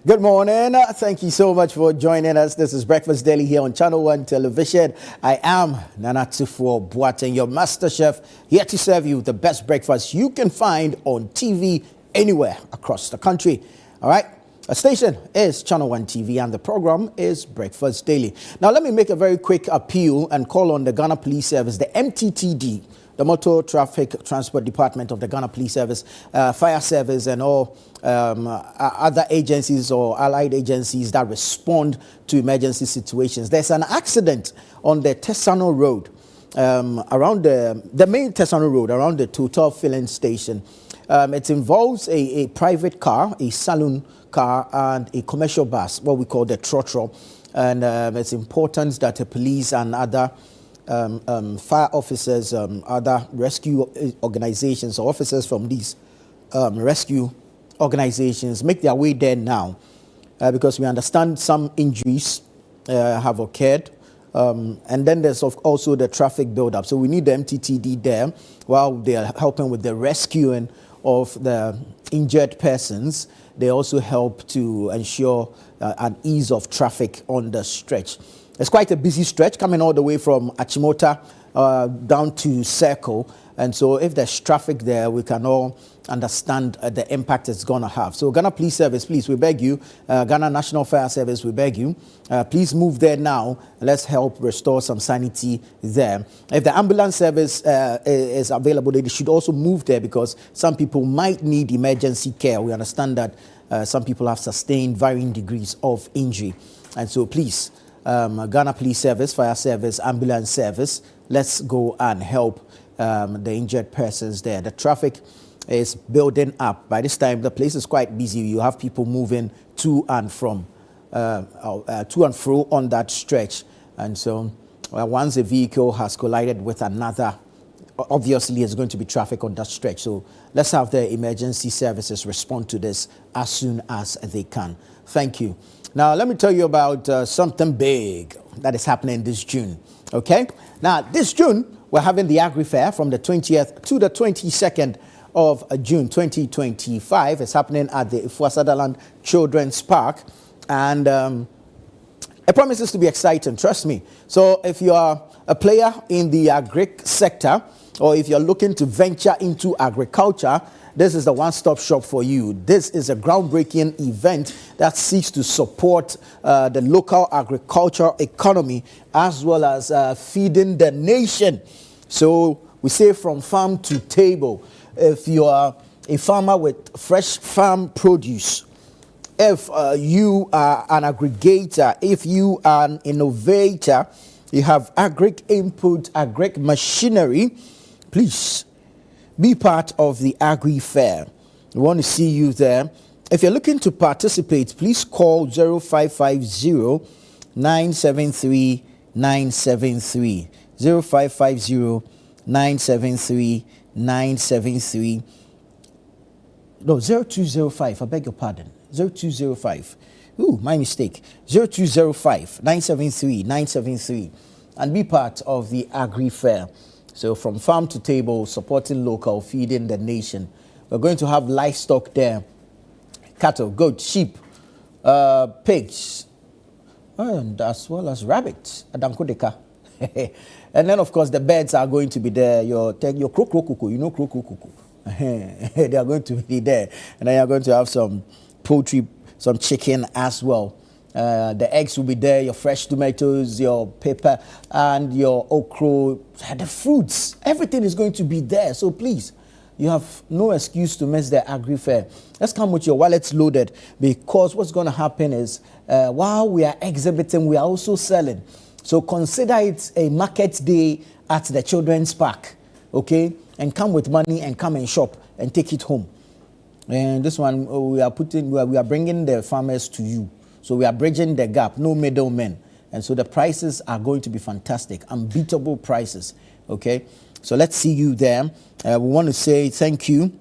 Good morning. Thank you so much for joining us. This is Breakfast Daily here on Channel 1 Television. I am Nana Tufo Boateng, your master chef, here to serve you the best breakfast you can find on TV anywhere across the country. All right? The station is Channel 1 TV and the program is Breakfast Daily. Now, let me make a very quick appeal and call on the Ghana Police Service, the MTTD, the Motor Traffic Transport Department of the Ghana Police Service, Fire Service, and all other agencies or allied agencies that respond to emergency situations. There's an accident on the Tesano Road, around the main Tesano Road, around the Total Filling Station. It involves a private car, a saloon car, and a commercial bus, what we call the trotro. And it's important that the police and other fire officers, other rescue organizations or officers from these rescue organizations make their way there now, because we understand some injuries have occurred, and then there's also the traffic buildup. So we need the MTTD there while they are helping with the rescuing of the injured persons. They also help to ensure an ease of traffic on the stretch. It's quite a busy stretch coming all the way from Achimota down to Circle. And so if there's traffic there, we can all understand the impact it's going to have. So Ghana Police Service, please, we beg you. Ghana National Fire Service, we beg you. Please move there now. Let's help restore some sanity there. If the ambulance service is available, they should also move there because some people might need emergency care. We understand that some people have sustained varying degrees of injury. And so please, Ghana Police Service, Fire Service, Ambulance Service, let's go and help the injured persons there. The traffic is building up. By this time, the place is quite busy. You have people moving to and fro on that stretch. And so once a vehicle has collided with another, obviously there's going to be traffic on that stretch. So let's have the emergency services respond to this as soon as they can. Thank you. Now, let me tell you about something big that is happening this June, okay? Now, this June, we're having the Agri Fair from the 20th to the 22nd of June 2025. It's happening at the Ifuasadaland Children's Park, and it promises to be exciting, trust me. So if you are a player in the agric sector, or if you're looking to venture into agriculture, this is the one-stop shop for you. This is a groundbreaking event that seeks to support the local agricultural economy as well as feeding the nation. So we say from farm to table. If you are a farmer with fresh farm produce, if you are an aggregator, if you are an innovator, you have agric input, agric machinery, please be part of the Agri Fair. We want to see you there. If you're looking to participate, please call 0550 973 973. 0550 973 973. No, 0205. I beg your pardon. 0205. Ooh, my mistake. 0205 973 973. And be part of the Agri Fair. So from farm to table, supporting local, feeding the nation. We're going to have livestock there. Cattle, goats, sheep, pigs, and as well as rabbits. Adankodeka. And then, of course, the birds are going to be there. Your krokuku, you know krokuku. They are going to be there. And then you're going to have some poultry, some chicken as well. The eggs will be there, your fresh tomatoes, your pepper, and your okra, the fruits. Everything is going to be there. So please, you have no excuse to miss the Agri Fair. Let's come with your wallets loaded, because what's going to happen is while we are exhibiting, we are also selling. So consider it a market day at the children's park, okay? And come with money and come and shop and take it home. And this one, we are bringing the farmers to you. So we are bridging the gap, no middlemen. And so the prices are going to be fantastic, unbeatable prices, okay? So let's see you there. We want to say thank you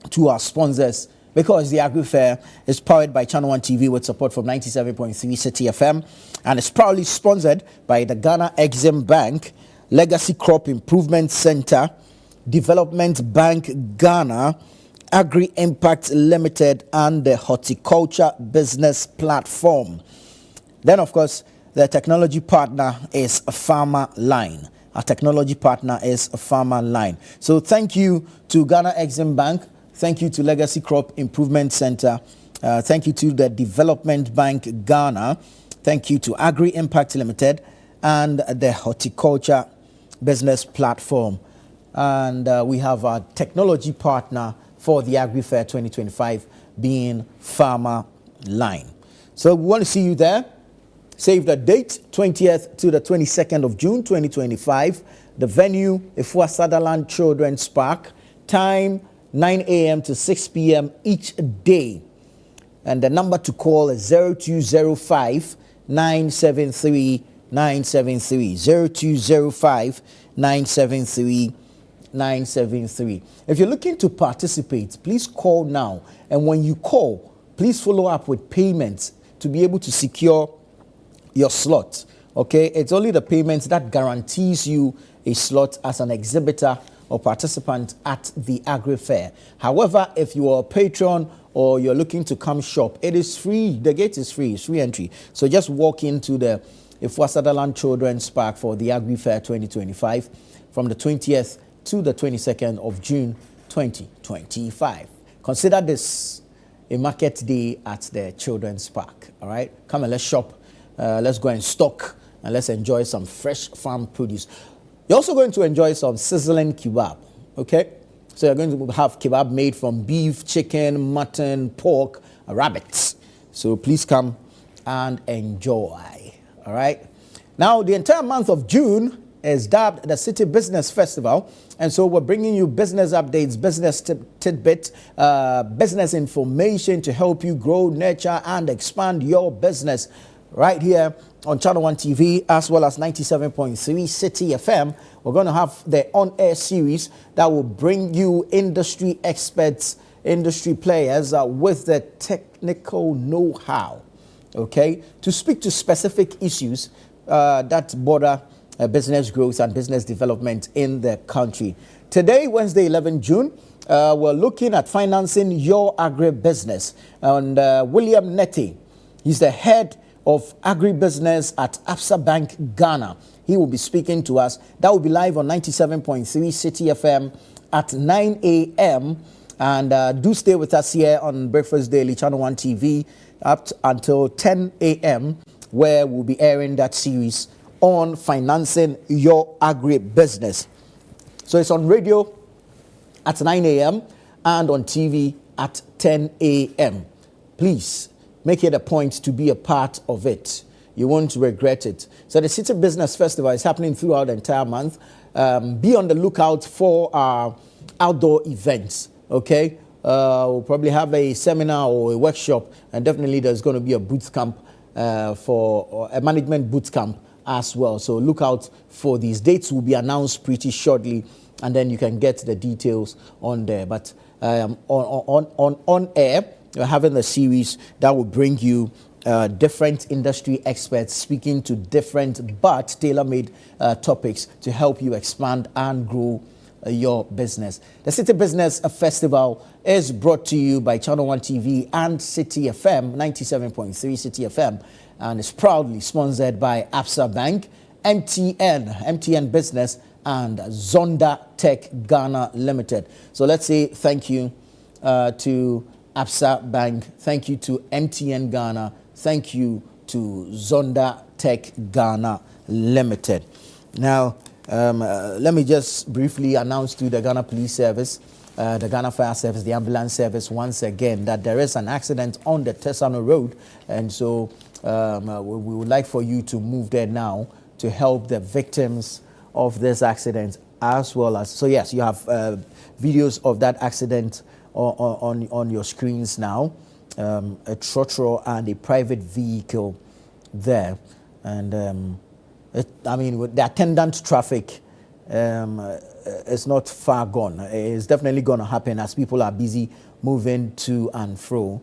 to our sponsors, because the Agri Fair is powered by Channel 1 TV with support from 97.3 City FM, and it's proudly sponsored by the Ghana Exim Bank, Legacy Crop Improvement Center, Development Bank Ghana, Agri-Impact Limited, and the Horticulture Business Platform. Then, of course, the technology partner is Farmer Line. Our technology partner is Farmer Line. So thank you to Ghana Exim Bank. Thank you to Legacy Crop Improvement Center. Thank you to the Development Bank Ghana. Thank you to Agri-Impact Limited and the Horticulture Business Platform. And we have our technology partner for the Agri Fair 2025 being Farmer Line. So we want to see you there. Save the date, 20th to the 22nd of June 2025. The venue, Ifua Sutherland Children's Park. Time, 9 a.m. to 6 p.m. each day. And the number to call is 0205 973 973. 0205 973 973. If you're looking to participate, please call now. And when you call, please follow up with payments to be able to secure your slot. Okay, it's only the payments that guarantees you a slot as an exhibitor or participant at the Agri Fair. However, if you are a patron or you're looking to come shop, it is free. The gate is free. It's free entry. So just walk into the Ifua Sutherland Children's Park for the Agri Fair 2025 from the 20th to the 22nd of June 2025. Consider this a market day at the Children's Park. All right, come and let's shop. Let's go and stock and let's enjoy some fresh farm produce. You're also going to enjoy some sizzling kebab, okay? So you're going to have kebab made from beef, chicken, mutton, pork, rabbits. So please come and enjoy, all right? Now, the entire month of June is dubbed the City Business Festival. And so we're bringing you business updates, business tidbit, business information to help you grow, nurture, and expand your business. Right here on Channel 1 TV, as well as 97.3 City FM. We're going to have the on-air series that will bring you industry experts, industry players with the technical know-how, okay, to speak to specific issues that border business growth and business development in the country. Today, Wednesday, 11 June, we're looking at financing your agri-business. And William Nete, he's the head of Agri-business at Absa Bank Ghana. He will be speaking to us. That will be live on 97.3 City FM at 9 a.m. And do stay with us here on Breakfast Daily, Channel 1 TV, up until 10 a.m., where we'll be airing that series on financing your agri-business. So it's on radio at 9 a.m. and on TV at 10 a.m. Please make it a point to be a part of it. You won't regret it. So the City Business Festival is happening throughout the entire month. Be on the lookout for our outdoor events, okay? We'll probably have a seminar or a workshop, and definitely there's going to be a boot camp for a management boot camp as well. So look out for these. Dates will be announced pretty shortly, and then you can get the details on there. But on air, we're having a series that will bring you different industry experts speaking to different but tailor-made topics to help you expand and grow your business. The City Business Festival is brought to you by Channel 1 TV and City FM, 97.3 City FM, and is proudly sponsored by Absa Bank, MTN Business, and Zonda Tech Ghana Limited. So let's say thank you to Absa Bank, thank you to MTN Ghana, thank you to Zonda Tech Ghana Limited. Now, let me just briefly announce to the Ghana Police Service, the Ghana Fire Service, the Ambulance Service once again that there is an accident on the Tesano Road, and so we would like for you to move there now to help the victims of this accident as well as, so yes, you have videos of that accident on your screens now, a trotro and a private vehicle there, and with the attendant traffic, it's not far gone. It's definitely going to happen as people are busy moving to and fro,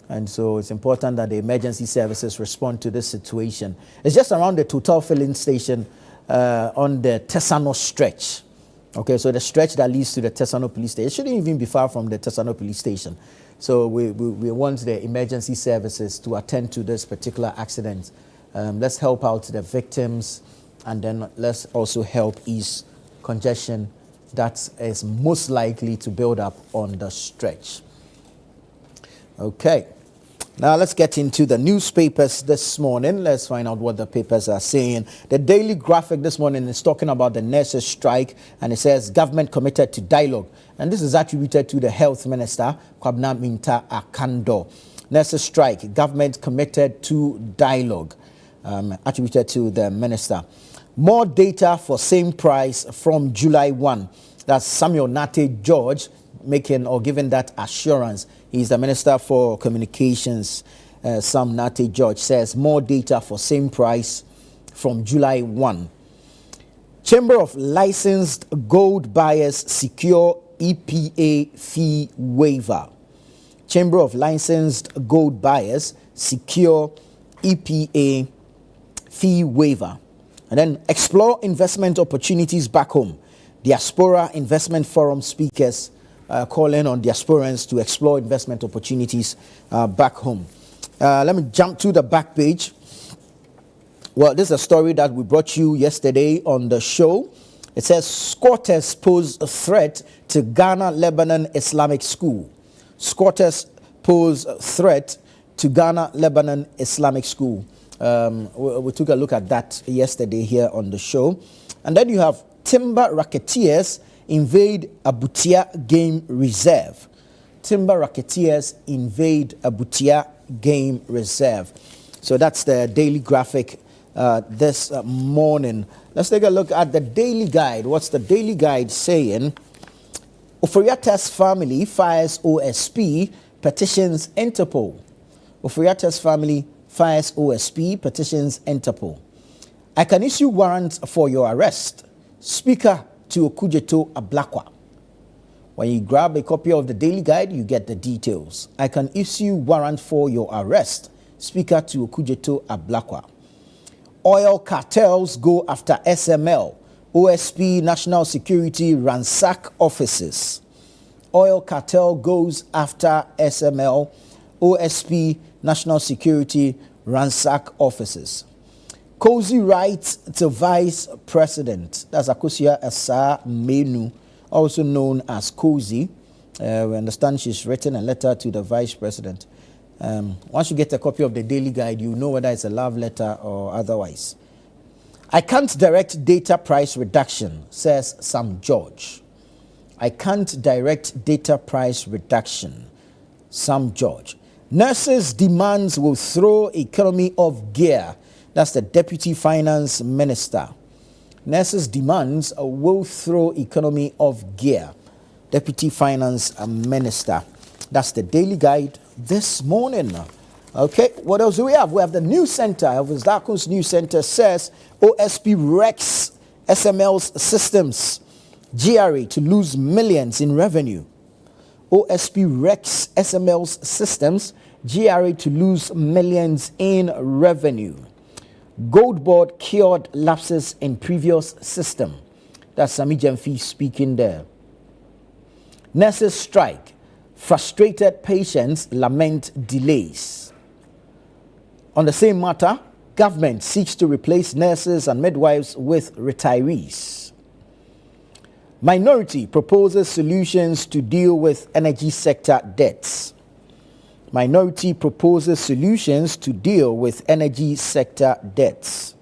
and so it's important that the emergency services respond to this situation. It's just around the Total filling station on the Tesano stretch. Okay, so the stretch that leads to the Tesano police station, it shouldn't even be far from the Tesano police station. So we want the emergency services to attend to this particular accident. Let's help out the victims, and then let's also help ease congestion that is most likely to build up on the stretch. Okay. Now let's get into the newspapers this morning. Let's find out what the papers are saying. The Daily Graphic this morning is talking about the nurses' strike, and it says government committed to dialogue. And this is attributed to the Health Minister, Kwabena Minta Akando. Nurses' strike, government committed to dialogue, attributed to the minister. More data for same price from July 1. That's Samuel Nate George making or giving that assurance. He's the Minister for Communications. Sam Nate George says more data for same price from July 1. Chamber of Licensed Gold Buyers secure EPA fee waiver. Chamber of Licensed Gold Buyers secure EPA fee waiver. And then explore investment opportunities back home. Diaspora Investment Forum speakers calling on diasporans to explore investment opportunities back home. Let me jump to the back page. Well, this is a story that we brought you yesterday on the show. It says, squatters pose a threat to Ghana-Lebanon Islamic School. Squatters pose a threat to Ghana-Lebanon Islamic School. We took a look at that yesterday here on the show. And then you have timber racketeers invade Abutia Game Reserve. Timber racketeers invade Abutia Game Reserve. So that's the Daily Graphic this morning. Let's take a look at the Daily Guide. What's the Daily Guide saying? Oforiata's family fires OSP, petitions Interpol. Oforiata's family fires OSP, petitions Interpol. I can issue warrants for your arrest. Speaker to Okujeto Ablakwa. When you grab a copy of the Daily Guide, you get the details. I can issue warrant for your arrest. Speaker to Okujeto Ablakwa. Oil cartels go after SML. OSP National Security ransack offices. Oil cartel goes after SML. OSP National Security ransack offices. Cozy writes to Vice President. That's Akosia Asa Menu, also known as Cozy. We understand she's written a letter to the Vice President. Once you get a copy of the Daily Guide, you know whether it's a love letter or otherwise. I can't direct data price reduction, says Sam George. I can't direct data price reduction, Sam George. Nurses' demands will throw economy off gear. That's the Deputy Finance Minister. Nurses' demands will throw economy off gear. Deputy Finance Minister. That's the Daily Guide this morning. Okay, what else do we have? We have the News Center. Elvis Dakun's News Center says OSP wrecks SML's systems. GRA to lose millions in revenue. OSP wrecks SML's systems. GRA to lose millions in revenue. Gold Board cured lapses in previous system. That's Sami Jemfi speaking there. Nurses strike. Frustrated patients lament delays. On the same matter, government seeks to replace nurses and midwives with retirees. Minority proposes solutions to deal with energy sector debts. Minority proposes solutions to deal with energy sector debts.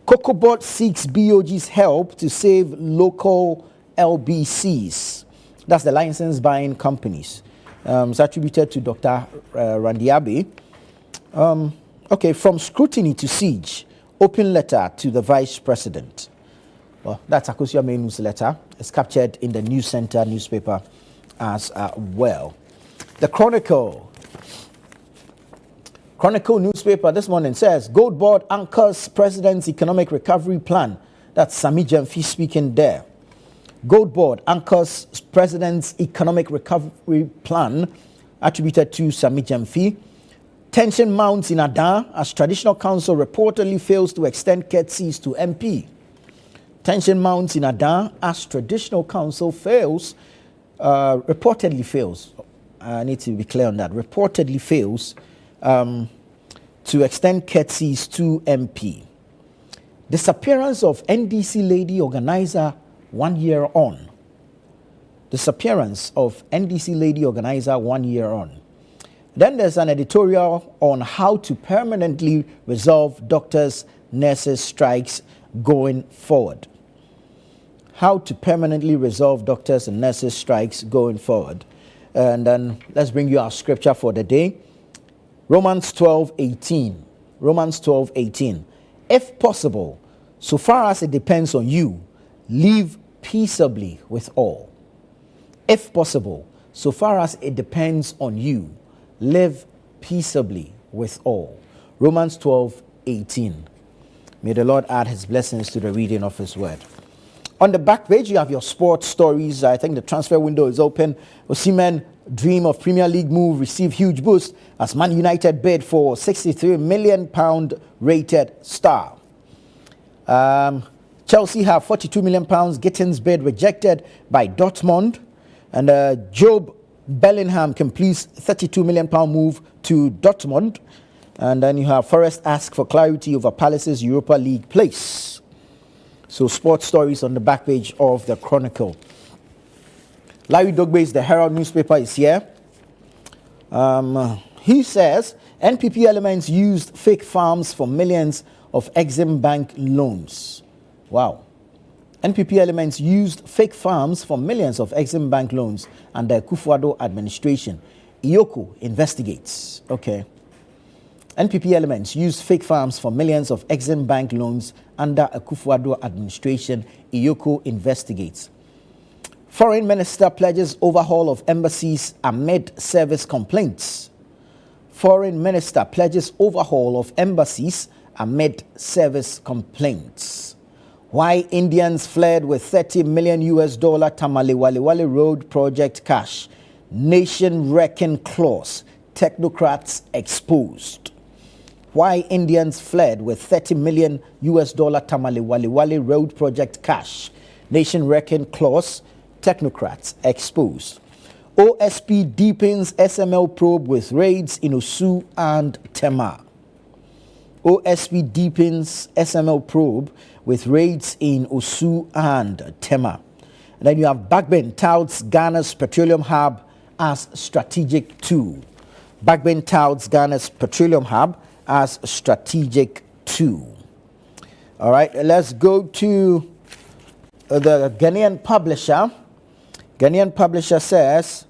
COCOBOT seeks BOG's help to save local LBCs. That's the license buying companies. It's attributed to Dr. Randiabe. Okay, from scrutiny to siege, open letter to the Vice President. Well, that's Akosia Menu's letter. It's captured in the News Center newspaper as well. The Chronicle newspaper this morning says, Gold Board anchors President's economic recovery plan. That's Sami Jemfi speaking there. Gold Board anchors President's economic recovery plan, attributed to Sami Jemfi. Tension mounts in Adan as Traditional Council reportedly fails to extend courtesies to MP. Tension mounts in Adan as traditional council reportedly fails. I need to be clear on that. Reportedly fails to extend courtesies to MP. Disappearance of NDC lady organizer 1 year on. Disappearance of NDC lady organizer 1 year on. Then there's an editorial on how to permanently resolve doctors, nurses strikes going forward. How to permanently resolve doctors and nurses strikes going forward. And then let's bring you our scripture for the day. Romans 12:18. Romans 12:18. If possible, so far as it depends on you, live peaceably with all. If possible, so far as it depends on you, live peaceably with all. Romans 12:18. May the Lord add his blessings to the reading of his word. On the back page, you have your sports stories. I think the transfer window is open. Osimhen dream of Premier League move receive huge boost as Man United bid for £63 million rated star. Chelsea have £42 million Gittins bid rejected by Dortmund. And Job Bellingham completes £32 million move to Dortmund. And then you have Forest ask for clarity over Palace's Europa League place. So sports stories on the back page of the Chronicle. Larry Dogbe's The Herald newspaper is here. He says NPP elements used fake farms for millions of Exim Bank loans. Wow. NPP elements used fake farms for millions of Exim Bank loans under Akufo-Addo administration. Iyoko investigates. Okay. NPP elements used fake farms for millions of Exim Bank loans under Akufo-Addo administration. Iyoko investigates. Foreign Minister pledges overhaul of embassies amid service complaints. Foreign Minister pledges overhaul of embassies amid service complaints. Why Indians fled with $30 million Tamale Wale Road project cash. Nation wrecking clause. Technocrats exposed. Why Indians fled with $30 million Tamale Wale Road project cash. Nation wrecking clause. Technocrats exposed. OSP deepens SML probe with raids in Osu and Tema. OSP deepens SML probe with raids in Osu and Tema. And then you have Backbend touts Ghana's petroleum hub as strategic too. Backbend touts Ghana's petroleum hub as strategic too. All right, let's go to the Ghanaian publisher. Ghanaian publisher says,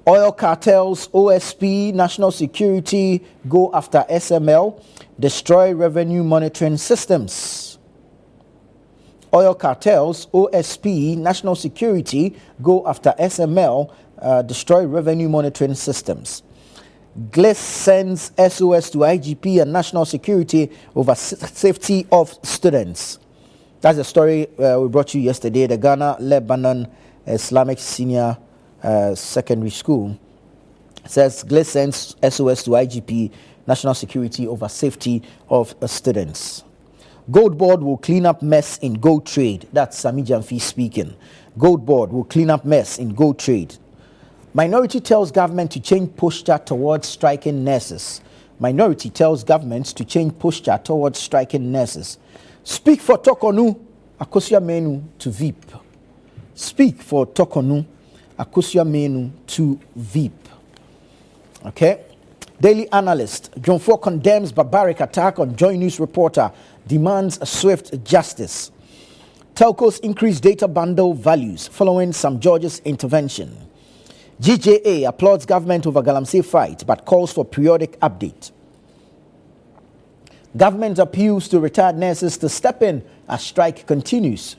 oil cartels, OSP, national security go after SML, destroy revenue monitoring systems. Oil cartels, OSP, national security go after SML, destroy revenue monitoring systems. GLIS sends SOS to IGP and national security over safety of students. That's the story we brought you yesterday. The Ghana-Lebanon Islamic Senior Secondary School says GLIS sends SOS to IGP, national security over safety of students. Gold Board will clean up mess in gold trade. That's Sami Jamfi speaking. Gold Board will clean up mess in gold trade. Minority tells government to change posture towards striking nurses. Minority tells government to change posture towards striking nurses. Speak for Tokonu, Akosua Menu to VIP. Speak for Tokonu, Akosua Menu to VIP. Okay. Daily Analyst, John Ford condemns barbaric attack on Joy News reporter, demands swift justice. Telcos increase data bundle values following Sam George's intervention. GJA applauds government over Galamsey fight but calls for periodic update. Government appeals to retired nurses to step in as strike continues.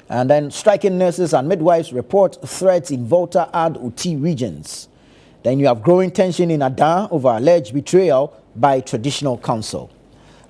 And then striking nurses and midwives report threats in Volta and Oti regions. Then you have growing tension in Adan over alleged betrayal by traditional council.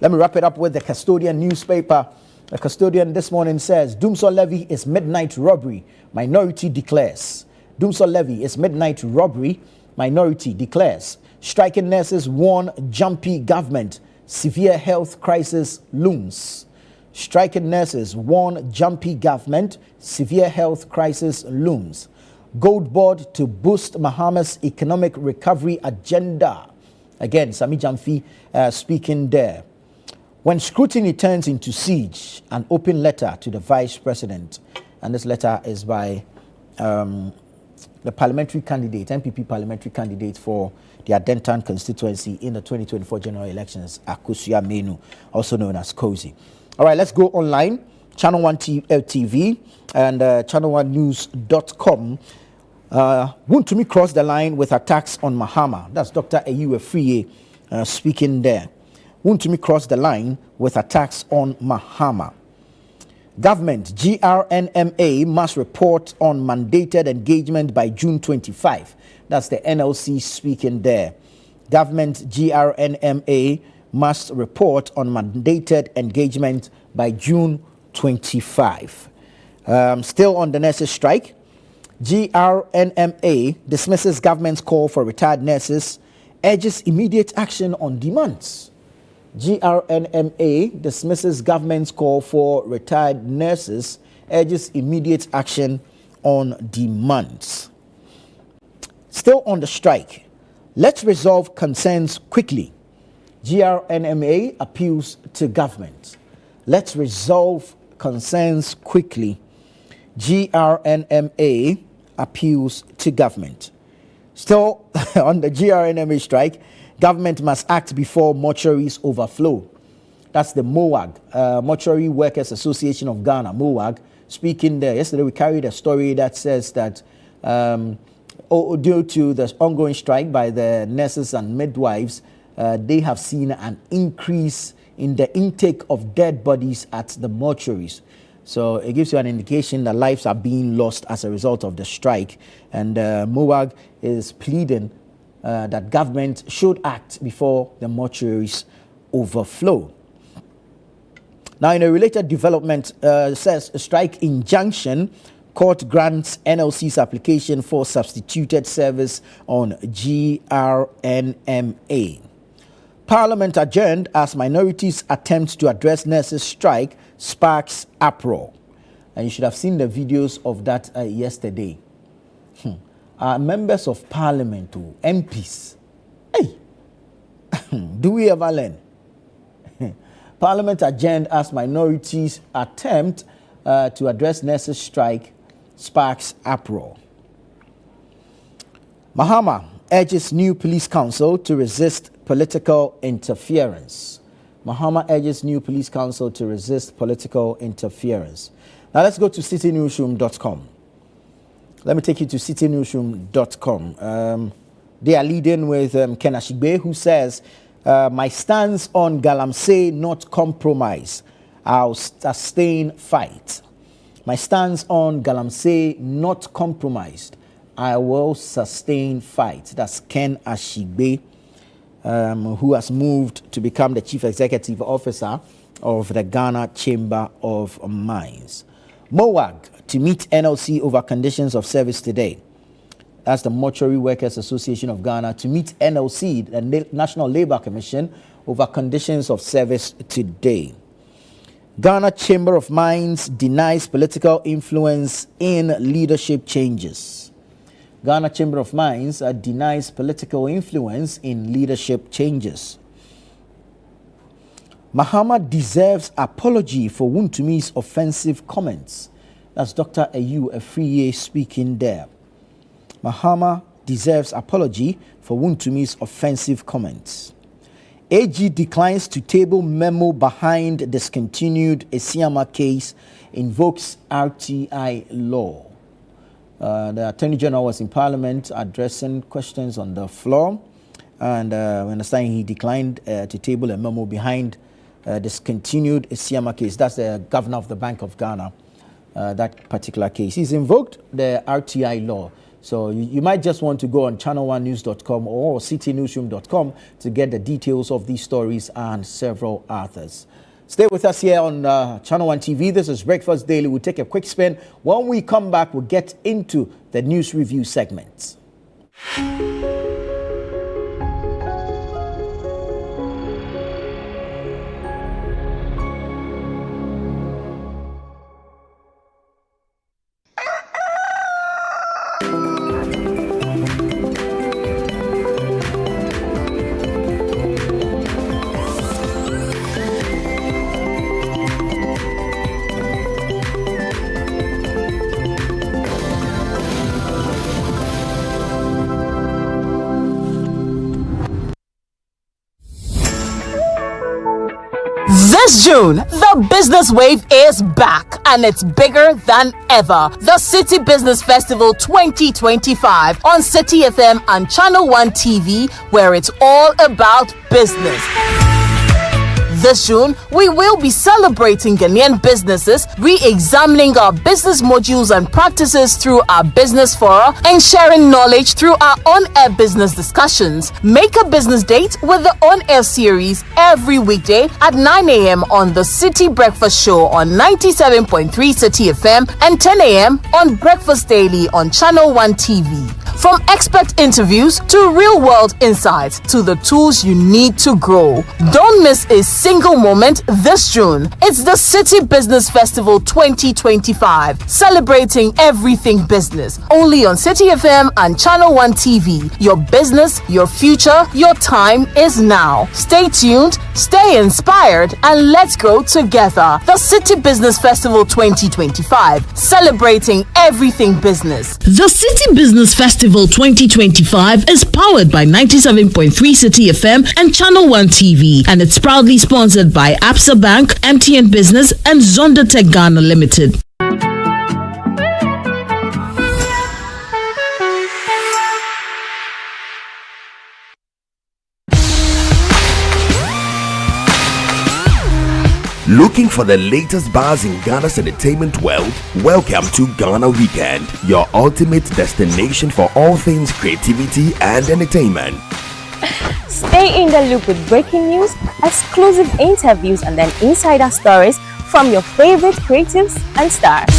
Let me wrap it up with the Custodian newspaper. The Custodian this morning says, Dumsor levy is midnight robbery, minority declares. Dumsor levy is midnight robbery, minority declares. Striking nurses warn jumpy government, severe health crisis looms. Striking nurses warn jumpy government, severe health crisis looms. Gold board to boost Mahama's economic recovery agenda. Again, Sami Jamfi speaking there. When scrutiny turns into siege, an open letter to the Vice President. And this letter is by the parliamentary candidate, MPP parliamentary candidate for the Adentan constituency in the 2024 general elections, Akusia Menu, also known as Cozy. All right, let's go online. Channel 1 TV and channel1news.com. Wontumi crossed the line with attacks on Mahama. That's Dr. Ayu Afriye speaking there. Wontumi crossed the line with attacks on Mahama. Government, GRNMA must report on mandated engagement by June 25. That's the NLC speaking there. Government, GRNMA must report on mandated engagement by June 25. Still on the nurses' strike, GRNMA dismisses government's call for retired nurses, urges immediate action on demands. GRNMA dismisses government's call for retired nurses, urges immediate action on demands. Still on the strike, let's resolve concerns quickly. GRNMA appeals to government. Let's resolve concerns quickly. GRNMA appeals to government. Still on the GRNMA strike, government must act before mortuaries overflow. That's the MOAG, Mortuary Workers Association of Ghana, MOAG, speaking there. Yesterday we carried a story that says that due to the ongoing strike by the nurses and midwives, they have seen an increase in the intake of dead bodies at the mortuaries. So it gives you an indication that lives are being lost as a result of the strike. And MOAG is pleading that government should act before the mortuaries overflow. Now, in a related development, says a strike injunction, court grants NLC's application for substituted service on GRNMA. Parliament adjourned as minorities attempt to address nurses' strike sparks uproar. And you should have seen the videos of that yesterday. Members of Parliament, MPs, hey, do we ever learn? Parliament adjourned as minorities attempt to address nurses' strike sparks uproar. Mahama urges new police council to resist political interference. Mahama urges new police council to resist political interference. Now let's go to citynewsroom.com. Let me take you to citynewsroom.com. They are leading with Ken Ashigbe, who says, my stance on Galamsey not compromise. I'll sustain fight. My stance on Galamsey not compromised. I will sustain fight. That's Ken Ashigbe, who has moved to become the Chief Executive Officer of the Ghana Chamber of Mines. MOAG to meet NLC over conditions of service today. That's the Mortuary Workers Association of Ghana to meet NLC, the National Labour Commission, over conditions of service today. Ghana Chamber of Mines denies political influence in leadership changes. Ghana Chamber of Mines denies political influence in leadership changes. Mahama deserves apology for Wuntumi's offensive comments. That's Dr. Ayu Afriye speaking there. Mahama deserves apology for Wuntumi's offensive comments. AG declines to table memo behind discontinued Esiama case, invokes RTI law. The Attorney General was in Parliament addressing questions on the floor, and we understand he declined to table a memo behind discontinued Esiama case. That's the governor of the Bank of Ghana, that particular case. He's invoked the RTI law. So you might just want to go on channel1news.com or citynewsroom.com to get the details of these stories and several others. Stay with us here on Channel 1 TV. This is Breakfast Daily. We'll take a quick spin. When we come back, we'll get into the news review segment. This June, the business wave is back and it's bigger than ever. The City Business Festival 2025 on City FM and Channel 1 TV, where it's all about business. This June, we will be celebrating Ghanaian businesses, re-examining our business modules and practices through our business fora, and sharing knowledge through our on-air business discussions. Make a business date with the on-air series every weekday at 9 a.m. on the City Breakfast Show on 97.3 City FM and 10 a.m. on Breakfast Daily on Channel 1 TV. From expert interviews to real-world insights to the tools you need to grow. Don't miss a single moment this June. It's the City Business Festival 2025, celebrating everything business. Only on City FM and Channel 1 TV. Your business, your future, your time is now. Stay tuned, stay inspired, and let's grow together. The City Business Festival 2025, celebrating everything business. The City Business Festival 2025 is powered by 97.3 City FM and Channel 1 TV, and it's proudly sponsored by Absa Bank, MTN Business, and Zonda Tech Ghana Limited. Looking for the latest buzz in Ghana's entertainment world? Welcome to Ghana Weekend, your ultimate destination for all things creativity and entertainment. Stay in the loop with breaking news, exclusive interviews, and then insider stories from your favorite creatives and stars.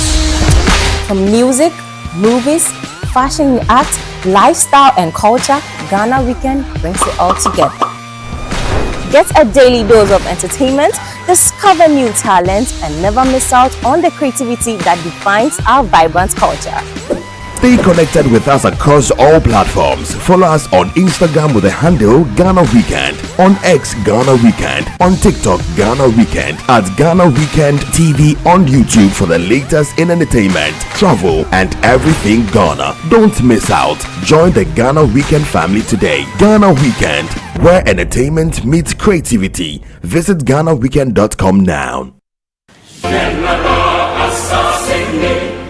From music, movies, fashion and art, lifestyle and culture, Ghana Weekend brings it all together. Get a daily dose of entertainment, discover new talent, and never miss out on the creativity that defines our vibrant culture. Stay connected with us across all platforms. Follow us on Instagram with the handle Ghana Weekend, on X Ghana Weekend, on TikTok Ghana Weekend, at Ghana Weekend TV on YouTube for the latest in entertainment, travel, and everything Ghana. Don't miss out. Join the Ghana Weekend family today. Ghana Weekend, where entertainment meets creativity. Visit GhanaWeekend.com now.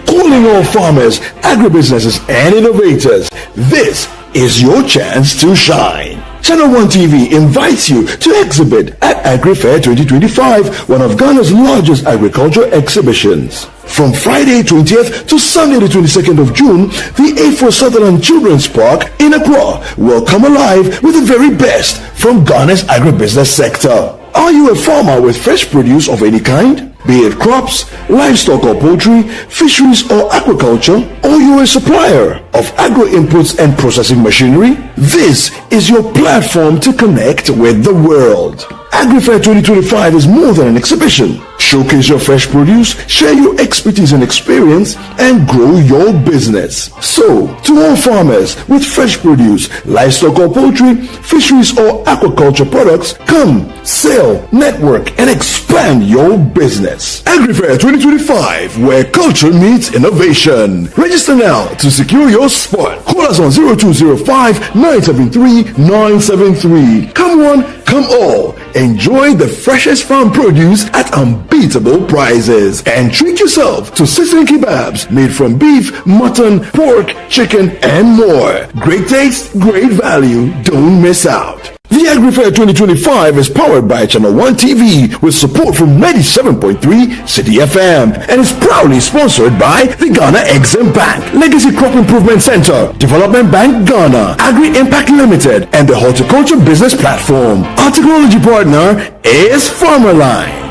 Calling all farmers, agribusinesses, and innovators, this is your chance to shine. Channel 1 TV invites you to exhibit at Agri-Fair 2025, one of Ghana's largest agricultural exhibitions. From Friday 20th to Sunday the 22nd of June, the A4 Sutherland Children's Park in Accra will come alive with the very best from Ghana's agribusiness sector. Are you a farmer with fresh produce of any kind? Be it crops, livestock or poultry, fisheries or aquaculture, or you're a supplier of agro-inputs and processing machinery? This is your platform to connect with the world. Agri-Fair 2025 is more than an exhibition. Showcase your fresh produce, share your expertise and experience, and grow your business. So, to all farmers with fresh produce, livestock or poultry, fisheries or aquaculture products, come, sell, network, and expand your business. Agri-Fair 2025, where culture meets innovation. Register now to secure your spot. Call us on 0205 973 973. Come one, come all. Enjoy the freshest farm produce at unbeatable prices. And treat yourself to sizzling kebabs made from beef, mutton, pork, chicken, and more. Great taste, great value. Don't miss out. The Agri-Fair 2025 is powered by Channel 1 TV with support from 97.3 City FM and is proudly sponsored by the Ghana Exim Bank, Legacy Crop Improvement Center, Development Bank Ghana, Agri-Impact Limited, and the Horticulture Business Platform. Our technology partner is Farmerline.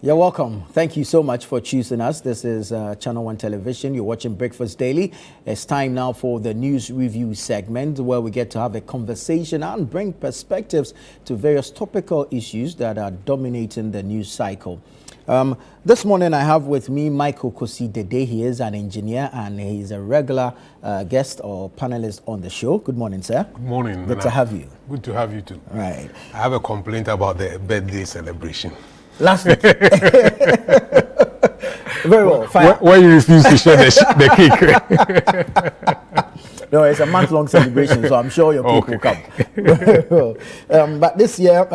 You're welcome. Thank you so much for choosing us. This is Channel 1 Television. You're watching Breakfast Daily. It's time now for the news review segment where we get to have a conversation and bring perspectives to various topical issues that are dominating the news cycle. This morning I have with me Michael Kosi Dede. He is an engineer and he's a regular guest or panelist on the show. Good morning, sir. Good morning. Good to have you. Good to have you too. Right. I have a complaint about the birthday celebration. Last week. Very well. Fine. Why you refuse to share the cake? No, it's a month-long celebration, so I'm sure your cake will come. But this year,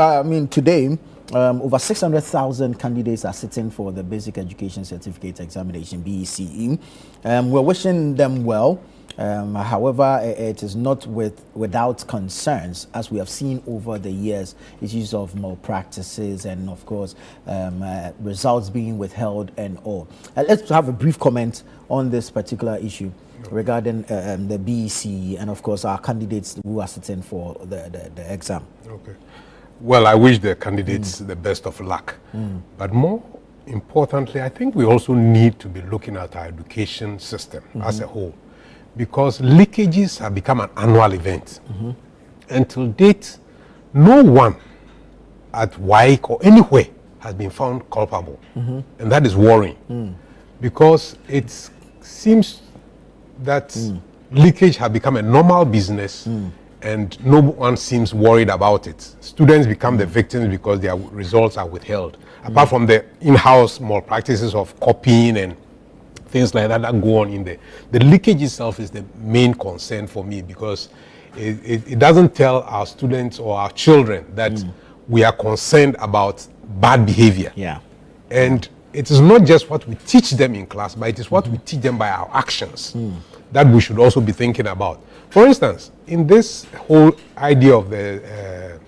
today, over 600,000 candidates are sitting for the Basic Education Certificate Examination, BECE. We're wishing them well. However, it is not without concerns, as we have seen over the years, issues of malpractices and, of course, results being withheld and all. Let's have a brief comment on this particular issue regarding the BECE and, of course, our candidates who are sitting for the exam. Okay. Well, I wish the candidates the best of luck. But more importantly, I think we also need to be looking at our education system as a whole, because leakages have become an annual event. Until date, no one at WAEC or anywhere has been found culpable. And that is worrying, because it seems that leakage has become a normal business and no one seems worried about it. Students become the victims because their results are withheld. Apart from the in-house malpractices of copying and things like that go on in there. The leakage itself is the main concern for me, because it doesn't tell our students or our children that we are concerned about bad behavior. Yeah. And it is not just what we teach them in class, but it is what we teach them by our actions that we should also be thinking about. For instance, in this whole idea of the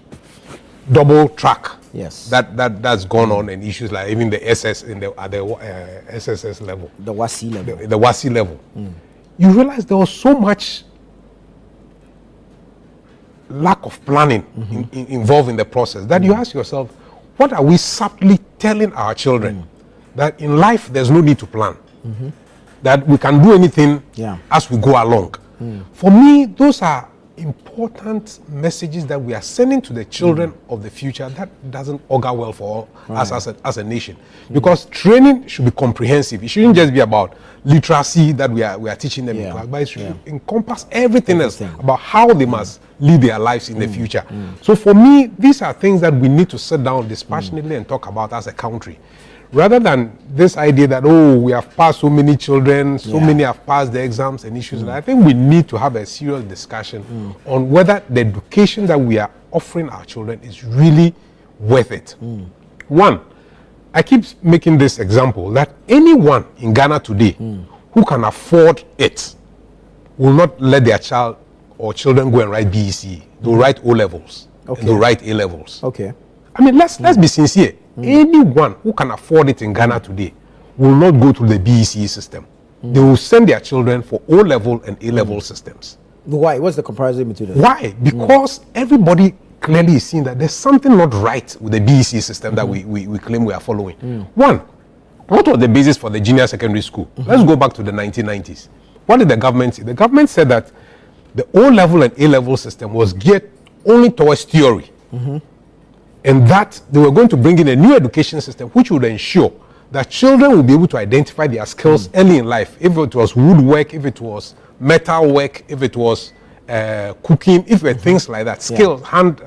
double track, yes, that's gone on, and issues like even the SS in the SSS level, the WASI level, the WASI level, you realize there was so much lack of planning involved in the process that you ask yourself, what are we subtly telling our children? That in life there's no need to plan, that we can do anything as we go along. For me, those are important messages that we are sending to the children of the future that doesn't augur well for us as a nation. Because training should be comprehensive. It shouldn't just be about literacy that we are teaching them in class, but it should encompass everything else about how they must live their lives in the future. So for me, these are things that we need to sit down dispassionately and talk about as a country. Rather than this idea that, oh, we have passed so many children, so many have passed the exams and issues. I think we need to have a serious discussion on whether the education that we are offering our children is really worth it. One, I keep making this example that anyone in Ghana today who can afford it will not let their child or children go and write BECE. They'll write O-levels. And they'll write A-levels. Okay. I mean, let's be sincere. Anyone who can afford it in Ghana today will not go through the BECE system. They will send their children for O-level and A-level systems. Why? What's the comparison between them? Why? Because everybody clearly is seeing that there's something not right with the BECE system that we claim we are following. One, what was the basis for the junior secondary school? Let's go back to the 1990s. What did the government say? The government said that the O-level and A-level system was geared only towards theory. And that they were going to bring in a new education system which would ensure that children will be able to identify their skills early in life. If it was woodwork, if it was metal work, if it was cooking, if it were things like that, skills, hand.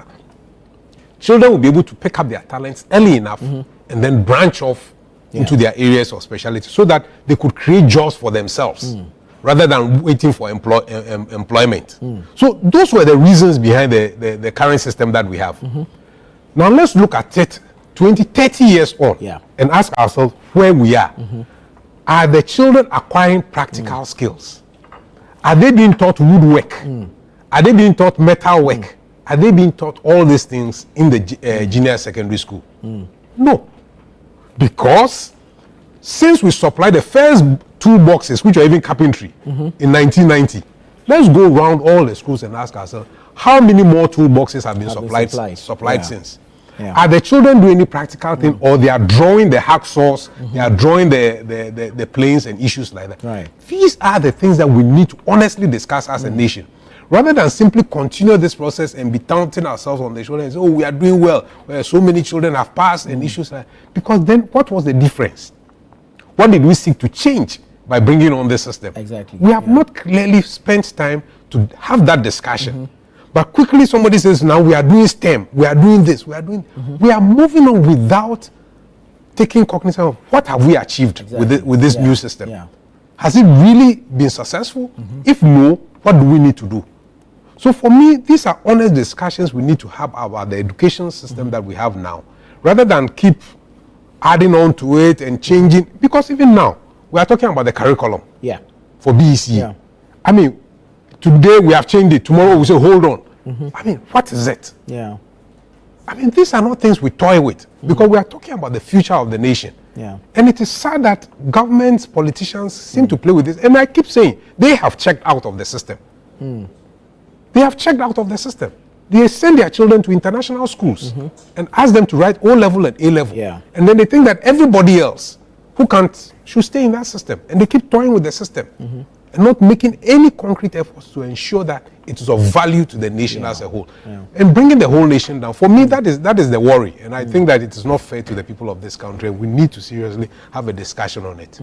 Children will be able to pick up their talents early enough and then branch off into their areas of specialty so that they could create jobs for themselves rather than waiting for employment. So those were the reasons behind the current system that we have. Now let's look at it 20, 30 years on and ask ourselves where we are. Are the children acquiring practical skills? Are they being taught woodwork? Are they being taught metal work? Are they being taught all these things in the junior secondary school? No. Because since we supplied the first toolboxes, which are even carpentry, in 1990, let's go around all the schools and ask ourselves, how many more toolboxes have been supplied since? Are the children doing any practical thing, or they are drawing the hacksaws, they are drawing the planes and issues like that? Right. These are the things that we need to honestly discuss as a nation, rather than simply continue this process and be taunting ourselves on the shoulder and say, oh, we are doing well, so many children have passed and issues like that. Because then what was the difference? What did we seek to change by bringing on this system? Exactly. We have not clearly spent time to have that discussion. But quickly somebody says, now we are doing STEM, we are doing this, we are moving on without taking cognizance of what have we achieved with this new system. Yeah. Has it really been successful? If no, what do we need to do? So for me, these are honest discussions we need to have about the education system that we have now, rather than keep adding on to it and changing. Because even now, we are talking about the curriculum for BEC. Yeah. I mean, today we have changed it. Tomorrow we say, hold on. I mean, what is it? Yeah. I mean, these are not things we toy with, because we are talking about the future of the nation. Yeah. And it is sad that governments, politicians seem to play with this. And I keep saying, they have checked out of the system. They have checked out of the system. They send their children to international schools and ask them to write O-level and A-level. Yeah. And then they think that everybody else who can't should stay in that system. And they keep toying with the system and not making any concrete efforts to ensure that it is of value to the nation as a whole. And bringing the whole nation down. For me, that is the worry. And I think that it is not fair to the people of this country. We need to seriously have a discussion on it.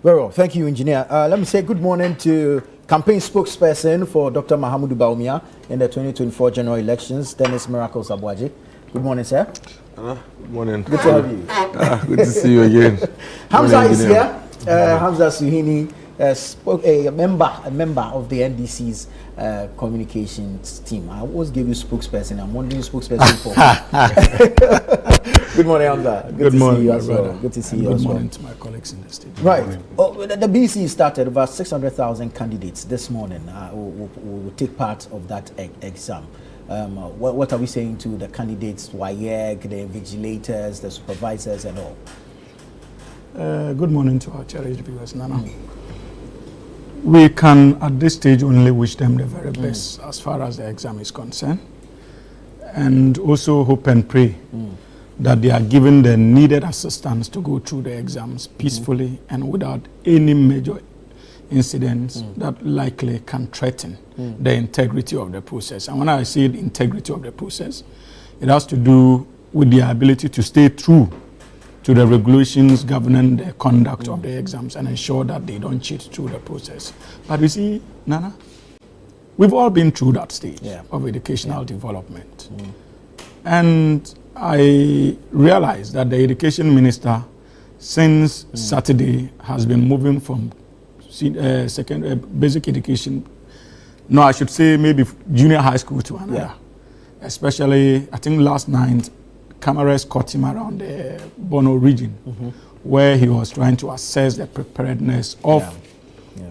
Very well. Thank you, Engineer. Let me say good morning to campaign spokesperson for Dr. Mahamudu Bawumia in the 2024 general elections, Dennis Miracles Abuaji. Good morning, sir. Good morning. Good to have you. Good to see you again. Hamza is here. Hamza Suhini, a member of the NDC's communications team. I always give you spokesperson. I'm wondering spokesperson for. Good morning, Hamza. Good morning, see you as well. Good to see you as well. Good morning to my colleagues in the state. Right. Oh, the BC started over 600,000 candidates this morning will take part of that exam. What are we saying to the candidates, WAEC, the vigilators, the supervisors, and all? Good morning to our cherished viewers, Nana. We can, at this stage, only wish them the very best as far as the exam is concerned, and also hope and pray that they are given the needed assistance to go through the exams peacefully and without any major incidents that likely can threaten the integrity of the process. And when I say the integrity of the process, it has to do with their ability to stay true to the regulations governing the conduct of the exams and ensure that they don't cheat through the process. But you see, Nana, we've all been through that stage of educational development. And I realized that the education minister, since Saturday, has been moving from basic education, no, I should say maybe junior high school to another. Especially, I think last night, cameras caught him around the Bono region, where he was trying to assess the preparedness of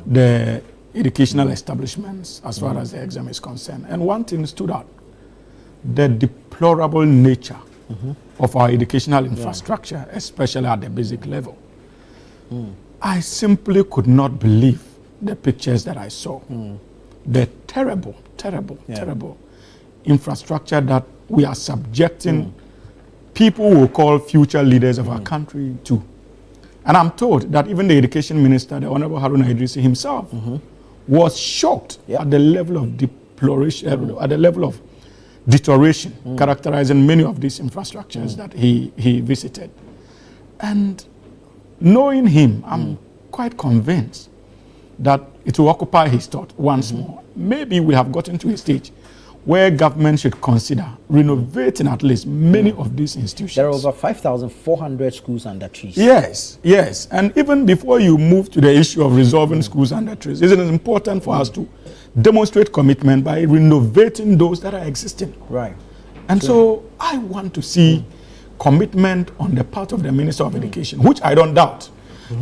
the educational establishments as far as the exam is concerned. And one thing stood out: the deplorable nature of our educational infrastructure, especially at the basic level. I simply could not believe the pictures that I saw. The terrible infrastructure that we are subjecting people who will call future leaders of our country to. And I'm told that even the education minister, the Honorable Haruna Idrisi himself, was shocked at the level of deploration, at the level of deterioration characterizing many of these infrastructures that he visited. And knowing him, I'm quite convinced that it will occupy his thought once more. Maybe we have gotten to a stage where government should consider renovating at least many of these institutions. There are over 5,400 schools under trees. Yes. And even before you move to the issue of resolving schools under trees, it is important for us to demonstrate commitment by renovating those that are existing. Right. And so I want to see commitment on the part of the Minister of Education, which I don't doubt,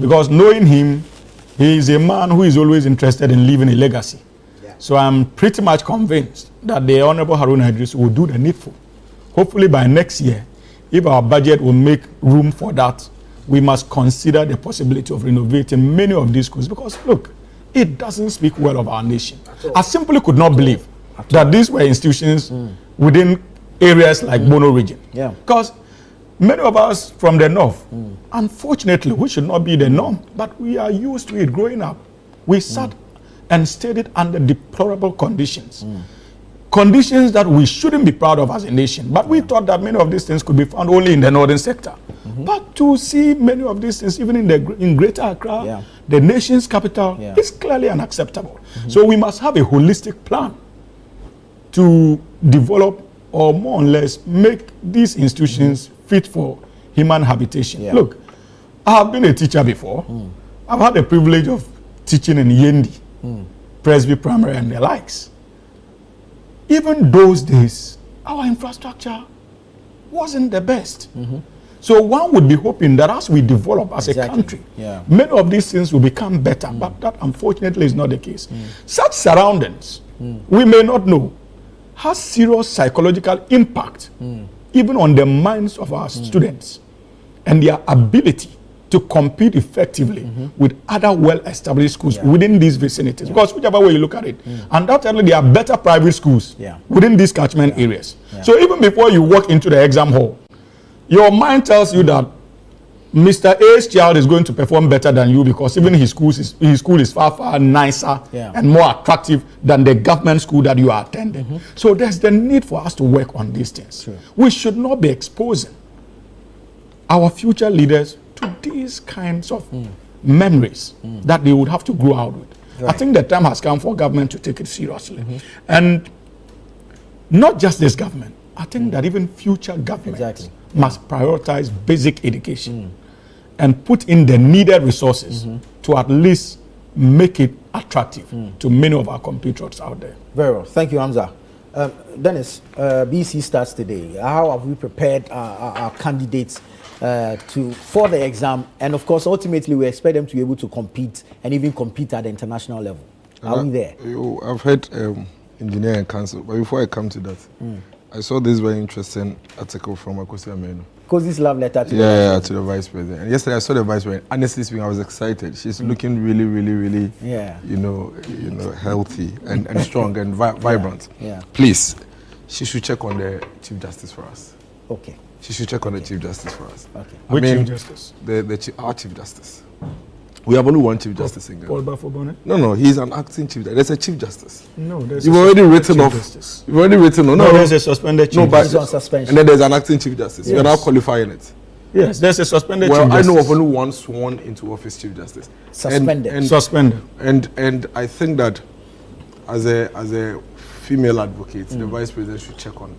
because knowing him, he is a man who is always interested in leaving a legacy. So I'm pretty much convinced that the Honorable Haruna Idris will do the needful. Hopefully by next year, if our budget will make room for that, we must consider the possibility of renovating many of these schools, because look, it doesn't speak well of our nation. I simply could not believe that these were institutions within areas like Bono region. Yeah. Because many of us from the north, unfortunately, we should not be the norm, but we are used to it growing up. We sat and studied under deplorable conditions. Conditions that we shouldn't be proud of as a nation. But we thought that many of these things could be found only in the northern sector. But to see many of these things, even in Greater Accra, the nation's capital, is clearly unacceptable. So we must have a holistic plan to develop or more or less make these institutions fit for human habitation. Look, I have been a teacher before. I've had the privilege of teaching in Yendi, Presby Primary and the likes. Even those days, our infrastructure wasn't the best. So one would be hoping that as we develop as a country, many of these things will become better, but that unfortunately is not the case. Such surroundings, we may not know, has serious psychological impact even on the minds of our students and their ability to compete effectively with other well-established schools within these vicinities. Because whichever way you look at it, undoubtedly there are better private schools within these catchment areas. So even before you walk into the exam hall, your mind tells you that Mr. A's child is going to perform better than you because even his school is far, far nicer and more attractive than the government school that you are attending. So there's the need for us to work on these things. We should not be exposing our future leaders to these kinds of memories that they would have to grow out with. I think the time has come for government to take it seriously. And not just this government, I think that even future governments must prioritize basic education and put in the needed resources to at least make it attractive to many of our compatriots out there. Very well. Thank you, Hamza. Dennis, BC starts today. How have we prepared our candidates for the exam? And of course, ultimately, we expect them to be able to compete and even compete at the international level. Are we there? I've heard engineering council, but before I come to that, I saw this very interesting article from Akosi Amenu. Kosi's love letter to to the vice president. And yesterday I saw the vice president. Honestly speaking, I was excited. She's looking really, really, really, healthy and strong and vibrant. Please, she should check on the Chief Justice for us. Okay. She should check on the Chief Justice for us. Okay. Which Chief Justice? Our Chief Justice. We have only one Chief Justice in Ghana. Paul Bafobone? No, he's an acting Chief Justice. There's a Chief Justice. No, there's You've already written off. Justice. You've already written off. No, there's a suspended Chief Justice. On suspension. And then there's an acting Chief Justice. You're now qualifying it. Yes, there's a suspended Chief Justice. Justice. Well, I know of only one sworn into office Chief Justice. Suspended. Suspended. And I think that as a female advocate, the vice president should check on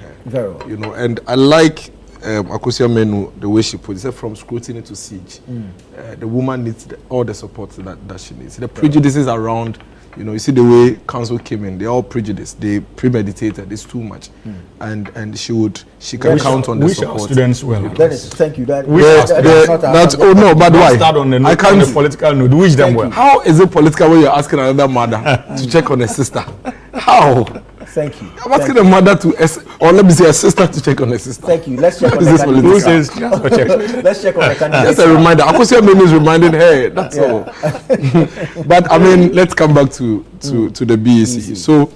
her. Very well. And I like Akosi Amenu, the way she put it, from scrutiny to siege. The woman needs all the support that she needs. The prejudices around, you see the way council came in, they're all prejudiced, they premeditated, it's too much. And she can count on the support. Wish our students well. Dennis, thank you. But why? Start on the I can't. On the political note. Wish them well. How is it political when you're asking another mother to check on a sister? How? Thank you. I'm asking a mother or let me say a sister to check on a sister. Thank you. Let's check on the candidate. Let's check on the candidate. Just a reminder. Akosi Amenu is reminding her. That's all. But I mean, let's come back to the BEC. So,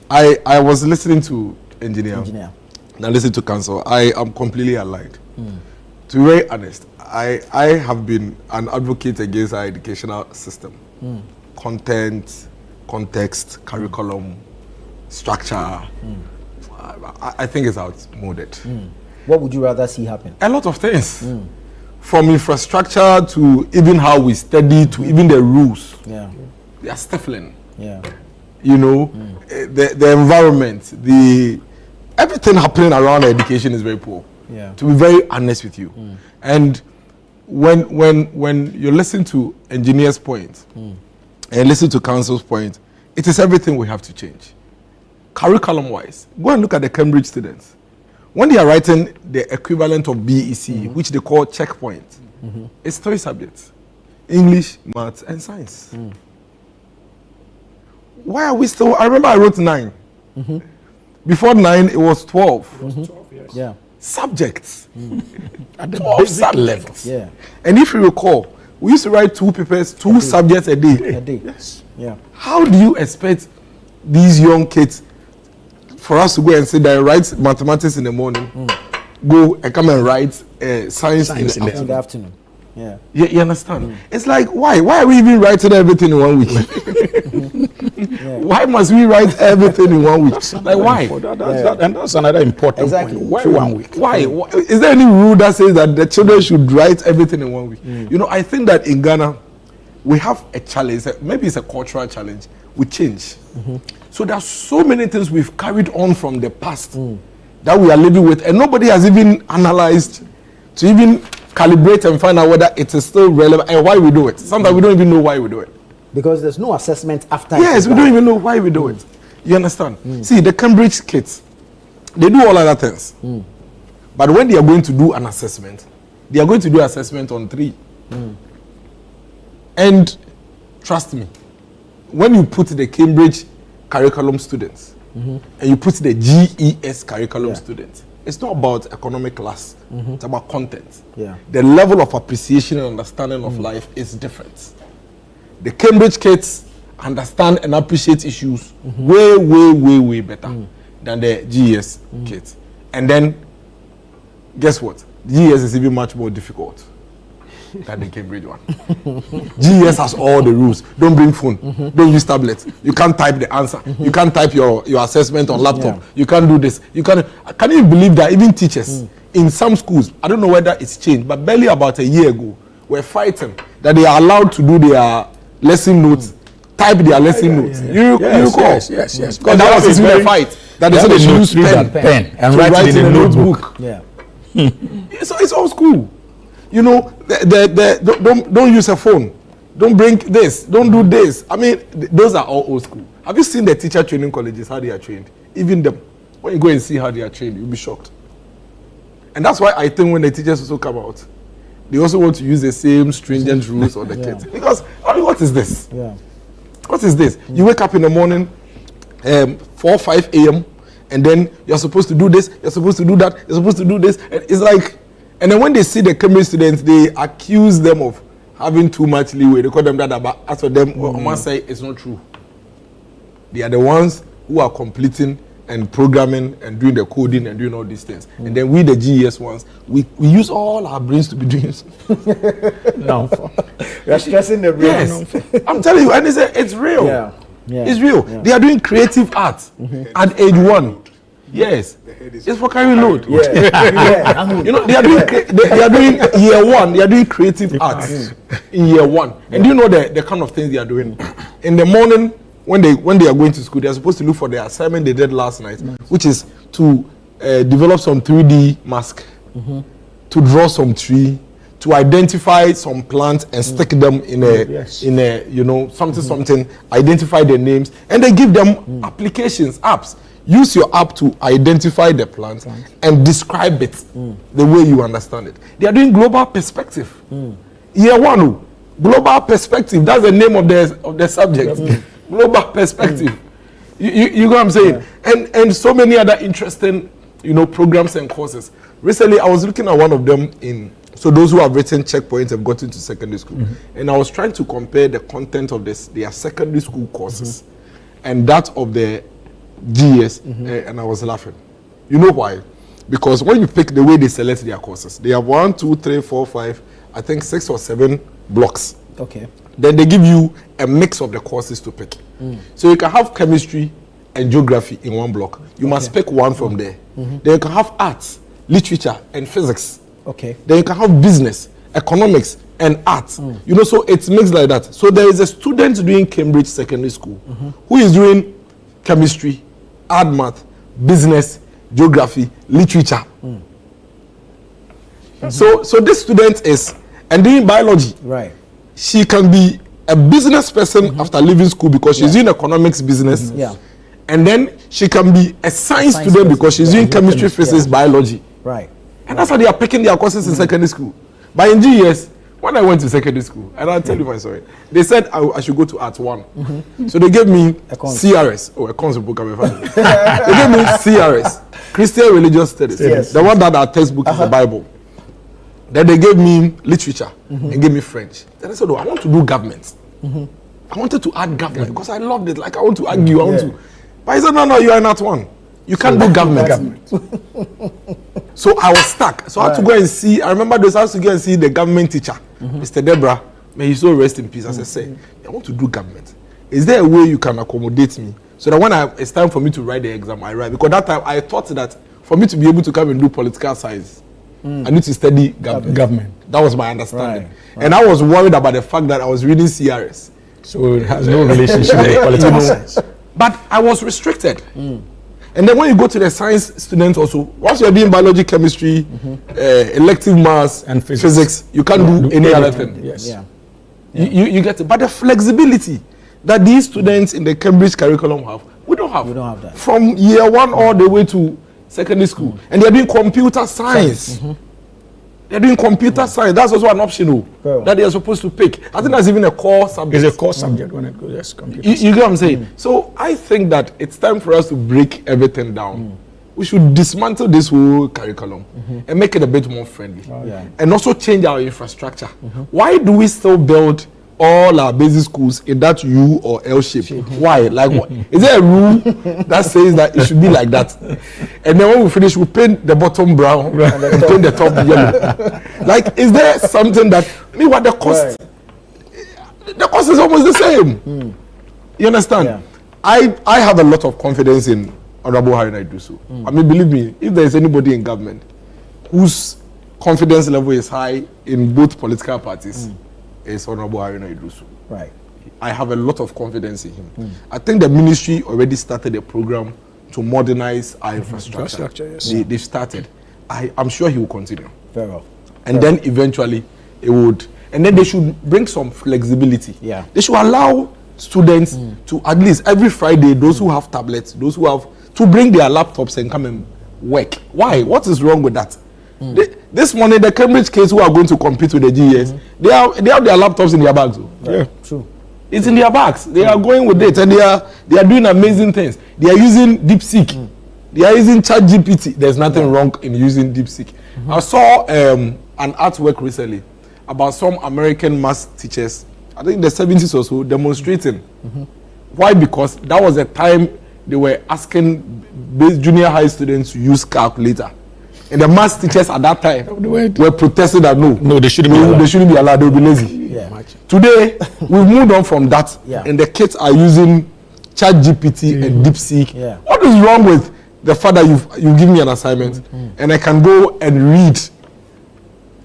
I was listening to engineer. And I listened to council. I am completely aligned. To be very honest, I have been an advocate against our educational system. Content, context, curriculum, structure. I think it's outmoded. What would you rather see happen? A lot of things. From infrastructure to even how we study to even the rules. They are stifling. The environment, everything happening around education is very poor. To be very honest with you. And when you listen to engineers' point and listen to council's point, it is everything we have to change. Curriculum-wise, go and look at the Cambridge students. When they are writing the equivalent of BEC, which they call checkpoint, it's 3 subjects: English, maths, and science. Why are we still? I remember I wrote 9. Before 9, it was 12. Yeah. Subjects at the 12 levels. Yeah. And if you recall, we used to write 2 papers, 2 subjects a day. Yes. Yeah. How do you expect these young kids for us to go and sit there and write mathematics in the morning, go and come and write science in the afternoon. Yeah. You understand? It's like, why are we even writing everything in 1 week? Why must we write everything in 1 week? Like, why? And that's another important point. Why 1 week? Why? Is there any rule that says that the children should write everything in 1 week? You know, I think that in Ghana, we have a challenge. Maybe it's a cultural challenge. We change. So there are so many things we've carried on from the past that we are living with, and nobody has even analyzed to even calibrate and find out whether it is still relevant and why we do it. Sometimes we don't even know why we do it. Because there's no assessment after. Yes, we don't even know why we do it. You understand? See, the Cambridge kids, they do all other things. But when they are going to do an assessment, they are going to do assessment on 3. And trust me, when you put the Cambridge curriculum students and you put the GES curriculum students, it's not about economic class. It's about content. The level of appreciation and understanding of life is different. The Cambridge kids understand and appreciate issues way better than the GES kids. And then, guess what? GES is even much more difficult than the Cambridge one. GES has all the rules. Don't bring phone. Don't use tablets. You can't type the answer. You can't type your assessment on laptop. You can't do this. Can you believe that even teachers in some schools, I don't know whether it's changed, but barely about a year ago, were fighting that they are allowed to do their lesson notes, type their lesson notes. You recall? Yes. Because that was even a fight. That they said they should use pen and write it in a notebook. So it's all school. You know, don't use a phone. Don't bring this. Don't do this. I mean, those are all old school. Have you seen the teacher training colleges, how they are trained? Even them. When you go and see how they are trained, you'll be shocked. And that's why I think when the teachers also come out, they also want to use the same stringent rules on the kids. Because, I mean, what is this? What is this? You wake up in the morning, 4, 5 a.m., and then you're supposed to do this, you're supposed to do that, you're supposed to do this. And it's like, and then when they see the Cambridge students, they accuse them of having too much leeway. They call them that, but as for them, I must say it's not true. They are the ones who are completing and programming and doing the coding and doing all these things. And then we, the GES ones, we use all our brains to be doing No. You're stressing the brain. Yes. I'm telling you, and it's real. It's real. They are doing creative art at age 1. Yes, it's for carrying load. You know, they are doing year 1. They are doing creative arts in year 1. And do you know the kind of things they are doing? In the morning, when they are going to school, they are supposed to look for the assignment they did last night, which is to develop some 3D mask, to draw some tree, to identify some plants and stick them in a you know, something, identify their names, and they give them applications, apps. Use your app to identify the plant and describe it the way you understand it. They are doing global perspective. Year 1, global perspective. That's the name of the subject. Global perspective. You know what I'm saying? And so many other interesting, you know, programs and courses. Recently, I was looking at one of them so those who have written checkpoints have gotten to secondary school. And I was trying to compare the content of their secondary school courses and that of the GS, and I was laughing. You know why? Because when you pick the way they select their courses, they have 1, 2, 3, 4, 5, I think 6 or 7 blocks. Okay. Then they give you a mix of the courses to pick. So you can have chemistry and geography in one block. You must pick one from there. Then you can have arts, literature, and physics. Okay. Then you can have business, economics, and arts. You know, so it's mixed like that. So there is a student doing Cambridge Secondary School who is doing chemistry, art, math, business, geography, literature. So this student is doing biology. Right. She can be a business person after leaving school because she's doing economics, business. And then she can be a science student because she's doing chemistry, physics, biology. Right. And that's how they are picking their courses in secondary school. But in GES, when I went to secondary school, and I'll tell you my story, they said I should go to Art 1. So they gave me CRS. Oh, a concept book. They gave me CRS, Christian Religious Studies. The one that our textbook is the Bible. Then they gave me literature and gave me French. Then I said, I want to do government. I wanted to add government because I loved it. Like, I want to argue. But I said, no, you are not one. You can't do government. So I was stuck. So I had to go and see. I remember those. I had to go and see the government teacher, Mr. Debra. May he so rest in peace. As I said, I want to do government. Is there a way you can accommodate me so that when it's time for me to write the exam, I write? Because that time I thought that for me to be able to come and do political science, I need to study government. That was my understanding. Right. And I was worried about the fact that I was reading CRS. So it has no relationship with political science. But I was restricted. And then when you go to the science students also, once you're doing biology, chemistry, elective maths, and physics, you can't do any other thing. Yes. Yeah. You get it. But the flexibility that these students in the Cambridge curriculum have, we don't have. We don't have that. From year 1 all the way to secondary school. And they're doing computer science. They're doing computer science. That's also an optional that they are supposed to pick. I think that's even a core subject. It's a core subject when it goes, yes, computer you get what I'm saying? So I think that it's time for us to break everything down. We should dismantle this whole curriculum and make it a bit more friendly. And also change our infrastructure. Why do we still build all our basic schools in that U or L shape? Why? Like, what? Is there a rule that says that it should be like that? And then when we finish, we paint the bottom brown and paint the top yellow. Like, is there something that, what the cost? The cost is almost the same. You understand? Yeah. I have a lot of confidence in Honorable Harry Naiduso. I mean, believe me, if there is anybody in government whose confidence level is high in both political parties, it's Honorable Harry Naiduso. Right. I have a lot of confidence in him. I think the ministry already started a program to modernize our infrastructure. Yes. They've started. I'm sure he will continue. Very well. And then eventually it would. And then they should bring some flexibility. Yeah. They should allow students to at least every Friday, those who have tablets, those who have, to bring their laptops and come and work. Why? What is wrong with that? This morning, the Cambridge kids who are going to compete with the GES, they have their laptops in their bags. Yeah, true. It's in their bags. They are going with it, and they are doing amazing things. They are using DeepSeek. They are using ChatGPT. There's nothing wrong in using DeepSeek. I saw an artwork recently about some American math teachers, I think in the 70s or so, demonstrating. Why? Because that was the time they were asking junior high students to use calculator. And the math teachers at that time were protesting that no, they shouldn't be allowed. They shouldn't be allowed. They'll be lazy. Yeah. Today, we've moved on from that, and the kids are using ChatGPT and DeepSeek. Yeah. What is wrong with the fact that you give me an assignment and I can go and read?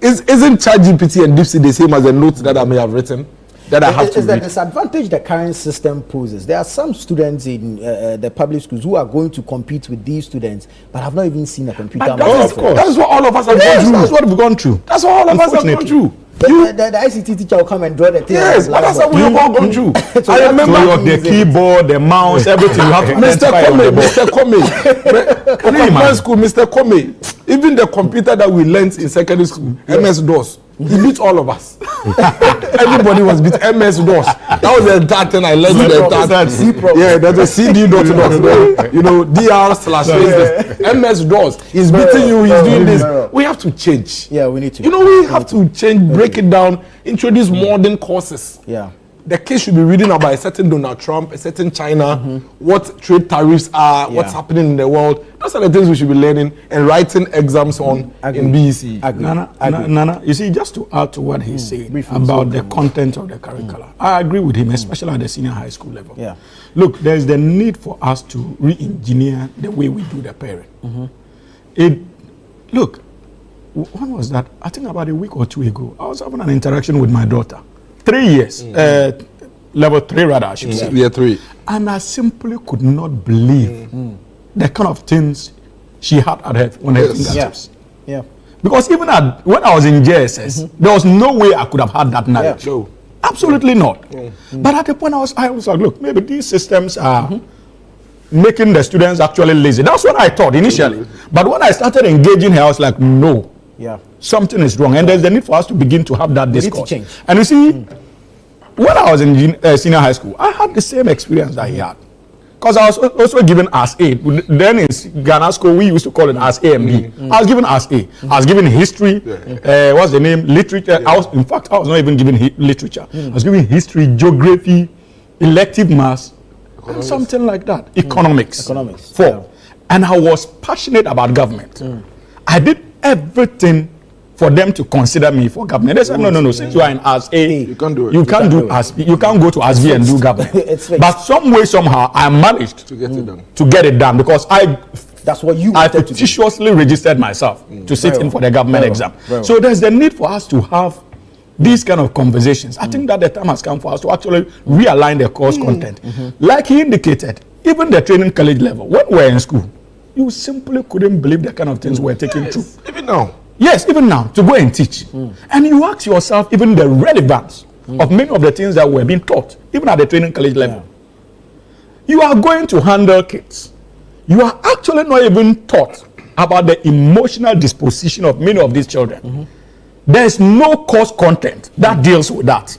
Isn't ChatGPT and DeepSeek the same as the notes that I may have written? That I have to read? The disadvantage the current system poses. There are some students in the public schools who are going to compete with these students, but have not even seen a computer. That's what all of us have gone through. That's what we've gone through. That's what all of us have gone through. The ICT teacher will come and draw the thing. Yes, but that's what we have all gone through. So I remember the keyboard, the mouse, everything. You have to Mr. Comey, school, Mr. Comey, even the computer that we learnt in secondary school, MS-DOS, he beat all of us. Everybody was beat MS-DOS. That was the entire thing I learned. Yeah, that's a CD dot. You know, DR/. MS-DOS. He's beating you. He's doing this. We have to change. Yeah, we need to. You know, we have to change, break it down, introduce modern courses. Yeah. The kids should be reading about a certain Donald Trump, a certain China, what trade tariffs are, what's happening in the world. Those are the things we should be learning and writing exams on in BEC. Nana, you see, just to add to what he's saying about the content of the curricula, I agree with him, especially at the senior high school level. Yeah. Look, there's the need for us to re-engineer the way we do the parent. Look, when was that? I think about a week or two ago, I was having an interaction with my daughter. 3 years, level 3 rather, I should say. Year 3. And I simply could not believe the kind of things she had at her on her fingertips. Yeah. Because even when I was in JSS, there was no way I could have had that knowledge. Yeah. Absolutely not. But at the point I was like, look, maybe these systems are making the students actually lazy. That's what I thought initially. But when I started engaging her, I was like, no. Yeah. Something is wrong, and there's the need for us to begin to have that discourse. We need to change. And you see, when I was in senior high school, I had the same experience that he had, because I was also given as A. Then in Ghana school, we used to call it as A and B. I was given as A. I was given history. What's the name? Literature. In fact, I was not even given literature. I was given history, geography, elective maths, and something like that. Economics. 4. and I was passionate about government. I did everything for them to consider me for government. They said, no, since you are in AS A, You can't do it. you can't go to AS B and do government. It's fixed. But some way, somehow, I managed To get it done. to get it done because That's what you I wanted to do. fictitiously registered myself to sit Very in for the government Very exam. well. So there's the need for us to have these kind of conversations. I think that the time has come for us to actually realign the course content. Like he indicated, even the training college level, when we were in school, you simply couldn't believe the kind of things we're taking through. Even now. Yes, even now, to go and teach. And you ask yourself even the relevance of many of the things that were being taught, even at the training college level. You are going to handle kids. You are actually not even taught about the emotional disposition of many of these children. There is no course content that deals with that.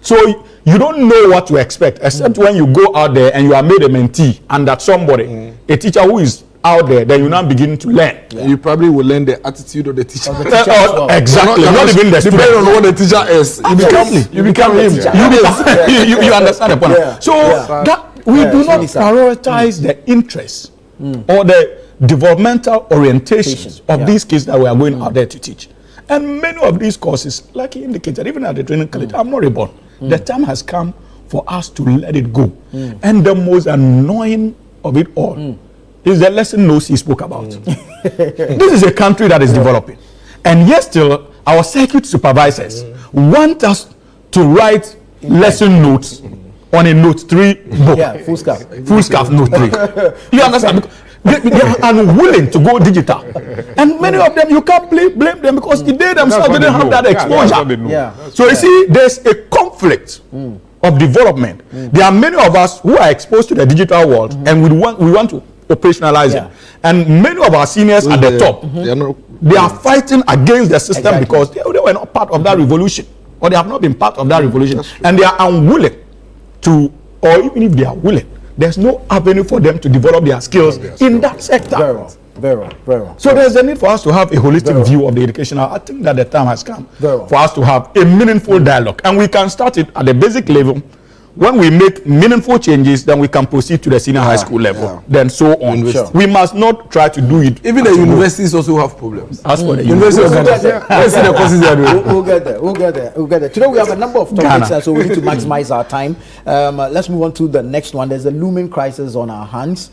So you don't know what to expect, except when you go out there and you are made a mentee and that somebody, a teacher who is out there, then you now begin to learn. You probably will learn the attitude of the teacher. Exactly, not even the student. Depending on what the teacher is, you become him. You understand the point. Yeah. So that we do not prioritize the interests or the developmental orientations of these kids that we are going out there to teach. And many of these courses, like he indicated, even at the training college, I'm not reborn. The time has come for us to let it go. And the most annoying of it all is the lesson notes he spoke about. This is a country that is developing. And yet still, our circuit supervisors want us to write lesson notes on a note 3 book. Yeah, full scarf. Full scarf note 3. You understand? They are unwilling to go digital. And many of them, you can't blame them because they themselves didn't have that exposure. Yeah. So you see, there's a conflict of development. There are many of us who are exposed to the digital world and we want to operationalize it. And many of our seniors at the top, they are fighting against the system because they were not part of that revolution, or they have not been part of that revolution, and they are unwilling to, or even if they are willing, there's no avenue for them to develop their skills in that sector. Very well. So there's a need for us to have a holistic view of the educational. I think that the time has come for us to have a meaningful dialogue, and we can start it at the basic level. When we make meaningful changes, then we can proceed to the senior high school level, then so on. We must not try to do it. Even the universities also have problems. As for the University of Ghana, let's see the courses they are doing. We'll get there. Today we have a number of topics, so we need to maximize our time. Let's move on to the next one. There's a looming crisis on our hands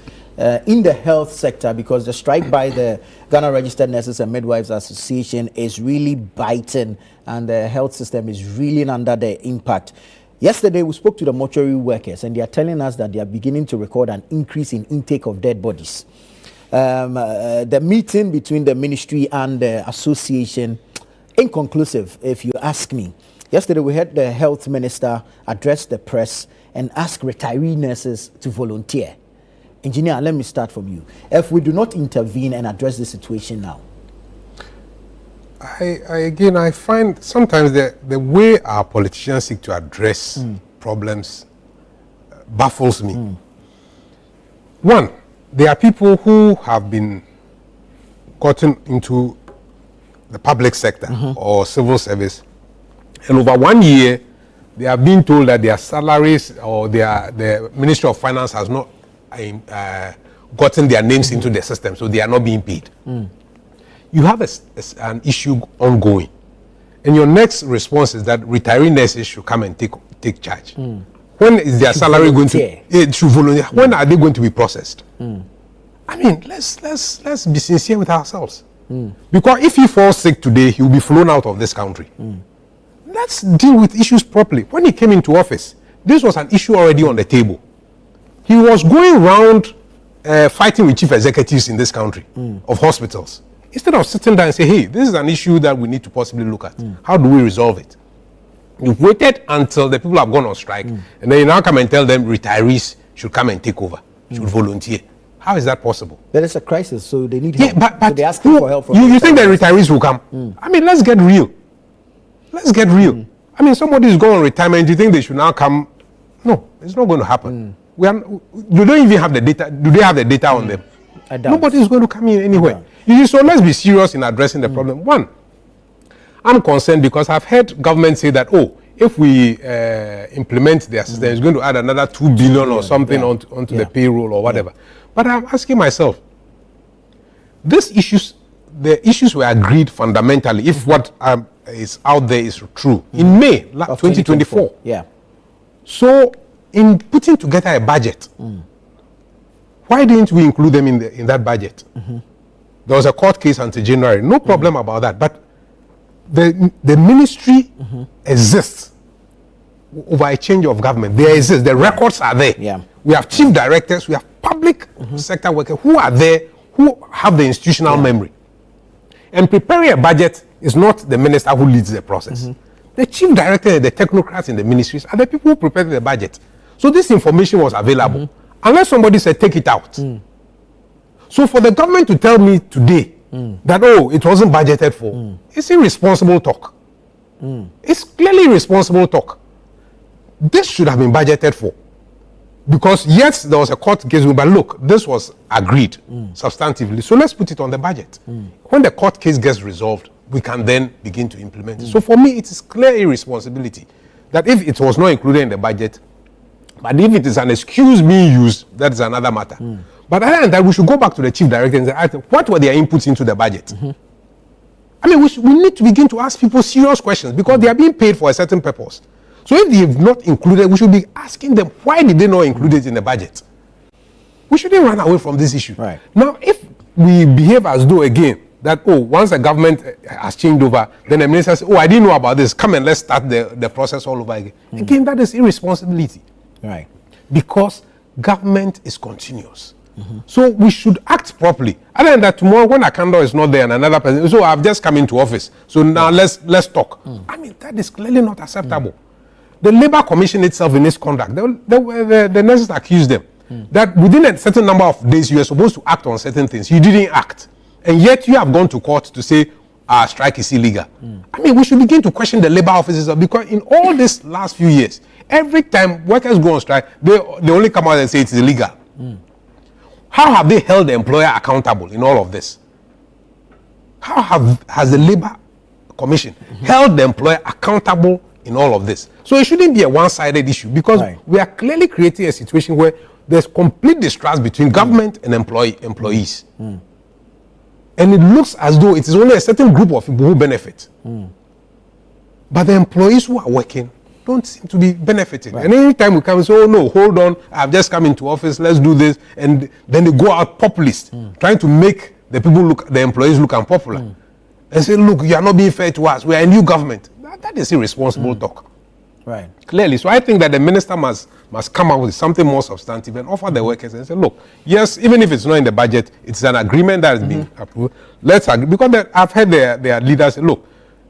in the health sector because the strike by the Ghana Registered Nurses and Midwives Association is really biting, and the health system is reeling under the impact. Yesterday, we spoke to the mortuary workers, and they are telling us that they are beginning to record an increase in intake of dead bodies. The meeting between the ministry and the association, inconclusive, if you ask me. Yesterday, we heard the health minister address the press and ask retiree nurses to volunteer. Engineer, let me start from you. If we do not intervene and address the situation now, I find sometimes the way our politicians seek to address problems baffles me. One, there are people who have been gotten into the public sector or civil service, and over 1 year, they are being told that their salaries or the Ministry of Finance has not gotten their names into the system, so they are not being paid. You have an issue ongoing, and your next response is that retiree nurses should come and take charge. When is their salary going to? Should volunteer. When are they going to be processed? I mean, let's be sincere with ourselves. Because if he falls sick today, he will be flown out of this country. Let's deal with issues properly. When he came into office, this was an issue already on the table. He was going around fighting with chief executives in this country of hospitals. Instead of sitting down and say, hey, this is an issue that we need to possibly look at. How do we resolve it? You've waited until the people have gone on strike, and then you now come and tell them retirees should come and take over, should volunteer. How is that possible? there is a crisis, so they need help. But so they're asking for help from you think the retirees will come? I mean, let's get real. Let's get real. I mean, somebody is going on retirement. Do you think they should now come? No, it's not going to happen. They don't even have the data. Do they have the data on them? Nobody is going to come in anyway. So let's be serious in addressing the problem. One, I'm concerned because I've heard government say that, if we implement their system, it's going to add another 2 billion or something onto the payroll or whatever. But I'm asking myself, the issues were agreed fundamentally, if what is out there is true, in May 2024. Yeah. So, in putting together a budget, why didn't we include them in that budget? There was a court case until January. No problem about that. But the ministry exists over a change of government. There exists. The records are there. Yeah. We have chief directors. We have public sector workers who are there, who have the institutional memory. And preparing a budget is not the minister who leads the process. The chief director and the technocrats in the ministries are the people who prepare the budget. So this information was available. Unless somebody said, take it out. So for the government to tell me today that, oh, it wasn't budgeted for, it's irresponsible talk. It's clearly irresponsible talk. This should have been budgeted for. Because yes, there was a court case, but look, this was agreed substantively. So let's put it on the budget. When the court case gets resolved, we can then begin to implement it. So for me, it is clear irresponsibility that if it was not included in the budget, but if it is an excuse being used, that is another matter. But other than that, we should go back to the chief director and say, what were their inputs into the budget? I mean, we need to begin to ask people serious questions because they are being paid for a certain purpose. So if they have not included, we should be asking them, why did they not include it in the budget? We shouldn't run away from this issue. Right. Now, if we behave as though, again, that, oh, once the government has changed over, then the minister says, oh, I didn't know about this, come and let's start the process all over again. Again, that is irresponsibility. Right. Because government is continuous. So we should act properly. Other than that, tomorrow when a candor is not there and another person, so I've just come into office, so now let's talk. I mean, that is clearly not acceptable. The Labour Commission itself in its conduct, the nurses accused them that within a certain number of days you are supposed to act on certain things. You didn't act. And yet you have gone to court to say our strike is illegal. I mean, we should begin to question the labour officers because in all these last few years, every time workers go on strike, they only come out and say it's illegal. How have they held the employer accountable in all of this? How has the Labour Commission held the employer accountable in all of this? So it shouldn't be a one-sided issue because we are clearly creating a situation where there's complete distrust between government and employees. And it looks as though it is only a certain group of people who benefit. But the employees who are working don't seem to be benefiting. And any time we come and say, oh no, hold on, I've just come into office, let's do this. And then they go out populist, trying to make the employees look unpopular. And say, look, you are not being fair to us. We are a new government. That is irresponsible talk. Right. Clearly. So I think that the minister must come up with something more substantive and offer the workers and say, look, yes, even if it's not in the budget, it's an agreement that has been approved. Let's agree. Because I've heard their leaders say, look,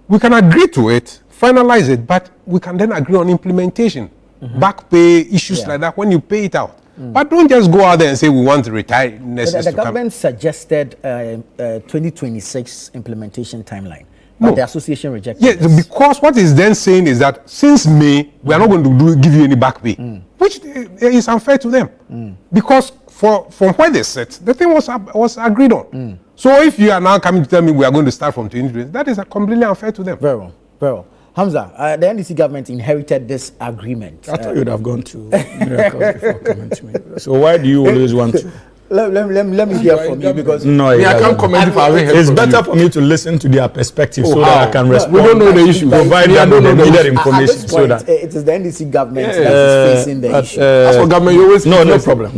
we can agree to it, finalize it, but we can then agree on implementation. Back pay, issues like that, when you pay it out. But don't just go out there and say we want to retire. The government suggested 2026 implementation timeline. But the association rejected this. Because what is then saying is that since May, we are not going to give you any back pay, which is unfair to them. Because from where they sit, the thing was agreed on. So if you are now coming to tell me we are going to start from 2020, that is completely unfair to them. Very well, very well. Hamza, the NDC government inherited this agreement. I thought you would have gone to miracles before coming to me. So why do you always want to? Let me hear from you because I can't comment if I haven't heard it's from better you. for me to listen to their perspective so that I can respond. We don't know the issue. Provide them with the needed information at this point, so that it is the NDC government that is facing the issue. As for government, you always no problem.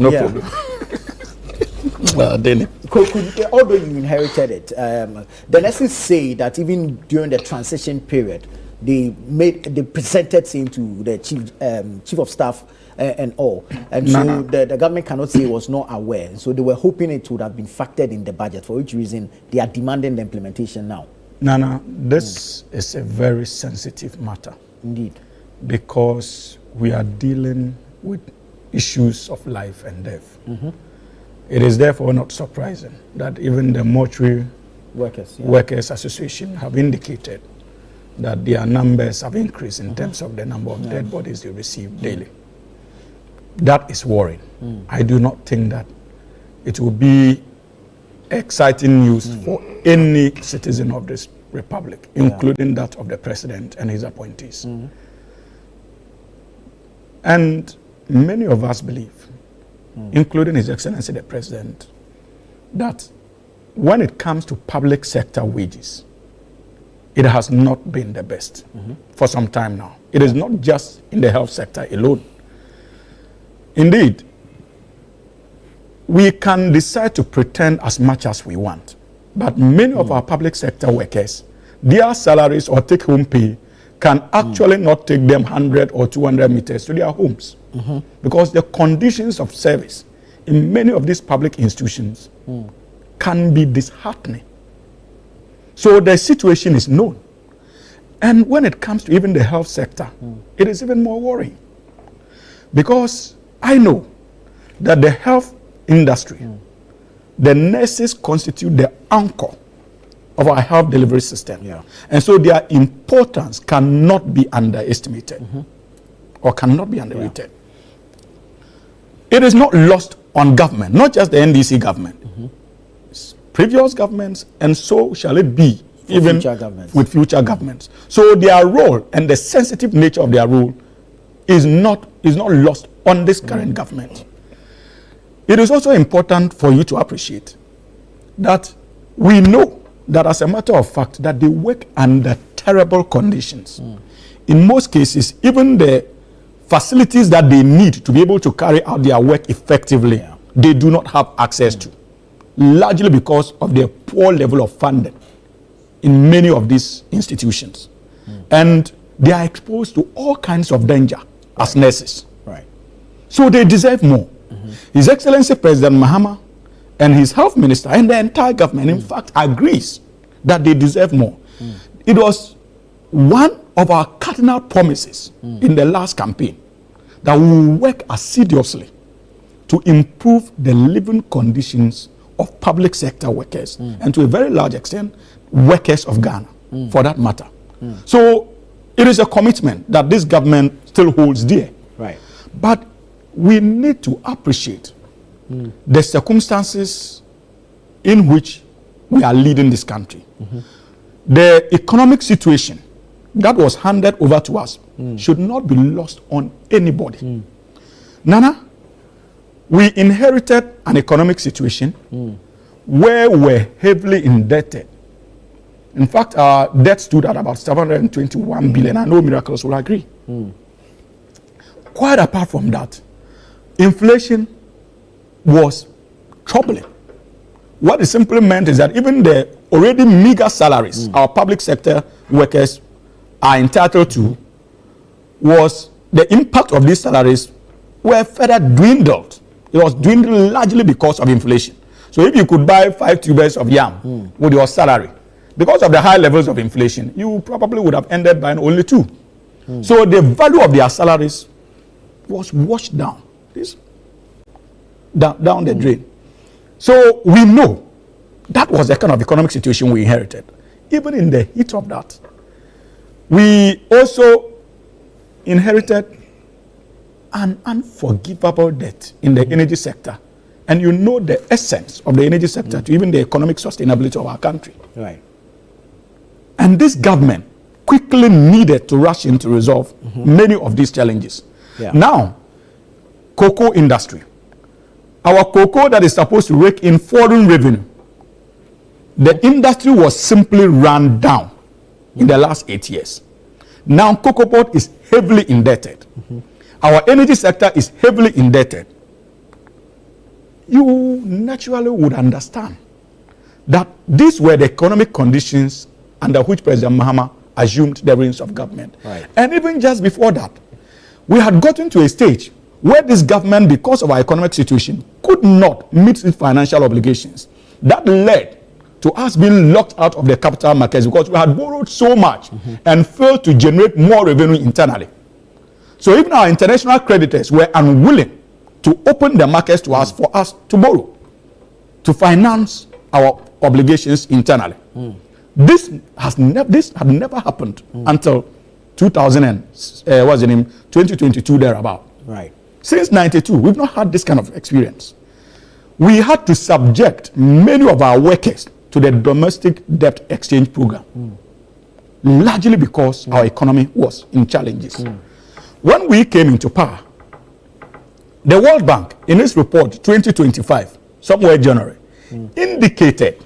Although you inherited it, the nurses say that even during the transition period, they presented saying to the chief of staff and all, and so the government cannot say it was not aware. So they were hoping it would have been factored in the budget, for which reason they are demanding the implementation now. Nana, this is a very sensitive matter. Indeed. Because we are dealing with issues of life and death. It is therefore not surprising that even the mortuary workers association have indicated that their numbers have increased in terms of the number of dead bodies they receive daily. That is worrying. I do not think that it will be exciting news for any citizen of this republic, including that of the president and his appointees. And many of us believe, including His Excellency the President, that when it comes to public sector wages, it has not been the best for some time now. It is not just in the health sector alone. Indeed, we can decide to pretend as much as we want, but many of our public sector workers, their salaries or take-home pay can actually not take them 100 or 200 meters to their homes, because the conditions of service in many of these public institutions can be disheartening. So the situation is known. And when it comes to even the health sector, it is even more worrying. Because I know that the health industry, the nurses constitute the anchor of our health delivery system. And so their importance cannot be underestimated or cannot be underrated. It is not lost on government, not just the NDC government. Previous governments, and so shall it be even with future governments. So their role and the sensitive nature of their role is not lost on this current government. It is also important for you to appreciate that we know that, as a matter of fact, that they work under terrible conditions. In most cases, even the facilities that they need to be able to carry out their work effectively, they do not have access to, largely because of their poor level of funding in many of these institutions. And they are exposed to all kinds of danger as nurses. So they deserve more. His Excellency President Mahama and his health minister and the entire government, in fact, agrees that they deserve more. It was one of our cardinal promises in the last campaign that we will work assiduously to improve the living conditions of public sector workers and, to a very large extent, workers of Ghana, for that matter. So it is a commitment that this government still holds dear. But we need to appreciate the circumstances in which we are leading this country. The economic situation that was handed over to us should not be lost on anybody. Nana, we inherited an economic situation where we're heavily indebted. In fact, our debt stood at about 721 billion. I know Miracles will agree. Quite apart from that, inflation was troubling. What it simply meant is that even the already meager salaries our public sector workers are entitled to, was the impact of these salaries were further dwindled. It was dwindled largely because of inflation. So if you could buy 5 tubers of yam with your salary, because of the high levels of inflation, you probably would have ended buying only 2. So the value of their salaries was washed down, down the drain. So we know that was the kind of economic situation we inherited. Even in the heat of that, we also inherited an unforgivable debt in the energy sector. And you know the essence of the energy sector to even the economic sustainability of our country. And this government quickly needed to rush in to resolve many of these challenges. Now, cocoa industry. Our cocoa that is supposed to rake in foreign revenue, the industry was simply run down in the last 8 years. Now, cocoa port is heavily indebted. Our energy sector is heavily indebted. You naturally would understand that these were the economic conditions under which President Mahama assumed the reins of government. And even just before that, we had gotten to a stage where this government, because of our economic situation, could not meet its financial obligations. That led to us being locked out of the capital markets because we had borrowed so much and failed to generate more revenue internally. So even our international creditors were unwilling to open the markets to us for us to borrow, to finance our obligations internally. This had never happened until 2022 thereabout. Since 92, we've not had this kind of experience. We had to subject many of our workers to the domestic debt exchange program, largely because our economy was in challenges. When we came into power, the World Bank, in its report 2025, somewhere January, indicated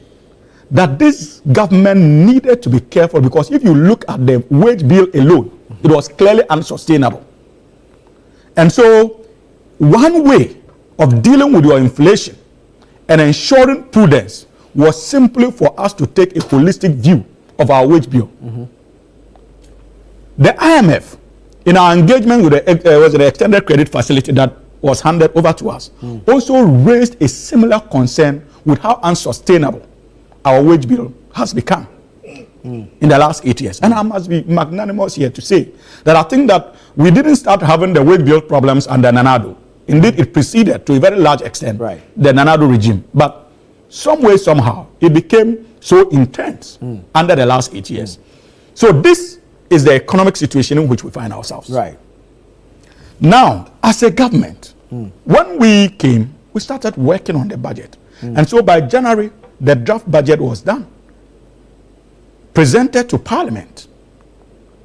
that this government needed to be careful, because if you look at the wage bill alone, it was clearly unsustainable. And so one way of dealing with your inflation and ensuring prudence was simply for us to take a holistic view of our wage bill. The IMF, in our engagement with the extended credit facility that was handed over to us, also raised a similar concern with how unsustainable our wage bill has become in the last 8 years. And I must be magnanimous here to say that I think that we didn't start having the wage bill problems under Nanado. Indeed, it preceded to a very large extent the Nanado regime. But some way, somehow, it became so intense under the last 8 years. So this is the economic situation in which we find ourselves. Right. Now, as a government, when we came, we started working on the budget. And so by January, the draft budget was done, presented to Parliament,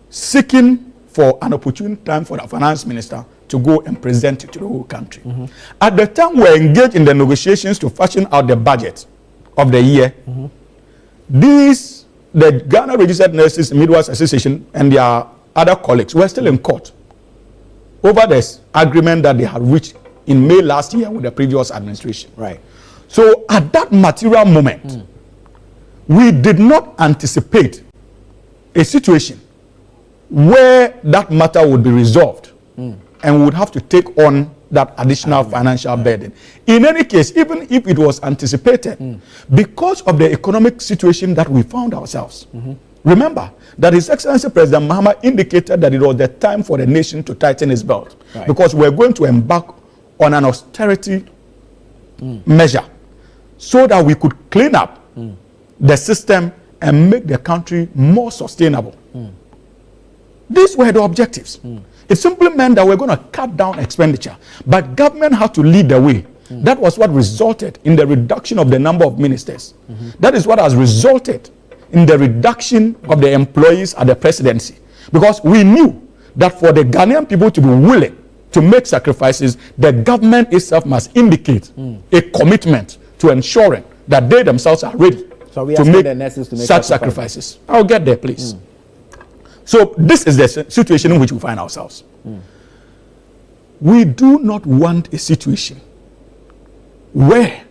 seeking for an opportune time for the finance minister to go and present it to the whole country. At the time we were engaged in the negotiations to fashion out the budget of the year, the Ghana Registered Nurses and Midwives Association and their other colleagues were still in court over this agreement that they had reached in May last year with the previous administration. Right. So at that material moment, we did not anticipate a situation where that matter would be resolved and would have to take on that additional financial burden. In any case, even if it was anticipated, because of the economic situation that we found ourselves, remember that His Excellency President Mahama indicated that it was the time for the nation to tighten its belt, because we're going to embark on an austerity measure so that we could clean up the system and make the country more sustainable. These were the objectives. It simply meant that we're going to cut down expenditure, but government had to lead the way. That was what resulted in the reduction of the number of ministers. That is what has resulted in the reduction of the employees at the presidency, because we knew that for the Ghanaian people to be willing to make sacrifices, the government itself must indicate a commitment to ensuring that they themselves are ready to make such sacrifices. I'll get there, please. So this is the situation in which we find ourselves. We do not want a situation where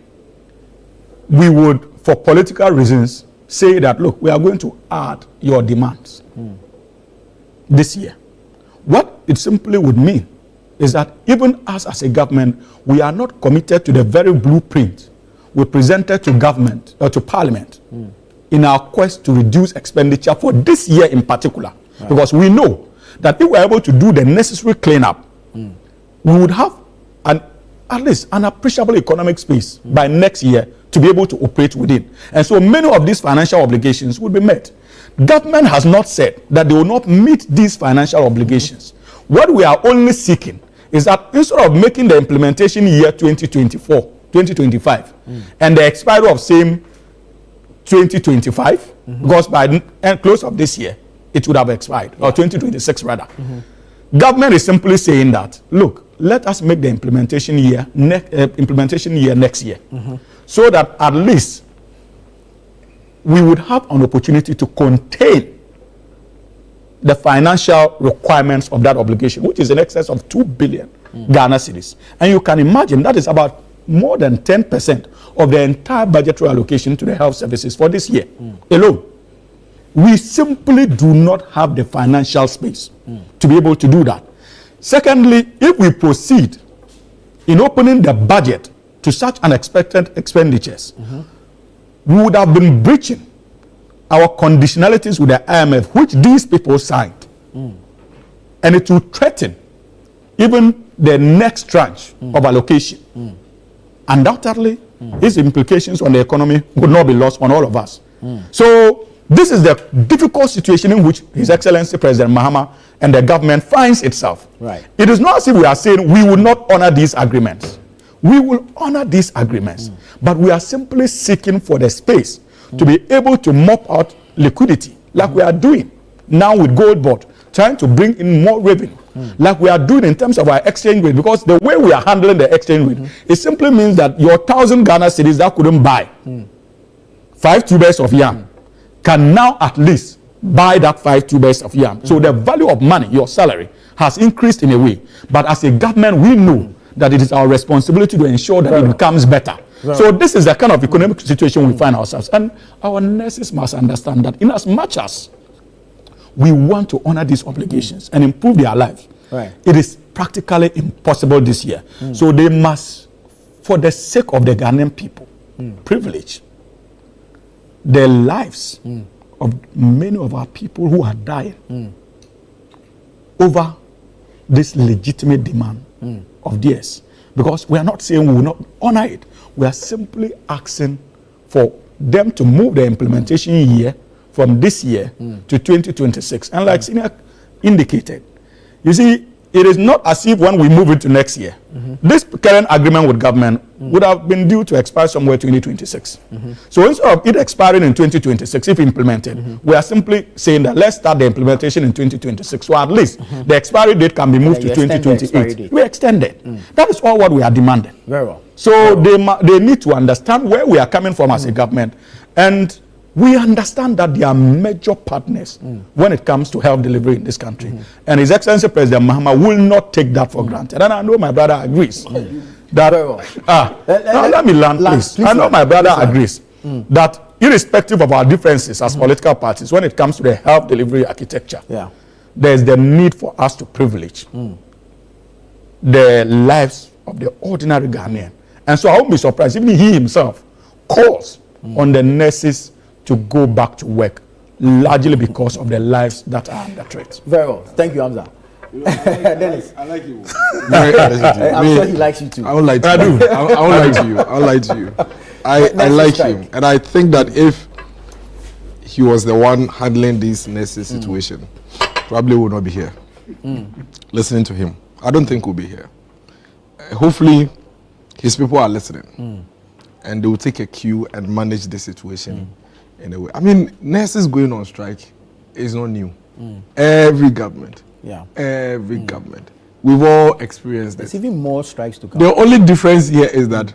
we would, for political reasons, say that, look, we are going to add your demands this year. What it simply would mean is that even us as a government, we are not committed to the very blueprint we presented to government or to Parliament in our quest to reduce expenditure for this year in particular. Because we know that if we're able to do the necessary cleanup, we would have at least an appreciable economic space by next year to be able to operate within. And so many of these financial obligations will be met. Government has not said that they will not meet these financial obligations. What we are only seeking is that instead of making the implementation year 2025, and the expiry of same 2025, because by the close of this year, it would have expired, or 2026 rather. Government is simply saying that, look, let us make the implementation year next year, so that at least we would have an opportunity to contain the financial requirements of that obligation, which is in excess of 2 billion Ghana cedis. And you can imagine that is about more than 10% of the entire budgetary allocation to the health services for this year alone. We simply do not have the financial space to be able to do that. Secondly, if we proceed in opening the budget to such unexpected expenditures, we would have been breaching our conditionalities with the IMF, which these people signed. And it would threaten even the next tranche of allocation. Undoubtedly, its implications on the economy would not be lost on all of us. So this is the difficult situation in which His Excellency President Mahama and the government finds itself. It is not as if we are saying we will not honor these agreements. We will honor these agreements, but we are simply seeking for the space to be able to mop out liquidity, like we are doing now with Gold Board, trying to bring in more revenue, like we are doing in terms of our exchange rate, because the way we are handling the exchange rate, it simply means that your 1,000 Ghana cedis that couldn't buy 5 tubers of yam can now at least buy that 5 tubers of yam. So the value of money, your salary, has increased in a way. But as a government, we know that it is our responsibility to ensure that it becomes better. So this is the kind of economic situation we find ourselves. And our nurses must understand that in as much as we want to honor these obligations and improve their lives, it is practically impossible this year. So they must, for the sake of the Ghanaian people, privilege the lives of many of our people who are dying over this legitimate demand of theirs. Because we are not saying we will not honor it. We are simply asking for them to move the implementation year from this year to 2026. And like Senior indicated, you see, it is not as if when we move into next year, this current agreement with government would have been due to expire somewhere 2026. So instead of it expiring in 2026, if implemented, we are simply saying that let's start the implementation in 2026. So at least the expiry date can be moved to 2028. We extended. That is all what we are demanding. Very well. So they need to understand where we are coming from as a government, and we understand that they are major partners when it comes to health delivery in this country. And His Excellency President Mahama will not take that for granted. And I know my brother agrees. That, let me land, please. I know my brother agrees that irrespective of our differences as political parties, when it comes to the health delivery architecture, there's the need for us to privilege the lives of the ordinary Ghanaian. And so I won't be surprised if he himself calls on the nurses to go back to work, largely because of the lives that are under threat. Very well. Thank you, Hamza. Dennis. I like you. I'm sure he likes you too. I won't lie to you. I won't lie to you. I won't lie to you. I like him. And I think that if he was the one handling this nurses situation, probably would not be here. Listening to him. I don't think we'll be here. Hopefully, his people are listening. And they will take a cue and manage the situation in a way. I mean, nurses going on strike is not new. Every government. Every government. We've all experienced this. There's even more strikes to come. The only difference here is that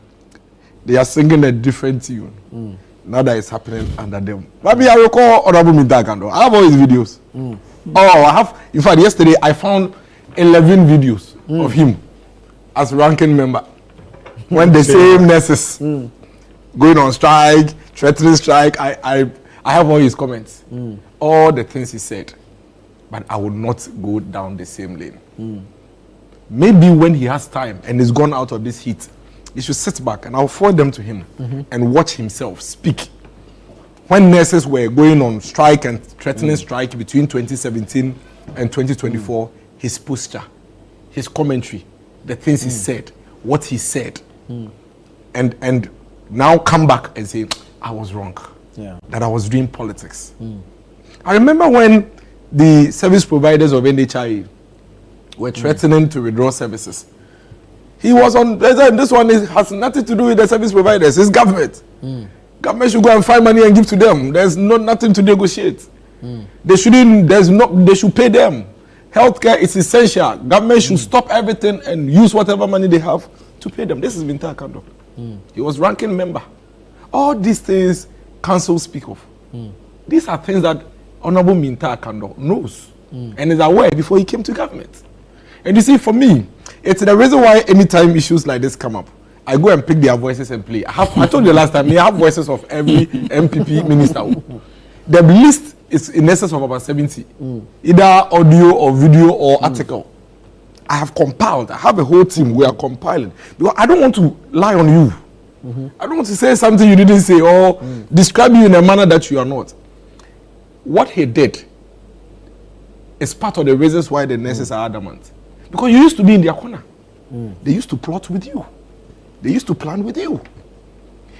they are singing a different tune. Now that it's happening under them. Maybe I recall Honorable Mintagando. I have all his videos. I have, in fact, yesterday I found 11 videos of him as ranking member. When the same nurses going on strike, threatening strike, I have all his comments. All the things he said. But I would not go down the same lane. Maybe when he has time and is gone out of this heat, he should sit back and I'll forward them to him and watch himself speak. When nurses were going on strike and threatening strike between 2017 and 2024, his posture, his commentary, the things he said, what he said, and now come back and say, I was wrong, that I was doing politics. I remember when the service providers of NHIA were threatening to withdraw services. He was on, this one has nothing to do with the service providers, it's government. Government should go and find money and give to them. There's nothing to negotiate. They should pay them. Healthcare is essential. Government should stop everything and use whatever money they have to pay them. This is Minta Kando. He was ranking member. All these things council speak of. These are things that Honorable Minta Kando knows and is aware before he came to government. And you see, for me, it's the reason why anytime issues like this come up, I go and pick their voices and play. I told you last time, I have voices of every MPP minister. The list is in excess of about 70. Either audio or video or article. I have compiled. I have a whole team. We are compiling. Because I don't want to lie on you. I don't want to say something you didn't say or describe you in a manner that you are not. What he did is part of the reasons why the nurses are adamant. Because you used to be in their corner. They used to plot with you. They used to plan with you.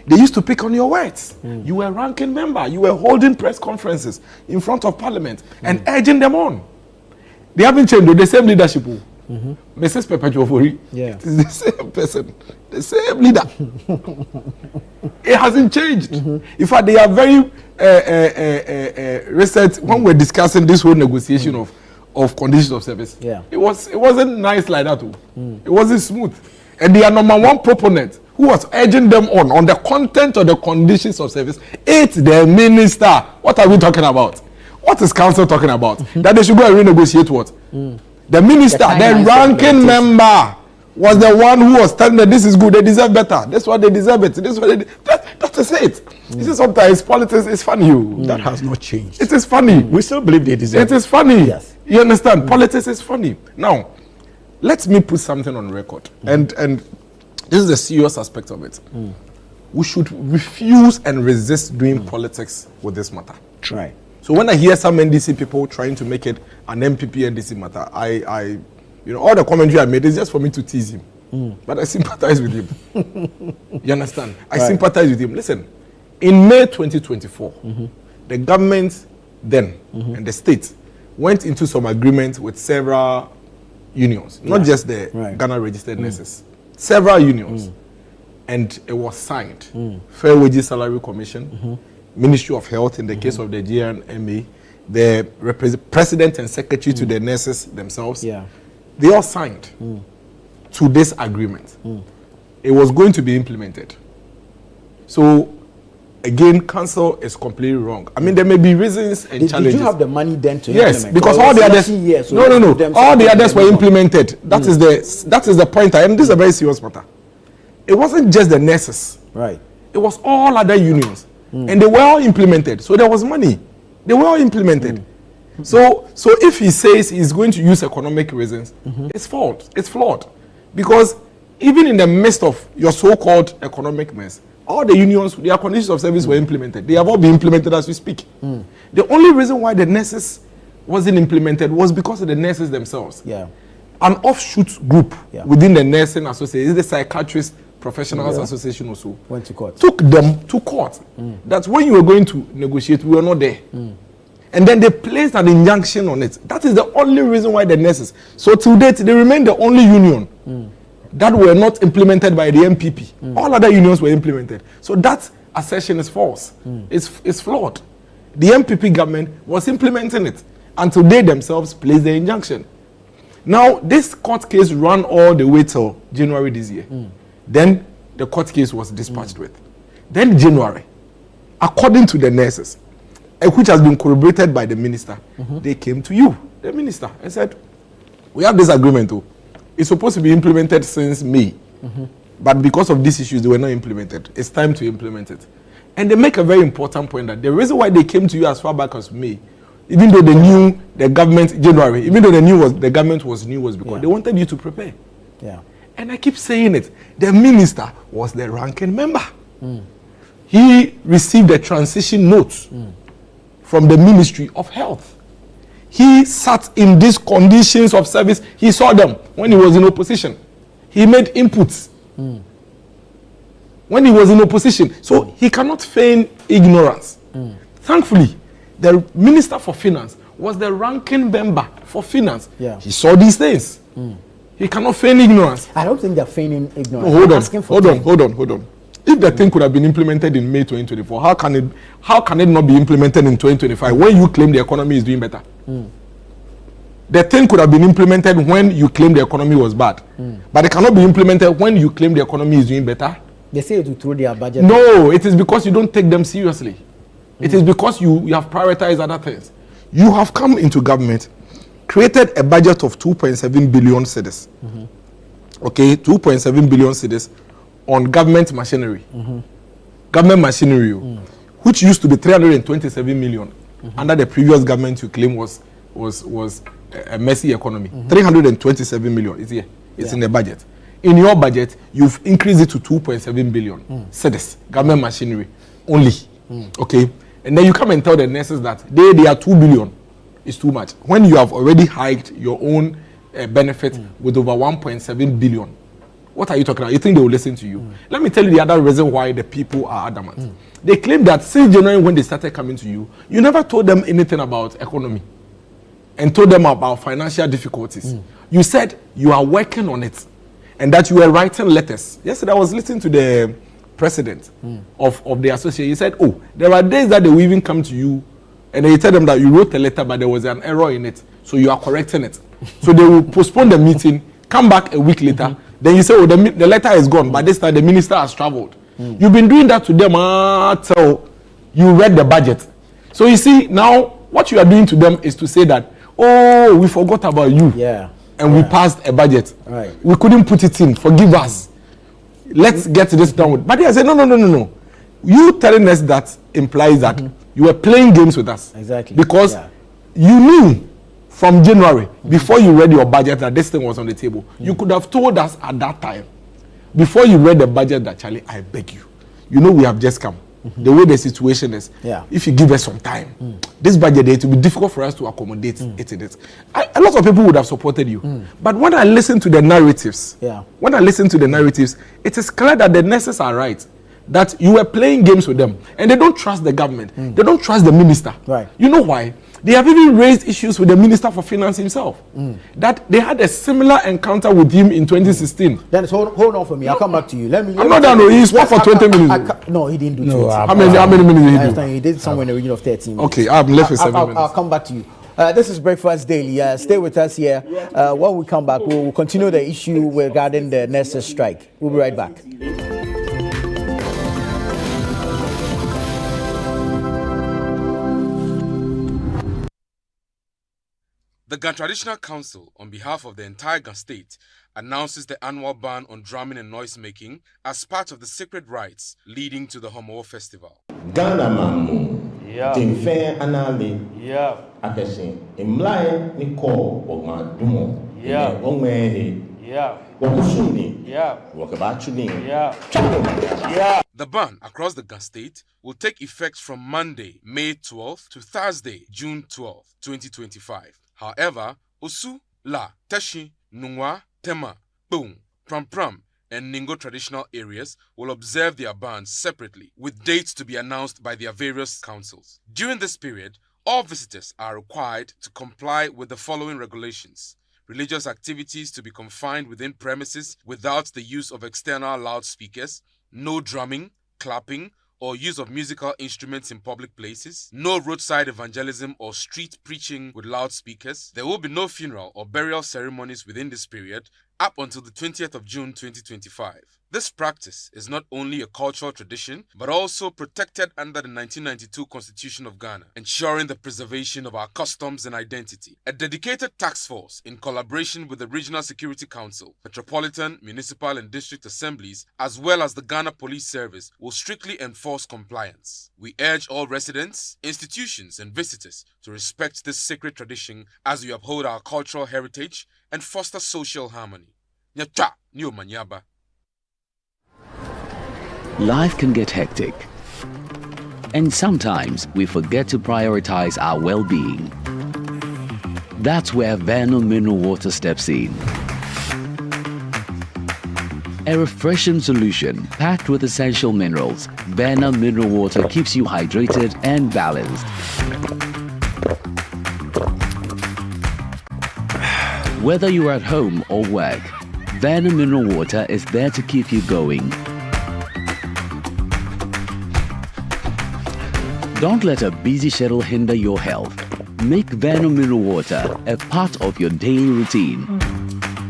They used to pick on your words. You were a ranking member. You were holding press conferences in front of Parliament and urging them on. They haven't changed. The same leadership. Mrs. Perpetual it is the same person. The same leader. It hasn't changed. In fact, they are very recent when we're discussing this whole negotiation of conditions of service. It wasn't nice like that. It wasn't smooth. And they are number one proponent who was urging them on the content or the conditions of service. It's the minister. What are we talking about? What is council talking about? That they should go and renegotiate what? The minister, the ranking member, was the one who was telling them this is good, they deserve better. That's what they deserve it. This is what that is it. You see, sometimes politics is funny. That has not changed. It is funny. We still believe they deserve it. It is funny. Yes. You understand? Politics is funny. Now, let me put something on record. And this is a serious aspect of it. We should refuse and resist doing politics with this matter. Right. So when I hear some NDC people trying to make it an MPP NDC matter, I all the commentary I made is just for me to tease him. But I sympathize with him. You understand? I sympathize with him. Listen, in May 2024, the government then and the state went into some agreement with several unions, not just the Ghana registered nurses, several unions, and it was signed. Fair Wages Salary Commission, Ministry of Health in the case of the GNMA, the president and secretary to the nurses themselves, they all signed to this agreement. It was going to be implemented. So again, council is completely wrong. I mean, there may be reasons and challenges. Did you have the money then to implement? Yes, because all the others. All the others were implemented. That is the point. And this is a very serious matter. It wasn't just the nurses. Right. It was all other unions, and they were all implemented. So there was money. They were all implemented. So if he says he's going to use economic reasons, it's false. It's flawed, because even in the midst of your so-called economic mess, all the unions, their conditions of service were implemented. They have all been implemented as we speak. The only reason why the nurses wasn't implemented was because of the nurses themselves. Yeah. An offshoot group within the nursing association, the Psychiatrist Professionals Association also, went to court. Took them to court. That when you were going to negotiate, we were not there. And then they placed an injunction on it. That is the only reason why the nurses. So to date, they remain the only union that were not implemented by the MPP. All other unions were implemented. So that assertion is false. It's flawed. The MPP government was implementing it until they themselves placed the injunction. Now, this court case ran all the way till January this year. Then the court case was dispatched with. Then January, according to the nurses, which has been corroborated by the minister, they came to you, the minister, and said, we have this agreement too. It's supposed to be implemented since May. But because of these issues, they were not implemented. It's time to implement it. And they make a very important point that the reason why they came to you as far back as May, even though they knew the government, January, even though they knew the government was new, was because they wanted you to prepare. And I keep saying it. The minister was the ranking member. He received a transition note from the Ministry of Health. He sat in these conditions of service. He saw them when he was in opposition. He made inputs when he was in opposition. So he cannot feign ignorance. Thankfully, the Minister for Finance was the ranking member for Finance. He saw these things. He cannot feign ignorance. I don't think they're feigning ignorance. Hold on. If the thing could have been implemented in May 2024, how can it not be implemented in 2025 when you claim the economy is doing better? The thing could have been implemented when you claim the economy was bad. But it cannot be implemented when you claim the economy is doing better. They say to throw their budget. No, it is because you don't take them seriously. It is because you have prioritized other things. You have come into government, created a budget of 2.7 billion cedis. Okay, 2.7 billion cedis on government machinery. Government machinery, which used to be 327 million under the previous government you claim was a messy economy. 327 million is here. It's in the budget. In your budget, you've increased it to 2.7 billion cedis, government machinery only. Okay, and then you come and tell the nurses that they are 2 billion. It's too much. When you have already hiked your own benefit with over 1.7 billion, what are you talking about? You think they will listen to you? Let me tell you the other reason why the people are adamant. They claim that since January when they started coming to you, you never told them anything about economy and told them about financial difficulties. You said you are working on it and that you were writing letters. Yesterday I was listening to the president of the association. He said, oh, there are days that they will even come to you and they tell them that you wrote a letter but there was an error in it, so you are correcting it. So they will postpone the meeting, come back a week later Then you say, oh, the letter is gone, but this time the minister has traveled. You've been doing that to them until you read the budget. So you see, now what you are doing to them is to say that, oh, we forgot about you. And we passed a budget. Right. We couldn't put it in. Forgive us. Let's get this done with. But they say, no. You telling us that implies that you were playing games with us. Exactly. Because you knew from January, before you read your budget, that this thing was on the table. You could have told us at that time, before you read the budget, that, Charlie, I beg you. You know we have just come. The way the situation is, if you give us some time, this budget, it will be difficult for us to accommodate it in it. A lot of people would have supported you. But when I listen to the narratives, it is clear that the nurses are right. That you were playing games with them. And they don't trust the government. They don't trust the minister. Right. You know why? They have even raised issues with the Minister for Finance himself. That they had a similar encounter with him in 2016. Then hold on for me. I'll come back to you. I'm not done. He spoke for 20 minutes. No, he didn't do 20. How many minutes did he do? He did somewhere in the region of 13 minutes. Okay, I'm left with 7 minutes. I'll come back to you. This is Breakfast Daily. Stay with us here. When we come back, we'll continue the issue regarding the nurses' strike. We'll be right back. The Ghana Traditional Council, on behalf of the entire Ghana state, announces the annual ban on drumming and noise-making as part of the sacred rites leading to the Homo Festival. Ghana mamu, timfe anale, akeshin, imlai niko wamadumo, wongmehe, wakusuni, wakabachuni, The ban across the Ghana state will take effect from Monday, May 12th to Thursday, June 12th, 2025. However, Osu, La, Teshi, Nungwa, Tema, Boom, Pram, and Ningo traditional areas will observe their bans separately, with dates to be announced by their various councils. During this period, all visitors are required to comply with the following regulations. Religious activities to be confined within premises without the use of external loudspeakers, no drumming, clapping, or use of musical instruments in public places, no roadside evangelism or street preaching with loudspeakers. There will be no funeral or burial ceremonies within this period up until the 20th of June 2025. This practice is not only a cultural tradition, but also protected under the 1992 Constitution of Ghana, ensuring the preservation of our customs and identity. A dedicated task force, in collaboration with the Regional Security Council, Metropolitan, Municipal and District Assemblies, as well as the Ghana Police Service, will strictly enforce compliance. We urge all residents, institutions and visitors to respect this sacred tradition as we uphold our cultural heritage and foster social harmony. Nyacha, New Manyaba. Life can get hectic, and sometimes we forget to prioritize our well-being. That's where Vernon Mineral Water steps in. A refreshing solution packed with essential minerals, Vernon Mineral Water keeps you hydrated and balanced. Whether you're at home or work, Vernon Mineral Water is there to keep you going. Don't let a busy schedule hinder your health. Make Vernon Mineral Water a part of your daily routine.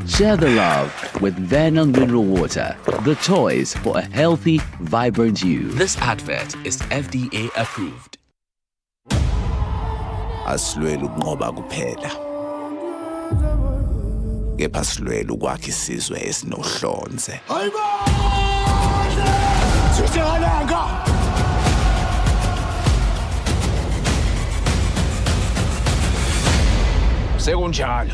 Share the love with Vernon Mineral Water, the choice for a healthy, vibrant you. This advert is FDA approved. Asilwela ukunqoba kuphela. Kepha silwela ukwakha isizwe esinohlonze. Sekunjalo.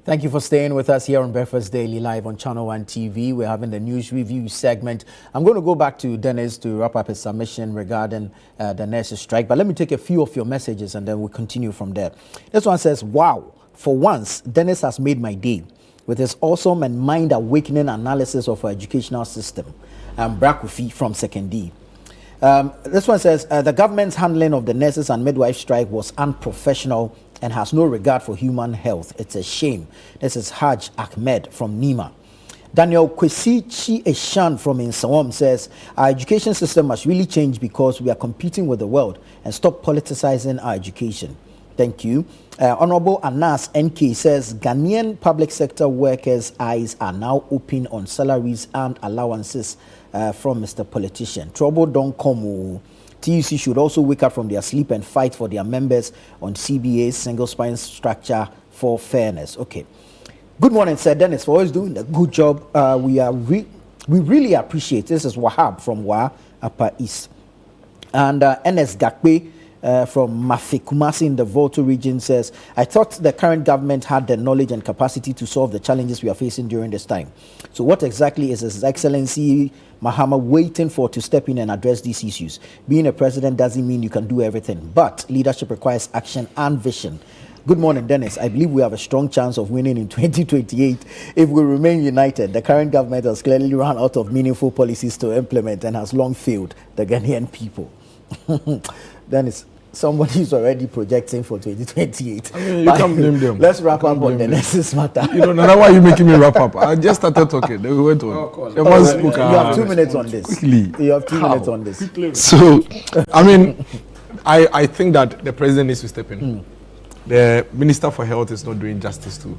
Thank you for staying with us here on Breakfast Daily Live on Channel 1 TV. We're having the news review segment. I'm going to go back to Dennis to wrap up his submission regarding the nurses' strike. But let me take a few of your messages and then we'll continue from there. This one says, wow, for once, Dennis has made my day with his awesome and mind-awakening analysis of our educational system. Brakufi from 2nd D. This one says, the government's handling of the nurses and midwife strike was unprofessional and has no regard for human health. It's a shame. This is Haj Ahmed from Nima. Daniel Kwesichi Eshan from Insawam says, our education system must really change because we are competing with the world, and stop politicizing our education. Thank you. Honorable Anas NK says, Ghanaian public sector workers' eyes are now open on salaries and allowances from Mr. Politician. Trouble don't come. TUC should also wake up from their sleep and fight for their members on CBA's single spine structure for fairness. Okay. Good morning, Sir Dennis, for always doing a good job. We really appreciate. This is Wahab from Wa Upper East. And NS Gakwe from Mafikumasi in the Volta region says, I thought the current government had the knowledge and capacity to solve the challenges we are facing during this time. So what exactly is His Excellency Mahama waiting for to step in and address these issues? Being a president doesn't mean you can do everything, but leadership requires action and vision. Good morning, Dennis. I believe we have a strong chance of winning in 2028 if we remain united. The current government has clearly run out of meaningful policies to implement and has long failed the Ghanaian people. Dennis, somebody is already projecting for 2028. I mean, you can't blame them. Let's wrap up on the nurses matter. You know, now why are you making me wrap up? I just started talking. Then we went on. You have 2 minutes on this. Quickly. You have 2 minutes on this. So, I mean, I think that the president needs to step in. The Minister for Health is not doing justice to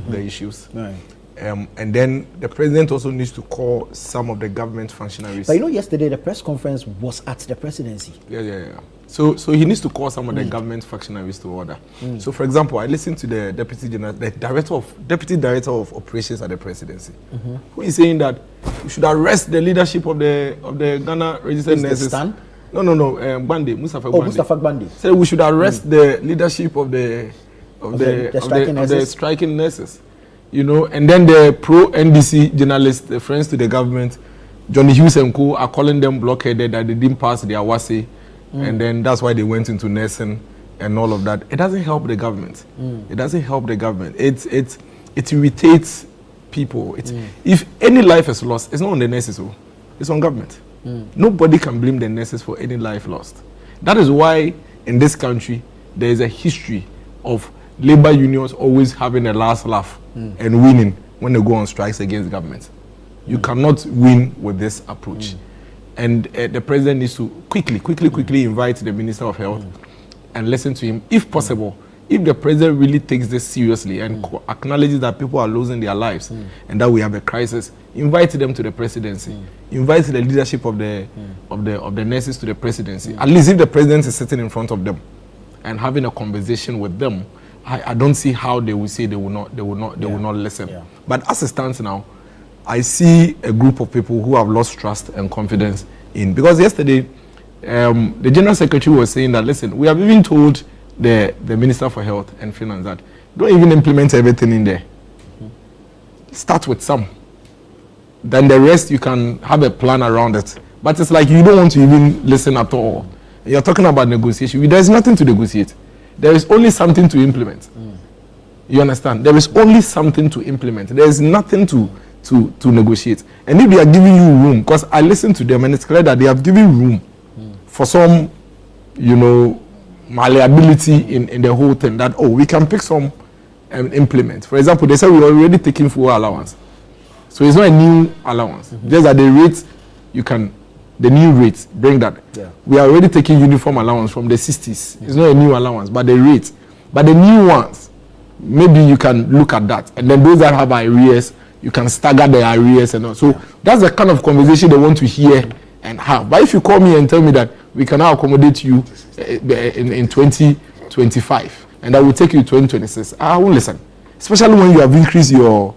the issues. Right. And then the president also needs to call some of the government functionaries. But you know, yesterday the press conference was at the presidency. Yeah. So he needs to call some of the government functionaries to order. So, for example, I listened to the deputy director of operations at the presidency, who is saying that we should arrest the leadership of the Ghana registered nurses. No, Gbande, Mustafa Gbande. So we should arrest the leadership of the striking nurses. You know, and then the pro-NDC journalists, the friends to the government, Johnny Hughes and co, are calling them blockheaded that they didn't pass their WASE, and then that's why they went into nursing and all of that. It doesn't help the government. It doesn't help the government. It irritates people. If any life is lost, it's not on the nurses, it's on government. Nobody can blame the nurses for any life lost. That is why in this country there is a history of labor unions always having a last laugh and winning when they go on strikes against government. You cannot win with this approach. And the president needs to quickly invite the Minister of Health and listen to him. If possible, if the president really takes this seriously and acknowledges that people are losing their lives and that we have a crisis, invite them to the presidency. Invite the leadership of the nurses to the presidency. At least if the president is sitting in front of them and having a conversation with them, I don't see how they will say they will not listen. Yeah. But as it stands now, I see a group of people who have lost trust and confidence in, because yesterday the General Secretary was saying that, listen, we have even told the Minister for Health and Finance that don't even implement everything in there. Start with some. Then the rest you can have a plan around it. But it's like you don't want to even listen at all. You're talking about negotiation. There's nothing to negotiate. There is only something to implement. You understand? There is only something to implement. There is nothing to negotiate. And if they are giving you room, because I listened to them and it's clear that they have given room for some, malleability in the whole thing, that, we can pick some and implement. For example, they said we're already taking full allowance. So it's not a new allowance. Just that the rates, the new rates, bring that. Yeah. We are already taking uniform allowance from the 60s. It's not a new allowance, but the rates. But the new ones, maybe you can look at that. And then those that have arrears, you can stagger the arrears and all. So that's the kind of conversation they want to hear and have. But if you call me and tell me that we can now accommodate you in 2025 and I will take you to 2026, I won't listen. Especially when you have increased your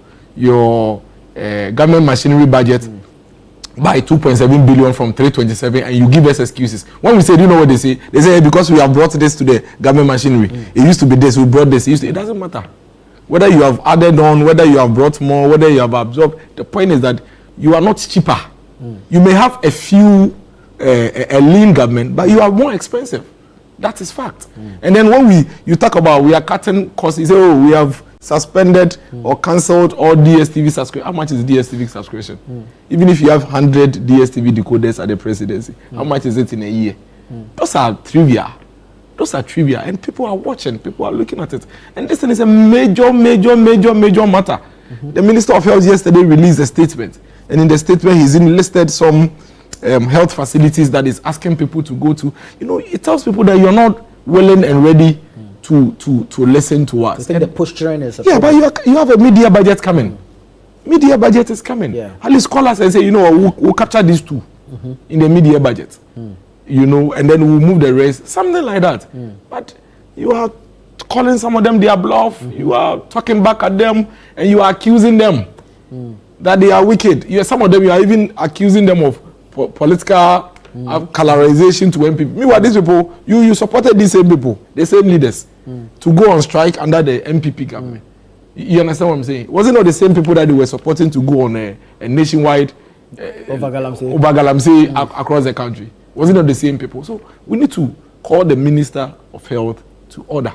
government machinery budget by 2.7 billion from 327, and you give us excuses. When we say, do you know what they say? They say because we have brought this to the government machinery. It used to be this, we brought this. It doesn't matter. whether you have added on, whether you have brought more, whether you have absorbed. The point is that you are not cheaper. You may have a few a lean government, but you are more expensive. That is fact. And then when you talk about we are cutting costs, you say, oh, we have suspended or cancelled all DSTV subscription. How much is DSTV subscription? Even if you have 100 DSTV decoders at the presidency, how much is it in a year? Those are trivia. Those are trivia, and people are watching, people are looking at it. And this thing is a major matter. The Minister of Health yesterday released a statement, and in the statement he's listed some health facilities that is asking people to go to. You know, it tells people that you're not willing and ready to listen to us. I think the posturing is but you have a media budget coming. Media budget is coming. At least call us and say, you know, we'll capture these two in the media budget. You know, and then we'll move the rest, something like that. But you are calling some of them their bluff, you are talking back at them, and you are accusing them that they are wicked. Some of them, you are even accusing them of political colorization to MPP. Meanwhile, these people, you supported these same people, the same leaders, to go on strike under the MPP government. You understand what I'm saying? Was it not the same people that they were supporting to go on a nationwide over Galamsey across the country? Was it not the same people? So we need to call the Minister of Health to order.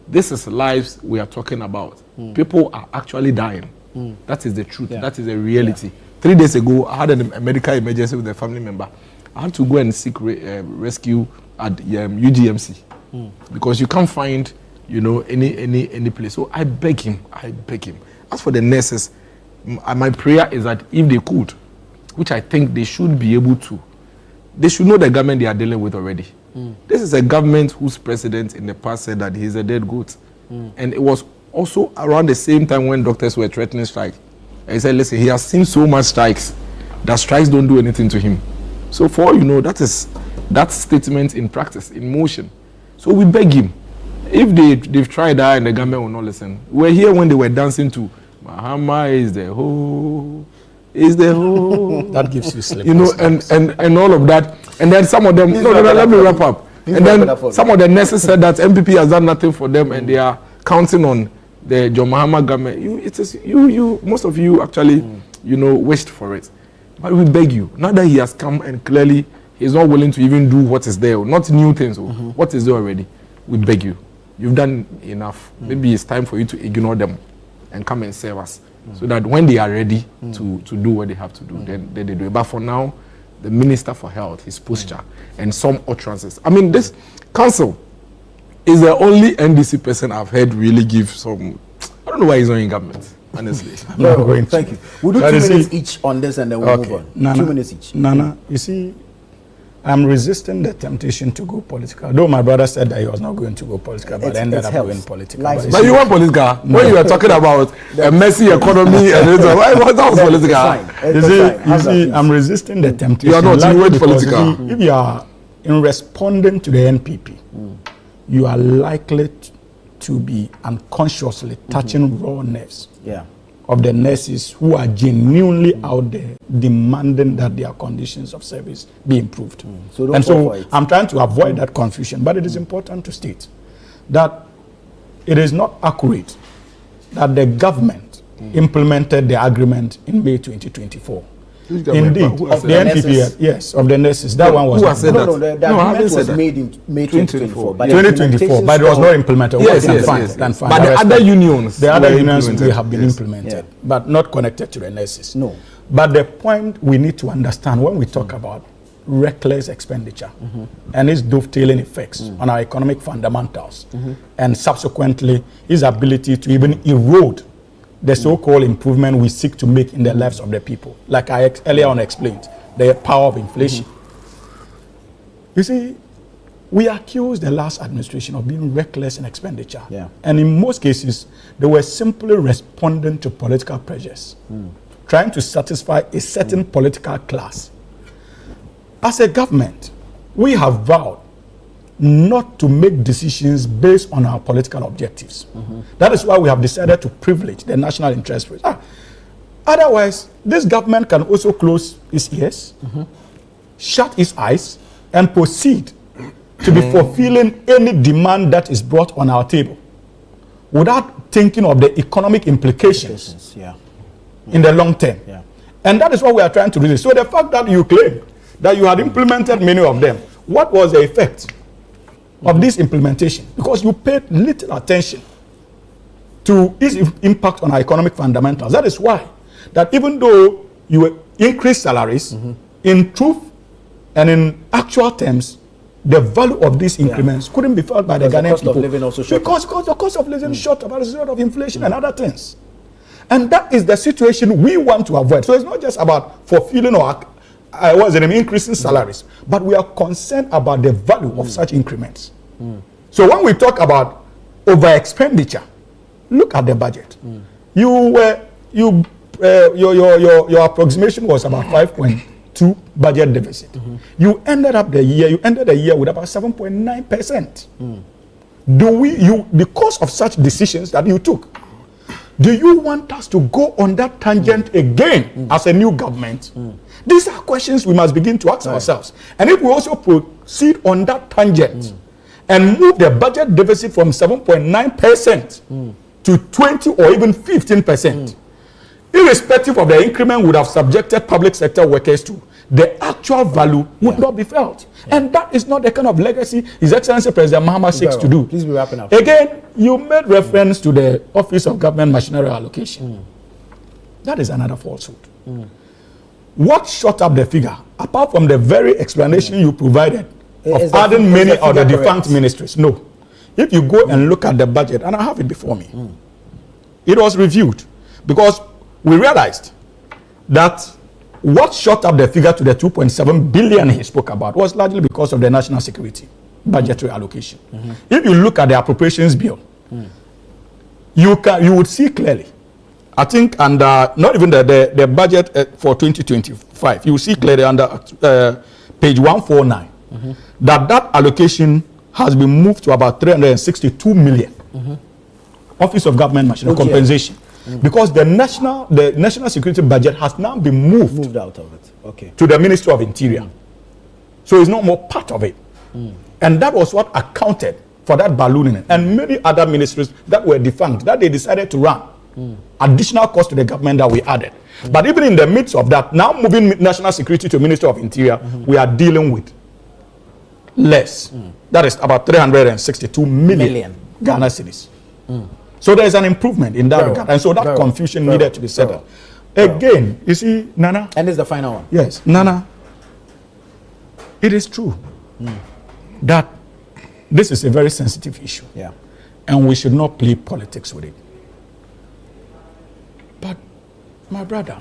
This is lives we are talking about. People are actually dying. That is the truth. That is the reality. 3 days ago, I had a medical emergency with a family member. I had to go and seek rescue at UGMC because you can't find, you know, any place. So I beg him. As for the nurses, my prayer is that if they could, which I think they should be able to, they should know the government they are dealing with already. This is a government whose president in the past said that he's a dead goat. And it was also around the same time when doctors were threatening strike. And he said, listen, he has seen so much strikes that strikes don't do anything to him. So for all you know, that is that statement in practice, in motion. So we beg him. If they've tried that and the government will not listen. We're here when they were dancing to Mahama is the whole. Is the whole that gives you sleep, you know, and all of that, and then some of them. Let me wrap up. And then some of the nurses said that MPP has done nothing for them, and they are counting on the John Mahama government. You, most of you actually, you know, wished for it, but we beg you. Now that he has come and clearly he's not willing to even do what is there, not new things, what is there already. We beg you. You've done enough. Maybe it's time for you to ignore them and come and serve us. So that when they are ready to do what they have to do, then they do it. But for now, the Minister for Health, his posture, and some utterances. I mean, this council is the only NDC person I've heard really give some. I don't know why he's not in government, honestly. Thank you. We'll do 2 minutes each on this and then we'll move on. Nana, 2 minutes each. Nana, you see, I'm resisting the temptation to go political. Though my brother said that he was not going to go political, but ended up going political. But you want political? When you were talking about a messy economy and that was political. You see, I'm resisting the temptation. You are not. You went political. If you are in responding to the NPP, you are likely to be unconsciously touching raw nerves of the nurses who are genuinely out there demanding that their conditions of service be improved. So I'm trying to avoid that confusion, but it is important to state that it is not accurate that the government implemented the agreement in May 2024. Indeed, of the NPP, yes, of the nurses. That one was. Who has said that? No, the agreement was made in May 2024. But 2024, but it was not implemented. Yes. But the other unions, they have been implemented, but not connected to the nurses. No. But the point we need to understand when we talk about reckless expenditure and its dovetailing effects on our economic fundamentals, and subsequently its ability to even erode the so-called improvement we seek to make in the lives of the people, like I earlier on explained, the power of inflation. You see, we accused the last administration of being reckless in expenditure. And in most cases, they were simply responding to political pressures, trying to satisfy a certain political class. As a government, we have vowed not to make decisions based on our political objectives. That is why we have decided to privilege the national interest rate. Otherwise, this government can also close its ears, shut its eyes, and proceed to be fulfilling any demand that is brought on our table. without thinking of the economic implications in the long term. And that is what we are trying to resist. So the fact that you claim that you had implemented many of them, what was the effect of this implementation? Because you paid little attention to its impact on our economic fundamentals. That is why that even though you increased salaries, in truth and in actual terms, the value of these increments couldn't be felt by the Ghanaian people. Because the cost of living shot up as a result of inflation and other things. And that is the situation we want to avoid. So it's not just about fulfilling or increasing salaries, but we are concerned about the value of such increments. So when we talk about over expenditure, look at the budget. Your approximation was about 5.2 budget deficit. You ended the year with about 7.9%. Because of such decisions that you took, do you want us to go on that tangent again as a new government? These are questions we must begin to ask ourselves. And if we also proceed on that tangent and move the budget deficit from 7.9% to 20 or even 15%, irrespective of the increment, would have subjected public sector workers to, the actual value would not be felt. And that is not the kind of legacy His Excellency President Mahama seeks to do. Please be wrapping up. Again, you made reference to the Office of Government Machinery Allocation. That is another falsehood. What shot up the figure, apart from the very explanation you provided of adding many of the defunct ministries? No. If you go and look at the budget, and I have it before me, it was reviewed because we realized that what shot up the figure to the 2.7 billion he spoke about was largely because of the national security budgetary allocation. If you look at the appropriations bill, you would see clearly, I think, under not even the budget for 2025, you will see clearly under page 149 that allocation has been moved to about 362 million. Office of Government Machinery compensation. Because the national security budget has now been moved out of it. Okay. To the Ministry of Interior. So it's not more part of it. And that was what accounted for that ballooning. And many other ministries that were defunct, that they decided to run. Additional cost to the government that we added. But even in the midst of that, now moving national security to Ministry of Interior, we are dealing with less. That is about 362 million Ghana cedis. So there is an improvement in that regard. And so that confusion needed to be settled. Again, you see, Nana. And this is the final one. Yes, Nana. It is true that this is a very sensitive issue. And we should not play politics with it. But, my brother,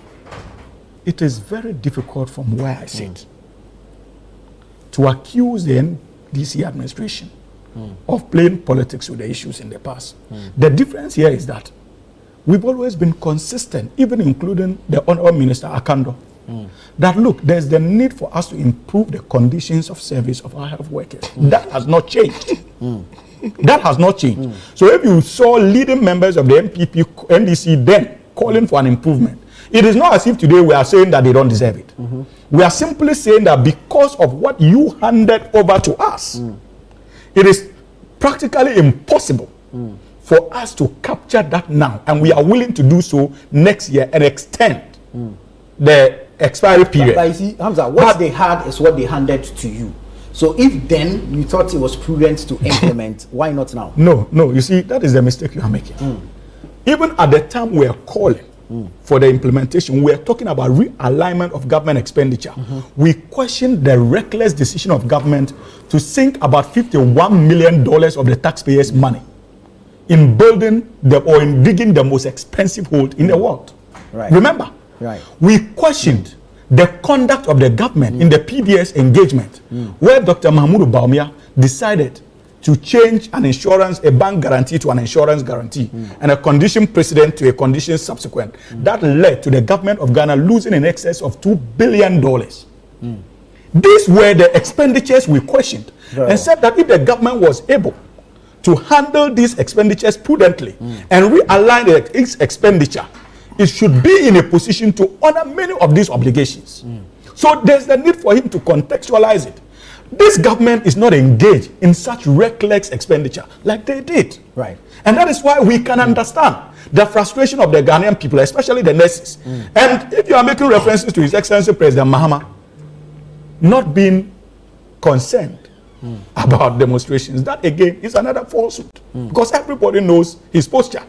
it is very difficult from where I sit to accuse the NDC administration of playing politics with the issues in the past. The difference here is that we've always been consistent, even including the Honorable Minister Akando, that look, there's the need for us to improve the conditions of service of our health workers. That has not changed. That has not changed. So if you saw leading members of the NDC then calling for an improvement, it is not as if today we are saying that they don't deserve it. We are simply saying that because of what you handed over to us, it is practically impossible for us to capture that now, and we are willing to do so next year and extend the expiry period. But you see, Hamza, what they had is what they handed to you. So if then you thought it was prudent to implement, why not now? No, you see, that is the mistake you are making. Even at the time we are calling for the implementation, we are talking about realignment of government expenditure. We question the reckless decision of government to sink about $51 million of the taxpayers' money in building or in digging the most expensive hole in the world. Remember, we questioned the conduct of the government in the PDS engagement, where Dr. Mahmoud Baumia decided to change a bank guarantee to an insurance guarantee, and a condition precedent to a condition subsequent. That led to the government of Ghana losing in excess of $2 billion. These were the expenditures we questioned, and said that if the government was able to handle these expenditures prudently and realign its expenditure, it should be in a position to honor many of these obligations. So there's the need for him to contextualize it. This government is not engaged in such reckless expenditure like they did. Right. And that is why we can understand the frustration of the Ghanaian people, especially the nurses. And if you are making references to His Excellency President Mahama not being concerned about demonstrations, that again is another falsehood. Because everybody knows his posture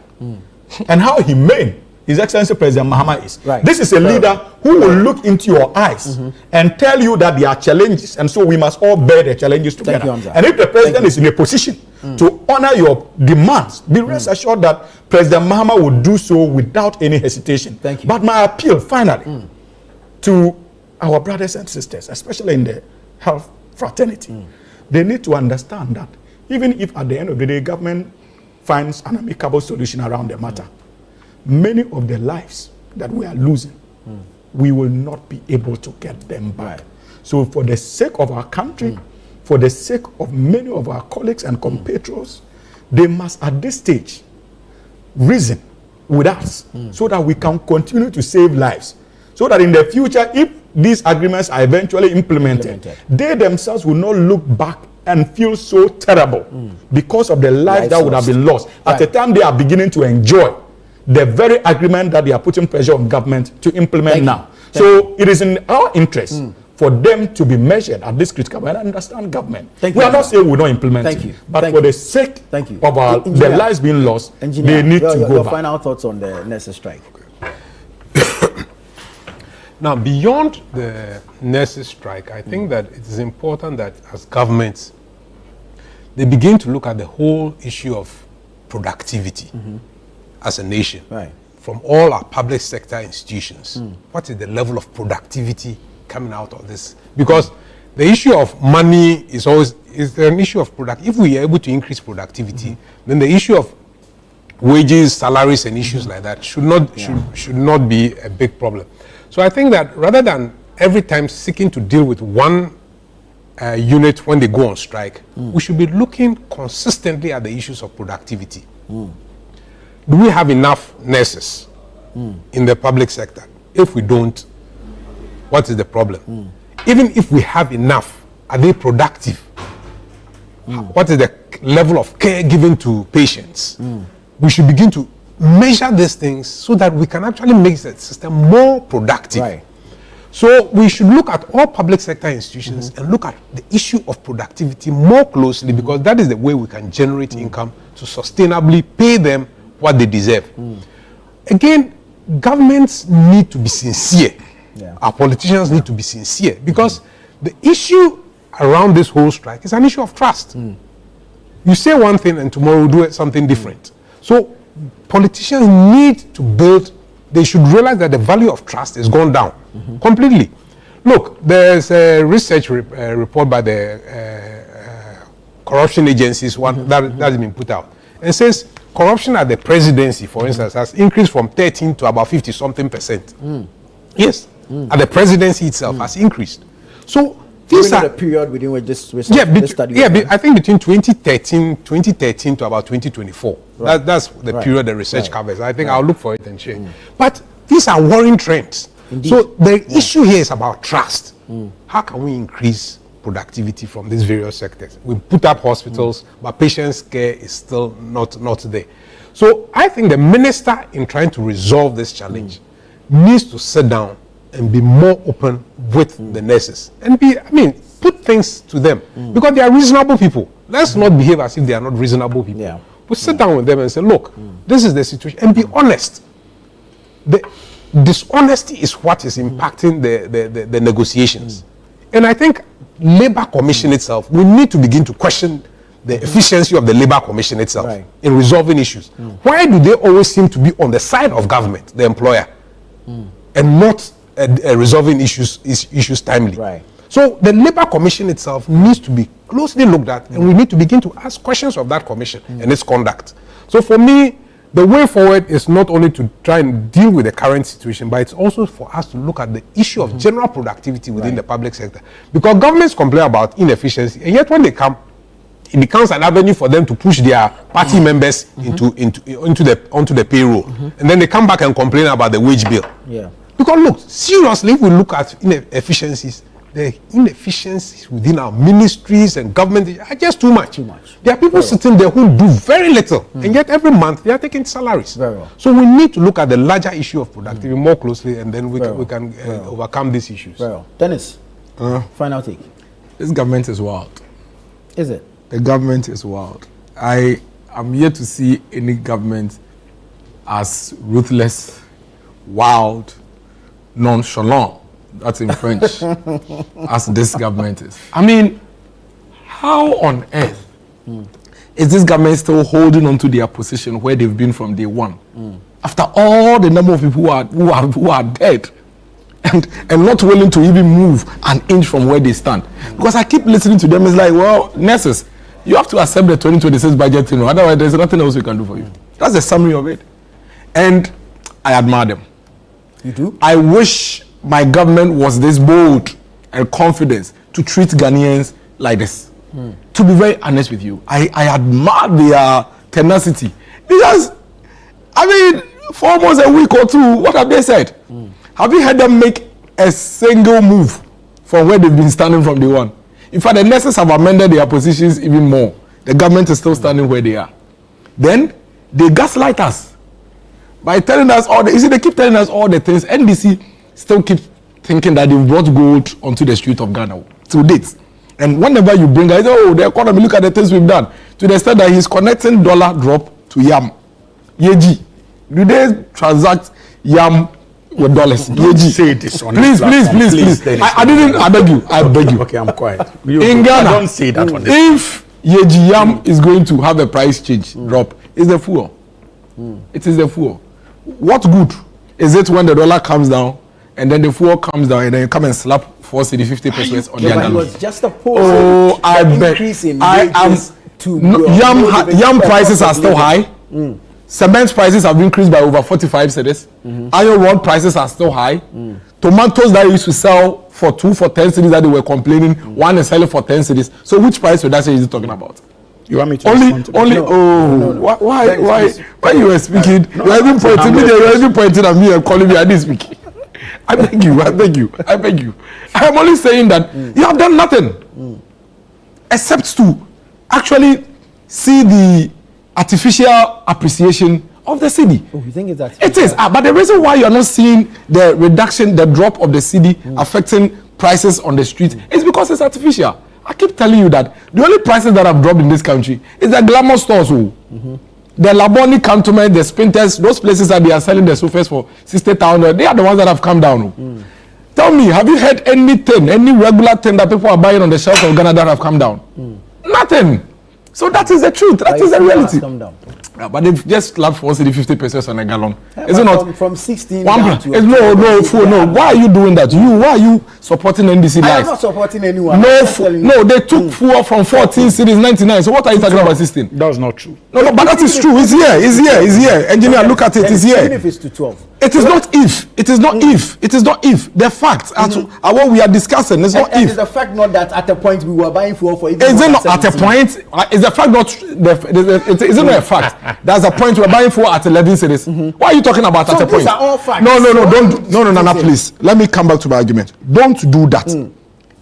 and how humane His Excellency President Mahama is. Right. This is a leader who will look into your eyes and tell you that there are challenges, and so we must all bear the challenges together. Thank you, and if the president is in a position to honor your demands, be rest assured that President Mahama will do so without any hesitation. Thank you. But my appeal, finally, to our brothers and sisters, especially in the health fraternity, they need to understand that even if at the end of the day government finds an amicable solution around the matter, many of the lives that we are losing, we will not be able to get them back. Right. So for the sake of our country, for the sake of many of our colleagues and compatriots, they must at this stage reason with us so that we can continue to save lives. So that in the future, if these agreements are eventually implemented, they themselves will not look back and feel so terrible because of the lives that would have been lost at the time they are beginning to enjoy the very agreement that they are putting pressure on government to implement now. So it is in our interest for them to be measured at this critical point. I understand government. We are not saying we don't implement it, but for the sake of our the lives being lost, they need to go your back. final thoughts on the nurses strike. Now, beyond the nurses strike, I think that it is important that as governments, they begin to look at the whole issue of productivity as a nation, from all our public sector institutions. What is the level of productivity coming out of this? Because the issue of money is always an issue of product. If we are able to increase productivity, then the issue of wages, salaries, and issues like that should not be a big problem. So I think that rather than every time seeking to deal with one unit when they go on strike, we should be looking consistently at the issues of productivity. Do we have enough nurses in the public sector? If we don't, what is the problem? Even if we have enough, are they productive? What is the level of care given to patients? We should begin to measure these things so that we can actually make the system more productive. So we should look at all public sector institutions and look at the issue of productivity more closely, because that is the way we can generate income to sustainably pay them what they deserve. Again, governments need to be sincere. Our politicians need to be sincere, because the issue around this whole strike is an issue of trust. You say one thing and tomorrow we'll do something different. So politicians need to build, they should realize that the value of trust has gone down completely. Look, there's a research report by the corruption agencies that has been put out. It says corruption at the presidency, for instance, has increased from 13 to about 50-something%. Yes, at the presidency itself has increased. So these are the period within which this research, this study I think between 2013 to about 2024. That's the period the research covers. I think I'll look for it and share. But these are worrying trends. Indeed. So the issue here is about trust. How can we increase productivity from these various sectors? We put up hospitals, but patients' care is still not there. So I think the minister, in trying to resolve this challenge, needs to sit down and be more open with the nurses and put things to them, because they are reasonable people. Let's not behave as if they are not reasonable people. We sit down with them and say, look, this is the situation, and be honest. The dishonesty is what is impacting the negotiations. And I think Labour Commission itself, we need to begin to question the efficiency of the Labour Commission itself in resolving issues. Why do they always seem to be on the side of government, the employer, and not resolving issues timely? So the Labour Commission itself needs to be closely looked at, and we need to begin to ask questions of that commission and its conduct. So for me, the way forward is not only to try and deal with the current situation, but it's also for us to look at the issue of general productivity within the public sector. Because governments complain about inefficiency, and yet when they come, it becomes an avenue for them to push their party members onto the payroll. And then they come back and complain about the wage bill. Because look, seriously, if we look at inefficiencies, the inefficiencies within our ministries and government are just too much. There are people sitting there who do very little, and yet every month they are taking salaries. So we need to look at the larger issue of productivity more closely, and then we can overcome these issues. Dennis, final take. This government is wild. Is it? The government is wild. I am yet to see any government as ruthless, wild, nonchalant, that's in French, as this government is. I mean, how on earth is this government still holding on to their position where they've been from day one? After all the number of people who are dead and not willing to even move an inch from where they stand. Because I keep listening to them, it's like, well, nurses, you have to accept the 2026 budget, otherwise there's nothing else we can do for you. That's the summary of it. And I admire them. You do? I wish my government was this bold and confident to treat Ghanaians like this. To be very honest with you, I admire their tenacity. Because, I mean, for almost a week or two, what have they said? Have you heard them make a single move from where they've been standing from day one? In fact, the nurses have amended their positions even more. The government is still standing where they are. Then, they gaslight us by telling us they keep telling us all the things. NDC still keep thinking that they've brought gold onto the street of Ghana to date. And whenever you bring it, the economy, look at the things we've done. To the extent that he's connecting dollar drop to yam. Yeji. Do they transact yam with dollars? Yeji. Say this on please. I beg you. Okay, I'm quiet. In Ghana, don't say that on this. If Yeji yam is going to have a price change drop, it's the fuel. It is the fuel. What good is it when the dollar comes down and then the fuel comes down and then you come and slap 4 cedi 50 pesos on the It gallon? was just a pause. Oh, I bet. Yam prices are still high. Cement prices have increased by over 45 cedis. Iron rod prices are still high. Tomatoes that used to sell for 10 cedis that they were complaining, one is selling for 10 cedis. So which price would that say is he talking about? You want me to only why you were speaking, you were even pointing at me and calling me, I didn't speak. I beg you. I am only saying that you have done nothing except to actually see the artificial appreciation of the cedi. Oh, you think it's that? It is, but the reason why you are not seeing the reduction, the drop of the cedi affecting prices on the street is because it's artificial. I keep telling you that the only prices that have dropped in this country is the glamour stores. The Laboni cantonment, the Spinters, those places that they are selling the sofas for 60,000, they are the ones that have come down. Tell me, have you heard anything, any regular thing that people are buying on the shelves of Ghana that have come down? Nothing. So that is the truth. That is the reality. But they've just slapped 4 cedi 50 pesos on a gallon. Is it not? From 16 down down to no. Why are you doing that? Why are you supporting NDC? I am not supporting anyone. No, they took fuel from 14 cedis 99. So what are you talking about 16? That's not true. No, but that is true. It's here. Engineer, look at it. It's here. Even if it's to 12. It is not if. It is not if. The fact are what we are discussing. It's not if. It's the fact not that at a point we were buying fuel for even. Is it not at a point? Is the fact not? Is it not a fact? There's a point we're buying fuel at 11 cedis. Why are you talking about at a point? These are all facts. No, please. Let me come back to my argument. Don't do that.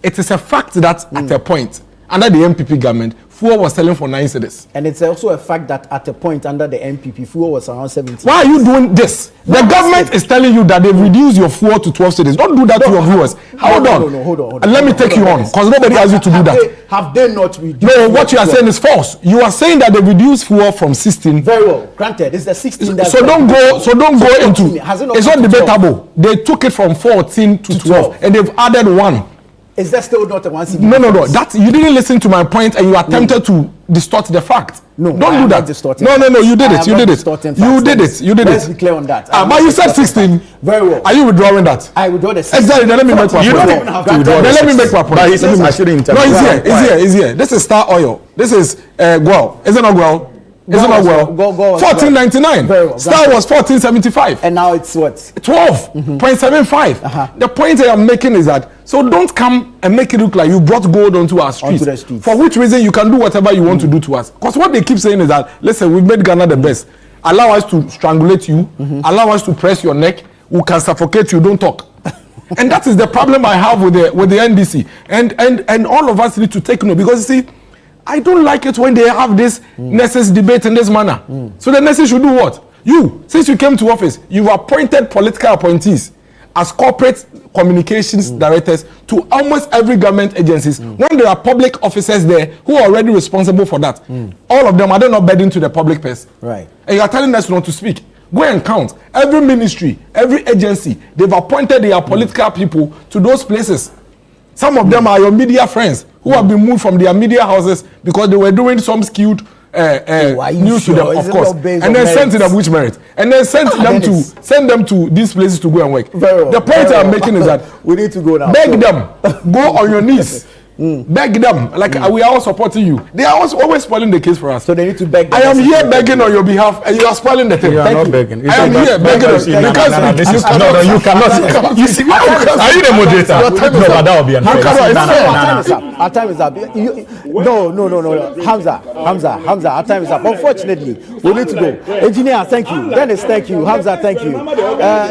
It is a fact that at a point under the MPP government, fuel was selling for 9 cedis. And it's also a fact that at a point under the MPP, fuel was around 17. Why are you doing this? The government is telling you that they've reduced your fuel to 12 cedis. Don't do that to your viewers. Hold on. And let me take you on, because nobody asked you to do that. Have they not reduced? No, what you are saying is false. You are saying that they reduced fuel from 16. Very well. Granted, it's the 16. So don't go into. It's not debatable. They took it from 14 to 12, and they've added 1. Is that still not a 1 cedi? No. That you didn't listen to my point, and you attempted to distort the fact. No, don't do that. No. You did it. Let's be clear on that. But you said 16. Very well. Are you withdrawing that? I withdraw the 16. Exactly. Then let me make my point. You don't even have to withdraw. Let me make my point. But he says I shouldn't interrupt. No, it's here. This is Star Oil. This is Guel. Is it not Guel? Is it not well? 14.99. Star was 14.75. And now it's what? 12.75. The point I am making is that, so don't come and make it look like you brought gold onto our streets. For which reason you can do whatever you want to do to us. Because what they keep saying is that, listen, we've made Ghana the best. Allow us to strangulate you. Allow us to press your neck. We can suffocate you. Don't talk. And that is the problem I have with the NDC. And all of us need to take note, because you see, I don't like it when they have this nurses debate in this manner. So the nurses should do what? You, since you came to office, you've appointed political appointees as corporate communications directors to almost every government agencies. When there are public officers there who are already responsible for that, all of them are they not bedding to the public purse? Right. And you are telling us not to speak. Go and count. Every ministry, every agency, they've appointed their political people to those places. Some of them are your media friends who have been moved from their media houses because they were doing some skewed news to them, of course, and then sent to them which merit, and then send them to these places to go and work. The point I'm making is that we need to go now. Beg them, go on your knees. Beg them, like we are all supporting you. They are always spoiling the case for us. So they need to beg them. I am here begging on your behalf, and you are spoiling the thing. You are not begging. I am here begging. You can't speak. You cannot. You see, are you the moderator? No, but that will be unfair. Our time is up. No. Hamza, our time is up. Unfortunately, we need to go. Engineer, thank you. Dennis, thank you. Hamza, thank you.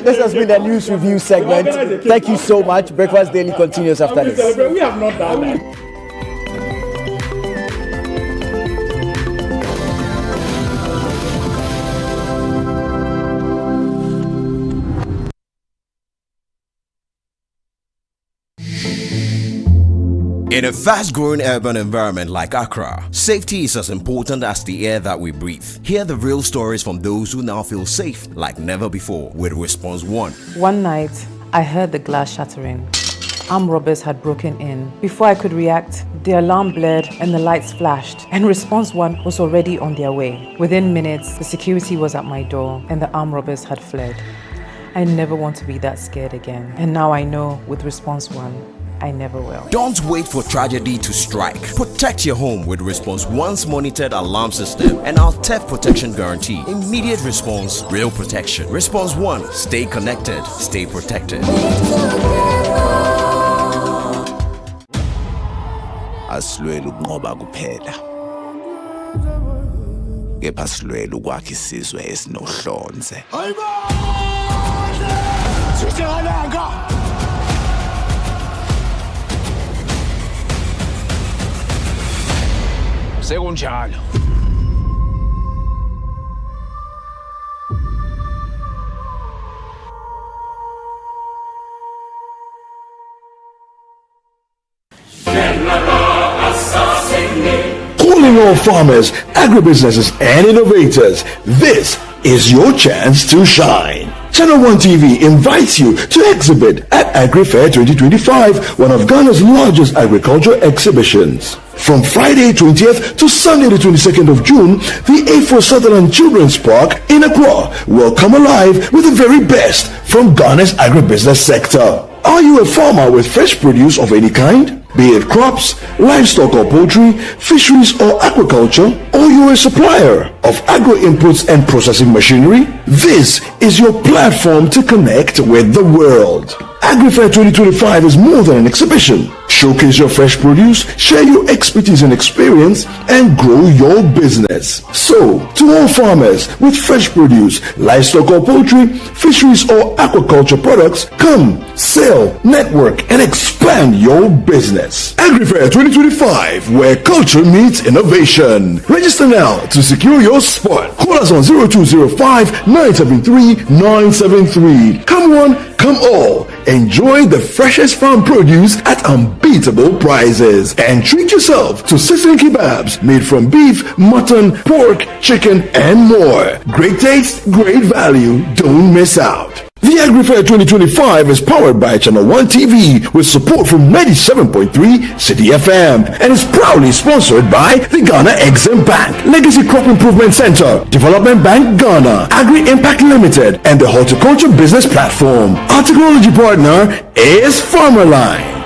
This has been the news review segment. Thank you so much. Breakfast Daily continues after this. We have not done that. In a fast-growing urban environment like Accra, safety is as important as the air that we breathe. Hear the real stories from those who now feel safe like never before with Response 1. One night, I heard the glass shattering. Armed robbers had broken in. Before I could react, the alarm blared and the lights flashed, and Response 1 was already on their way. Within minutes, the security was at my door and the armed robbers had fled. I never want to be that scared again. And now I know with Response 1, I never will. Don't wait for tragedy to strike. Protect your home with Response 1's monitored alarm system and our theft protection guarantee. Immediate response, real protection. Response 1, stay connected, stay protected. Asilwela ukunqoba kuphela, kepha silwela ukwakha isizwe esinohlonze. Sekunjalo. Calling all farmers, agribusinesses, and innovators, this is your chance to shine. Channel 1 TV invites you to exhibit at Agri-Fair 2025, one of Ghana's largest agricultural exhibitions. From Friday 20th to Sunday the 22nd of June, the A4 Sutherland Children's Park in Accra will come alive with the very best from Ghana's agribusiness sector. Are you a farmer with fresh produce of any kind? Be it crops, livestock or poultry, fisheries or aquaculture, or you're a supplier of agro-inputs and processing machinery? This is your platform to connect with the world. Agri-Fair 2025 is more than an exhibition. Showcase your fresh produce, share your expertise and experience, and grow your business. So, to all farmers with fresh produce, livestock or poultry, fisheries or aquaculture products, come, sell, network, and expand your business. Agri-Fair 2025, where culture meets innovation. Register now to secure your spot. Call us on 0205 973 973. Come one, come all. Enjoy the freshest farm produce at unbeatable prices. And treat yourself to sizzling kebabs made from beef, mutton, pork, chicken, and more. Great taste, great value. Don't miss out. The Agri-Fair 2025 is powered by Channel 1 TV with support from 97.3 City FM and is proudly sponsored by the Ghana Exim Bank, Legacy Crop Improvement Center, Development Bank Ghana, Agri-Impact Limited, and the Horticulture Business Platform. Our technology partner is Farmerline.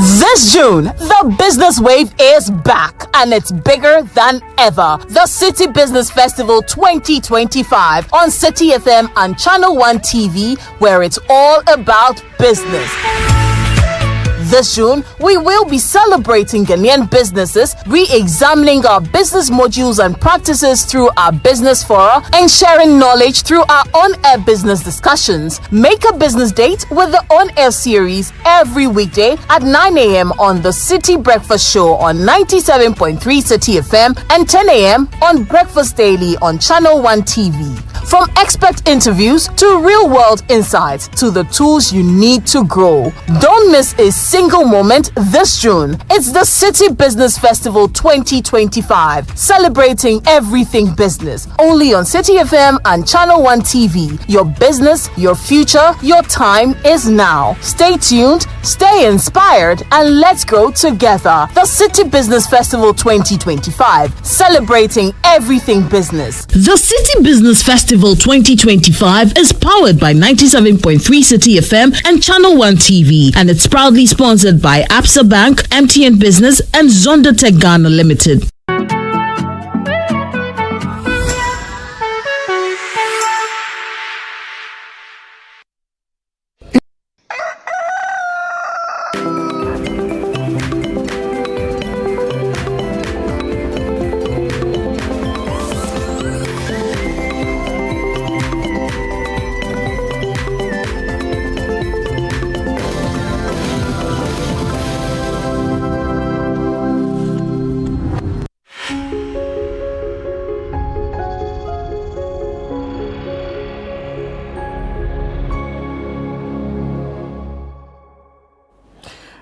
This June, the business wave is back and it's bigger than ever. The City Business Festival 2025 on City FM and Channel 1 TV, where it's all about business. This June, we will be celebrating Ghanaian businesses, re-examining our business modules and practices through our business fora, and sharing knowledge through our on-air business discussions. Make a business date with the on-air series every weekday at 9 a.m. on the City Breakfast Show on 97.3 City FM and 10 a.m. on Breakfast Daily on Channel 1 TV. From expert interviews to real-world insights to the tools you need to grow. Don't miss a single moment this June. It's the City Business Festival 2025, celebrating everything business. Only on City FM and Channel 1 TV. Your business, your future, your time is now. Stay tuned, stay inspired, and let's grow together. The City Business Festival 2025, celebrating everything business. The City Business Festival 2025 is powered by 97.3 City FM and Channel 1 TV, and it's proudly sponsored by Absa Bank, MTN Business, and Zonda Tech Ghana Limited.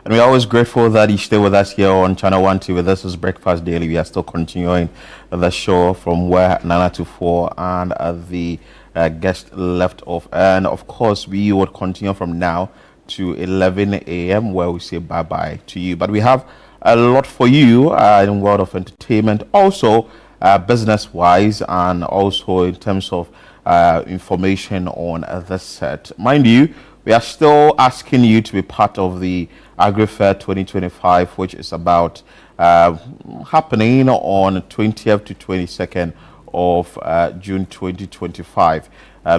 And we're always grateful that you stay with us here on Channel 1 TV. This is Breakfast Daily. We are still continuing the show from where Nana to 4 and the guest left off. And of course, we would continue from now to 11 a.m. where we say bye-bye to you. But we have a lot for you in the world of entertainment, also business-wise, and also in terms of information on this set. Mind you, we are still asking you to be part of the Agri-Fair 2025, which is about happening on 20th to 22nd of June 2025.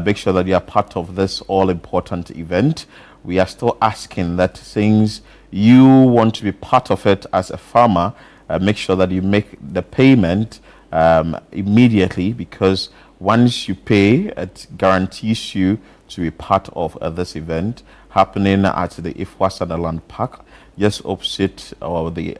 Make sure that you are part of this all-important event. We are still asking that since you want to be part of it as a farmer, make sure that you make the payment immediately, because once you pay, it guarantees you to be part of this event happening at the Ifwa Sutherland Park, just opposite the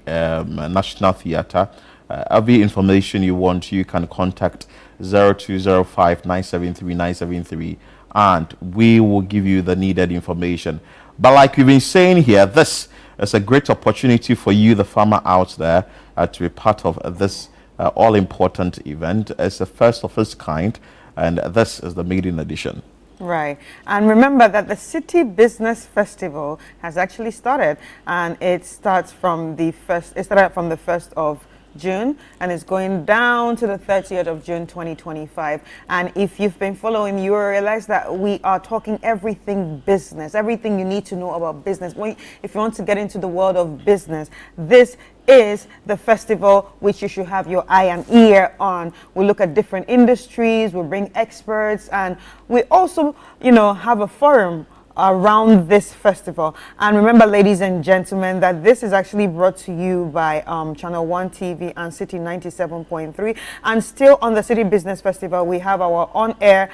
National Theatre. Every information you want, you can contact 0205 973 973, and we will give you the needed information. But like we've been saying here, this is a great opportunity for you, the farmer out there, to be part of this all-important event. It's the first of its kind, and this is the maiden edition. Right. And remember that the City Business Festival has actually started, and it starts from the first, it started from the 1st of June and is going down to the 30th of June 2025. And if you've been following, you will realize that we are talking everything business, everything you need to know about business. If you want to get into the world of business, this is the festival which you should have your eye and ear on. We look at different industries, we bring experts, and we also, have a forum around this festival. And remember, ladies and gentlemen, that this is actually brought to you by Channel 1 TV and City 97.3. And still on the City Business Festival, we have our on-air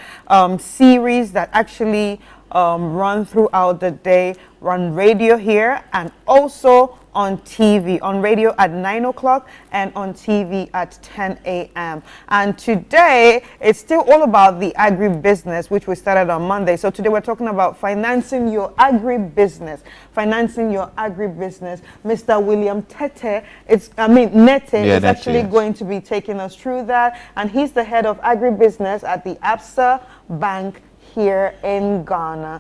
series that actually run throughout the day, run radio here and also on TV, on radio at 9 o'clock and on TV at 10 a.m. And today, it's still all about the agri-business, which we started on Monday. So today we're talking about financing your agri-business. Financing your agri-business. Mr. William Nete is actually going to be taking us through that. And he's the head of agri-business at the Absa Bank here in Ghana.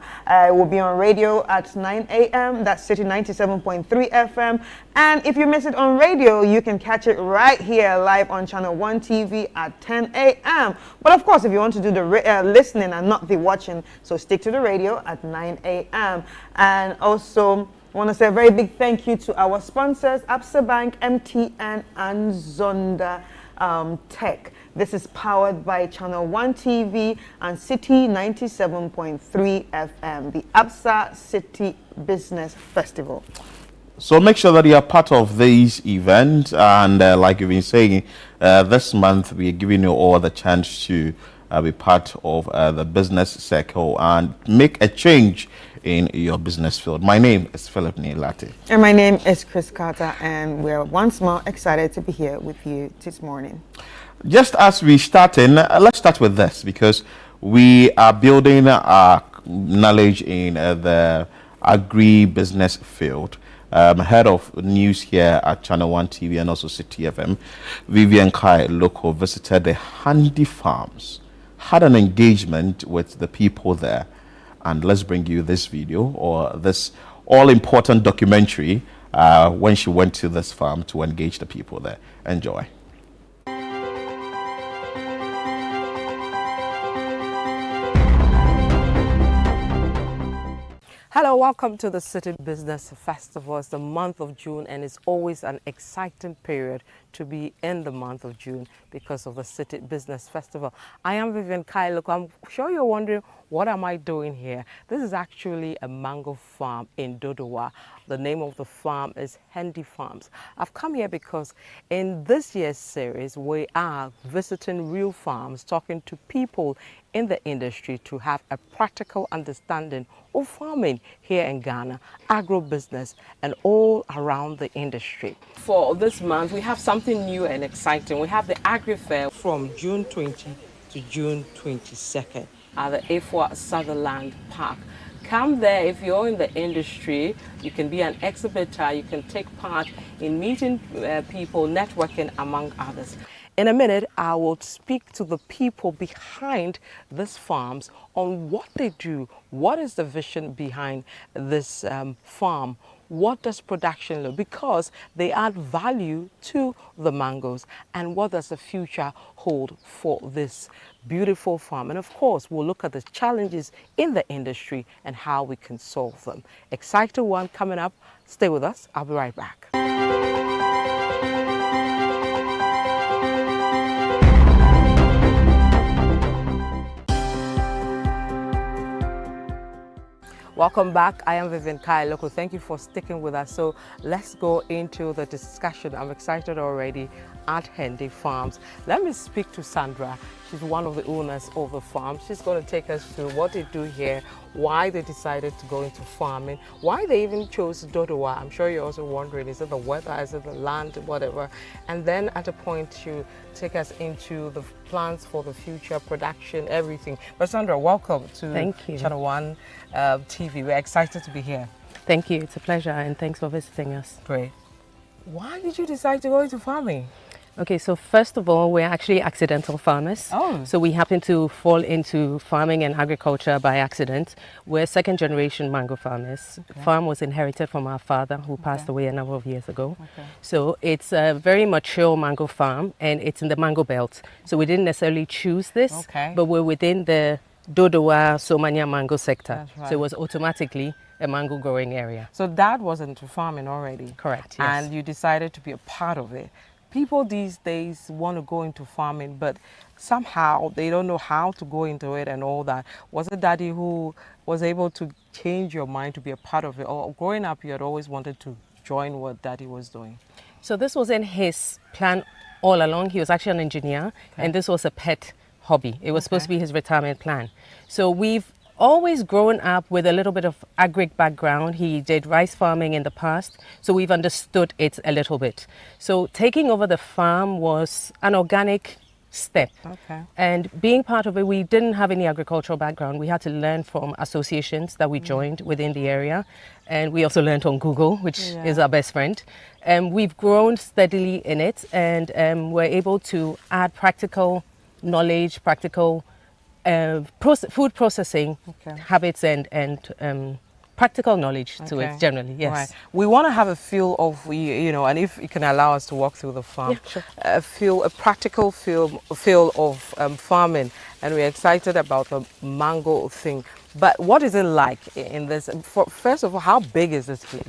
We'll be on radio at 9 a.m. That's City 97.3 FM. And if you miss it on radio, you can catch it right here live on Channel 1 TV at 10 a.m. But of course, if you want to do the listening and not the watching, so stick to the radio at 9 a.m. And also, I want to say a very big thank you to our sponsors, Absa Bank, MTN, and Zonda Tech. This is powered by Channel 1 TV and City 97.3 FM, the Absa City Business Festival. So make sure that you are part of these events, and like you've been saying, this month we are giving you all the chance to be part of the business circle and make a change in your business field. My name is Philip Nilati. And my name is Chris Carter, and we're once more excited to be here with you this morning. Just as we start in, let's start with this, because we are building our knowledge in the agri-business field. Head of news here at Channel 1 TV and also City FM, Vivian Kai Loco, visited the Handy Farms, had an engagement with the people there, and let's bring you this video, or this all-important documentary when she went to this farm to engage the people there. Enjoy. Hello, welcome to the City Business Festival. It's the month of June, and it's always an exciting period to be in the month of June because of the City Business Festival. I am Vivian Kai. Look, I'm sure you're wondering, what am I doing here? This is actually a mango farm in Dodowa. The name of the farm is Handy Farms. I've come here because in this year's series, we are visiting real farms, talking to people in the industry to have a practical understanding of farming here in Ghana, agro-business, and all around the industry. For this month, we have something new and exciting. We have the Agri Fair from June 20 to June 22nd at the A4 Sutherland Park. Come there if you're in the industry. You can be an exhibitor, you can take part in meeting people, networking, among others. In a minute, I will speak to the people behind these farms on what they do, what is the vision behind this farm, what does production look, because they add value to the mangoes, and what does the future hold for this beautiful farm. And of course, we'll look at the challenges in the industry and how we can solve them. Exciting one coming up. Stay with us. I'll be right back. Welcome back. I am Vivian Kai Loco. Thank you for sticking with us. So let's go into the discussion. I'm excited already at Handy Farms. Let me speak to Sandra. She's one of the owners of the farm. She's going to take us through what they do here, why they decided to go into farming, why they even chose Dodowa. I'm sure you're also wondering, is it the weather, is it the land, whatever. And then at a point to take us into the plans for the future, production, everything. But Sandra, welcome to Channel 1 TV. We're excited to be here. Thank you. It's a pleasure, and thanks for visiting us. Great. Why did you decide to go into farming? Okay, so first of all, we're actually accidental farmers. Oh. So we happen to fall into farming and agriculture by accident. We're second generation mango farmers. Okay. Farm was inherited from our father, who passed away a number of years ago. Okay. So it's a very mature mango farm, and it's in the mango belt. So we didn't necessarily choose this, but we're within the Dodowa Somania mango sector. That's right. So it was automatically a mango growing area. So Dad was into farming already? Correct, yes. And you decided to be a part of it. People these days want to go into farming, but somehow they don't know how to go into it and all that. Was it Daddy who was able to change your mind to be a part of it? Or growing up, you had always wanted to join what Daddy was doing? So this was in his plan all along. He was actually an engineer, and this was a pet hobby. It was supposed to be his retirement plan. So we've always grown up with a little bit of agric background. He did rice farming in the past, so we've understood it a little bit. So taking over the farm was an organic step. And being part of it, we didn't have any agricultural background. We had to learn from associations that we joined within the area. And we also learned on Google, which is our best friend. And we've grown steadily in it, and we're able to add practical knowledge, practical food processing habits, and practical knowledge to it generally, yes. Right. We want to have a feel of, you know, and if you can allow us to walk through the farm, a practical feel of farming, and we're excited about the mango thing. But what is it like in this? First of all, how big is this place?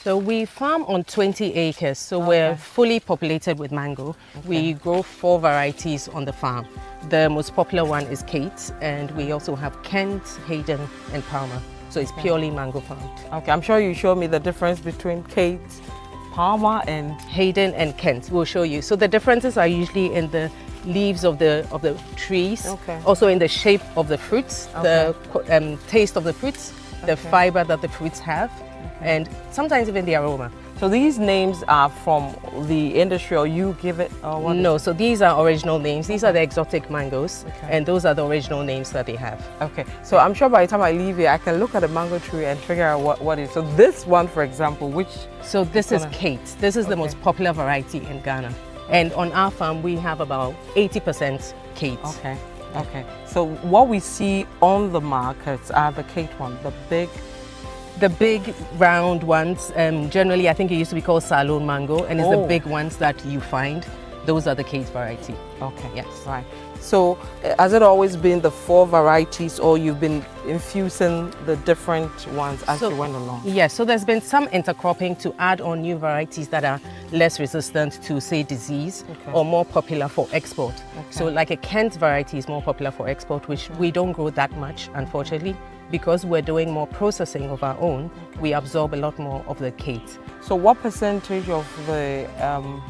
So we farm on 20 acres, so we're fully populated with mango. We grow 4 varieties on the farm. The most popular one is Kate, and we also have Kent, Hayden, and Palmer. So it's purely mango farmed. Okay, I'm sure you showed me the difference between Kate Palmer and Hayden and Kent. We'll show you. So the differences are usually in the leaves of the trees, also in the shape of the fruits, the taste of the fruits, the fiber that the fruits have, and sometimes even the aroma. So these names are from the industry, or you give it? Or what? No, so these are original names. These are the exotic mangoes, and those are the original names that they have. Okay, so I'm sure by the time I leave here, I can look at a mango tree and figure out what it is. So this one, for example, which? So this is Kate. This is the most popular variety in Ghana. And on our farm, we have about 80% Kate. Okay, okay. So what we see on the markets are the Kate one, the big round ones. Generally, I think it used to be called Salon mango, and it's the big ones that you find. Those are the Kate variety. Okay. Yes. Right. So has it always been the 4 varieties, or you've been infusing the different ones as you went along? Yes, so there's been some intercropping to add on new varieties that are less resistant to, say, disease, or more popular for export. So like a Kent variety is more popular for export, which we don't grow that much, unfortunately. Because we're doing more processing of our own, we absorb a lot more of the Kate. So what percentage of the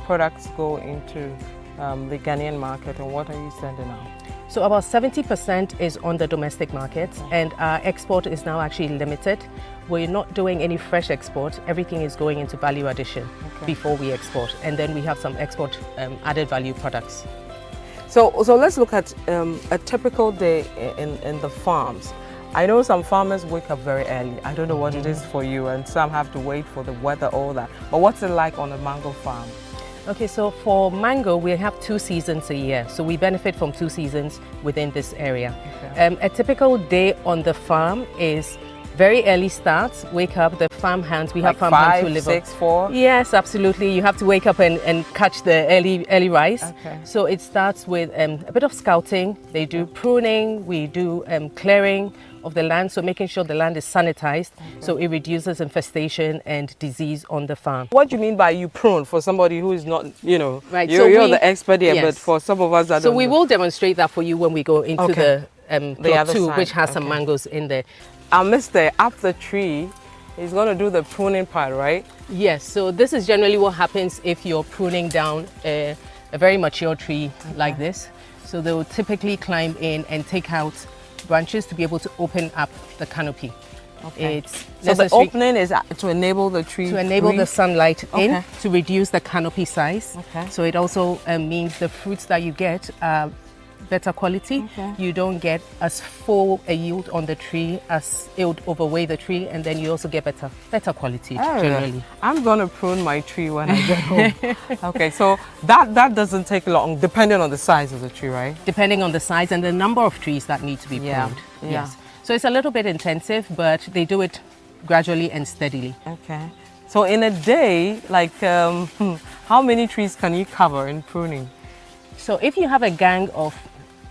products go into the Ghanaian market, and what are you sending out? So about 70% is on the domestic market, and our export is now actually limited. We're not doing any fresh export. Everything is going into value addition before we export, and then we have some export added value products. So let's look at a typical day in the farms. I know some farmers wake up very early. I don't know what it is for you, and some have to wait for the weather, all that. But what's it like on a mango farm? Okay, so for mango, we have 2 seasons a year. So we benefit from 2 seasons within this area. A typical day on the farm is very early starts. Wake up, the farm hands. We have farm hands who live 5, 6, 4? Yes, absolutely. You have to wake up and catch the early rise. So it starts with a bit of scouting. They do pruning. We do clearing of the land, so making sure the land is sanitized, so it reduces infestation and disease on the farm. What do you mean by you prune, for somebody who is not, right? You're the expert here, but for some of us that so don't we know. will demonstrate that for you when we go into the plot other 2, side. which has some mangoes in there. Our Mr. Up the tree is going to do the pruning part, right? Yes, so this is generally what happens if you're pruning down a very mature tree like this. So they will typically climb in and take out branches to be able to open up the canopy. It's so the opening is to enable the tree to enable the sunlight in, to reduce the canopy size. Okay. So it also means the fruits that you get are better quality. You don't get as full a yield on the tree as it would overweigh the tree, and then you also get better quality generally. I'm going to prune my tree when I get home. Okay, so that doesn't take long, depending on the size of the tree, right? Depending on the size and the number of trees that need to be pruned. Yes. So it's a little bit intensive, but they do it gradually and steadily. Okay. So in a day, like how many trees can you cover in pruning? So if you have a gang of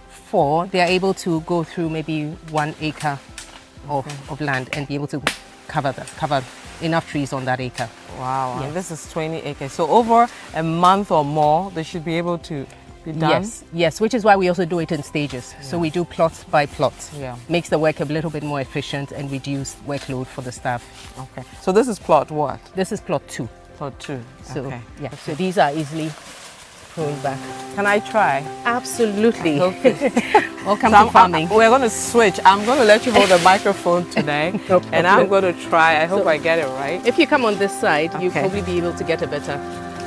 4, they are able to go through maybe 1 acre of land and be able to cover enough trees on that acre. Wow, and this is 20 acres. So over a month or more, they should be able to be done? Yes, which is why we also do it in stages. So we do plot by plot. Yeah. Makes the work a little bit more efficient and reduce workload for the staff. Okay. So this is plot what? This is plot 2. Plot 2. So, okay. Yeah. So these are easily pruned back. Can I try? Absolutely. Okay. Welcome to farming. We're going to switch. I'm going to let you hold the microphone today, and I'm going to try. I hope I get it right. If you come on this side, you'll probably be able to get a better.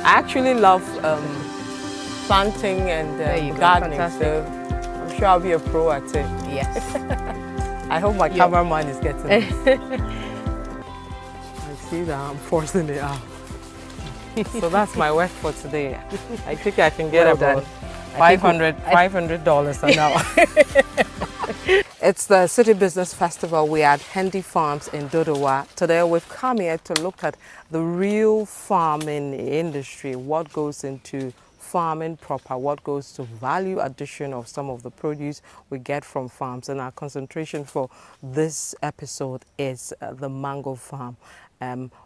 I actually love planting and gardening, so I'm sure I'll be a pro at it. Yes. I hope my cameraman is getting this. I see that I'm forcing it out. So that's my work for today. I think I can get about $500 an hour. It's the City Business Festival. We're at Hendy Farms in Dodowa. Today we've come here to look at the real farming industry, what goes into farming proper, what goes to value addition of some of the produce we get from farms. And our concentration for this episode is the mango farm.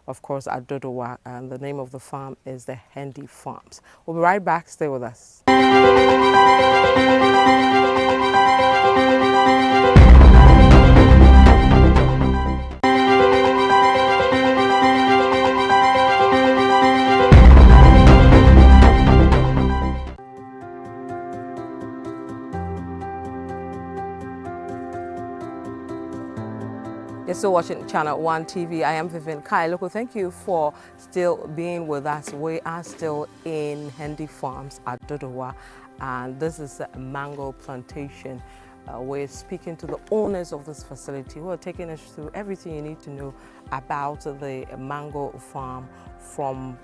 Of course, at Dodowa, and the name of the farm is the Hendy Farms. We'll be right back. Stay with us. You're still watching Channel 1 TV. I am Vivian Kailoko. Thank you for still being with us. We are still in Hendy Farms at Dodowa, and this is a mango plantation. We're speaking to the owners of this facility who are taking us through everything you need to know about the mango farm, from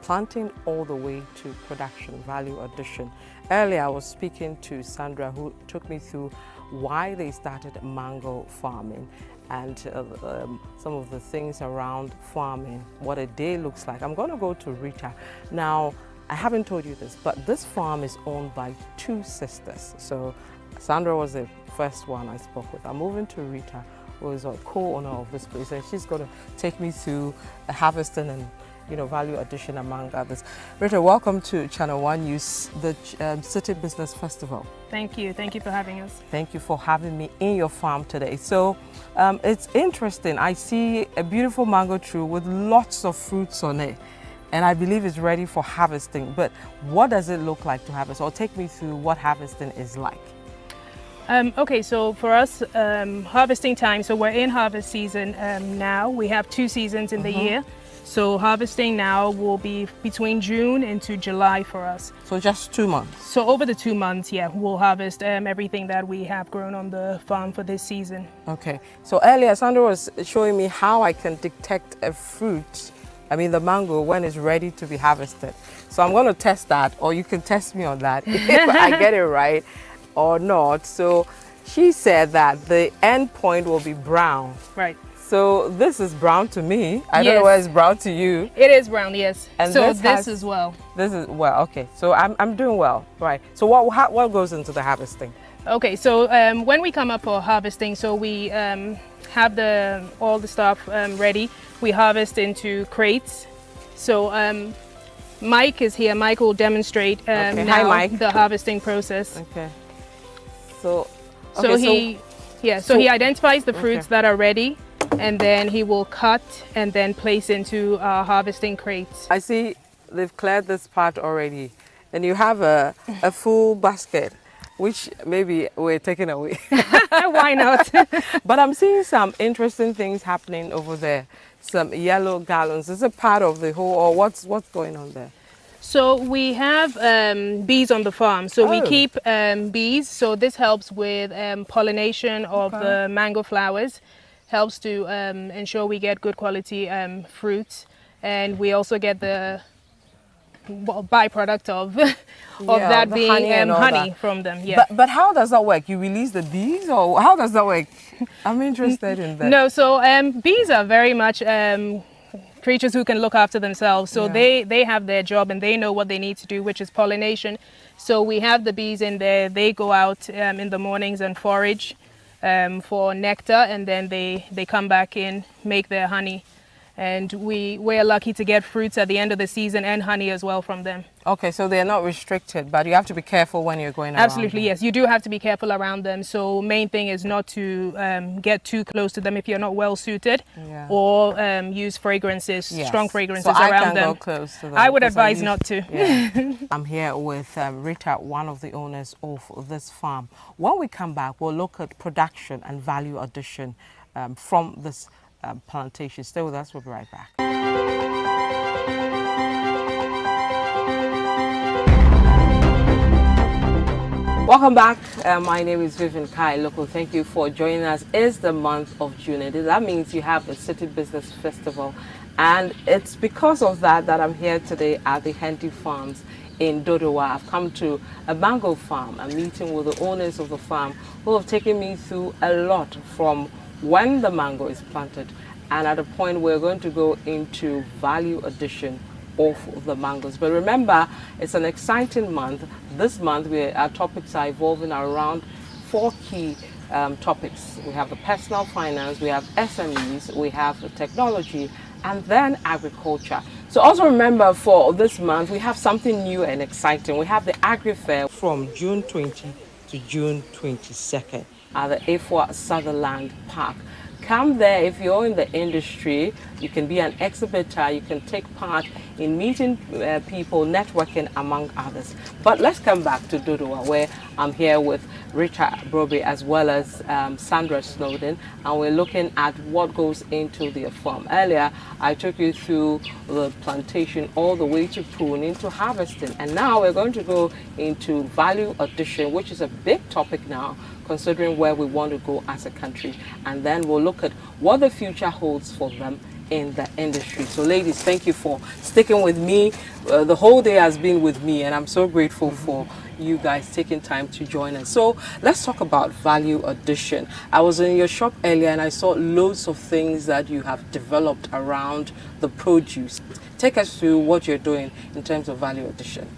planting all the way to production, value addition. Earlier, I was speaking to Sandra, who took me through why they started mango farming and some of the things around farming, what a day looks like. I'm going to go to Rita. Now, I haven't told you this, but this farm is owned by two sisters. So Sandra was the first one I spoke with. I'm moving to Rita, who is a co-owner of this place, and she's going to take me through the harvesting and value addition among others. Rita, welcome to Channel 1 News, the City Business Festival. Thank you for having us. Thank you for having me in your farm today. So it's interesting. I see a beautiful mango tree with lots of fruits on it, and I believe it's ready for harvesting. But what does it look like to harvest? Or take me through what harvesting is like. Okay, so for us, harvesting time, so we're in harvest season now. We have 2 seasons in the year. So harvesting now will be between June into July for us. So just 2 months? So over the 2 months, yeah, we'll harvest everything that we have grown on the farm for this season. Okay, so earlier Sandra was showing me how I can detect a fruit, the mango, when it's ready to be harvested. So I'm going to test that, or you can test me on that if I get it right or not. So she said that the end point will be brown. Right. So this is brown to me. I don't know whether it's brown to you. It is brown, yes. And so this as well. This is well, okay. So I'm doing well, right? So what goes into the harvesting? Okay, so when we come up for harvesting, so we have all the stuff ready. We harvest into crates. So Mike is here. Mike will demonstrate now Hi, Mike. the harvesting process. Okay. So he identifies the fruits that are ready, and then he will cut and then place into our harvesting crates. I see they've cleared this part already, and you have a full basket, which maybe we're taking away. Why not? But I'm seeing some interesting things happening over there. Some yellow gallons. Is it part of the whole, or what's going on there? So we have bees on the farm. So we keep bees. So this helps with pollination of the mango flowers. Helps to ensure we get good quality fruits, and we also get the byproduct of that being honey from them. Yeah. But how does that work? You release the bees, or how does that work? I'm interested in that. No, so bees are very much creatures who can look after themselves. So they have their job and they know what they need to do, which is pollination. So we have the bees in there. They go out in the mornings and forage for nectar, and then they come back in, make their honey. And we're lucky to get fruits at the end of the season and honey as well from them. Okay, so they're not restricted, but you have to be careful when you're going around. Absolutely, yes. You do have to be careful around them. So main thing is not to get too close to them if you're not well suited, or use fragrances, strong fragrances around them. So I can go close to them. I would advise not to. Yeah. I'm here with Rita, one of the owners of this farm. When we come back, we'll look at production and value addition from this plantation. Stay with us, we'll be right back. Welcome back. My name is Vivian Kailoko. Thank you for joining us. It's the month of June, and that means you have the City Business Festival, and it's because of that I'm here today at the Hendy Farms in Dodowa. I've come to a mango farm. I'm meeting with the owners of the farm who have taken me through a lot, from when the mango is planted, and at a point we're going to go into value addition of the mangoes. But remember, it's an exciting month. This month our topics are evolving around 4 key topics. We have the personal finance, we have SMEs, we have the technology, and then agriculture. So also remember, for this month we have something new and exciting. We have the Agri Fair from June 20 to June 22nd at the A4 Sutherland Park. Come there if you're in the industry, You can be an exhibitor, you can take part in meeting people, networking, among others. But let's come back to Dodowa, where I'm here with Richard Broby as well as Sandra Snowden, and we're looking at what goes into their farm. Earlier, I took you through the plantation all the way to pruning to harvesting, and now we're going to go into value addition, which is a big topic now, considering where we want to go as a country. And then we'll look at what the future holds for them in the industry. So ladies, thank you for sticking with me. The whole day has been with me, and I'm so grateful for you guys taking time to join us. So let's talk about value addition. I was in your shop earlier and I saw loads of things that you have developed around the produce. Take us through what you're doing in terms of value addition.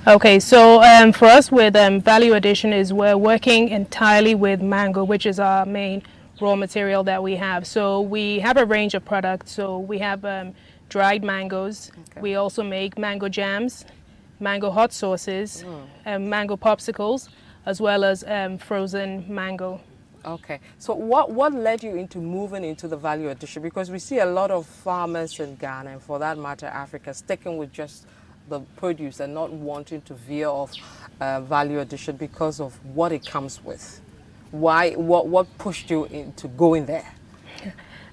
Okay, so for us with value addition is we're working entirely with mango, which is our main raw material that we have. So we have a range of products. So we have dried mangoes. Okay. We also make mango jams, mango hot sauces, mango popsicles, as well as frozen mango. Okay, so what led you into moving into the value addition? Because we see a lot of farmers in Ghana, and for that matter Africa, sticking with just the produce and not wanting to veer off value addition because of what it comes with. Why? What pushed you into going there?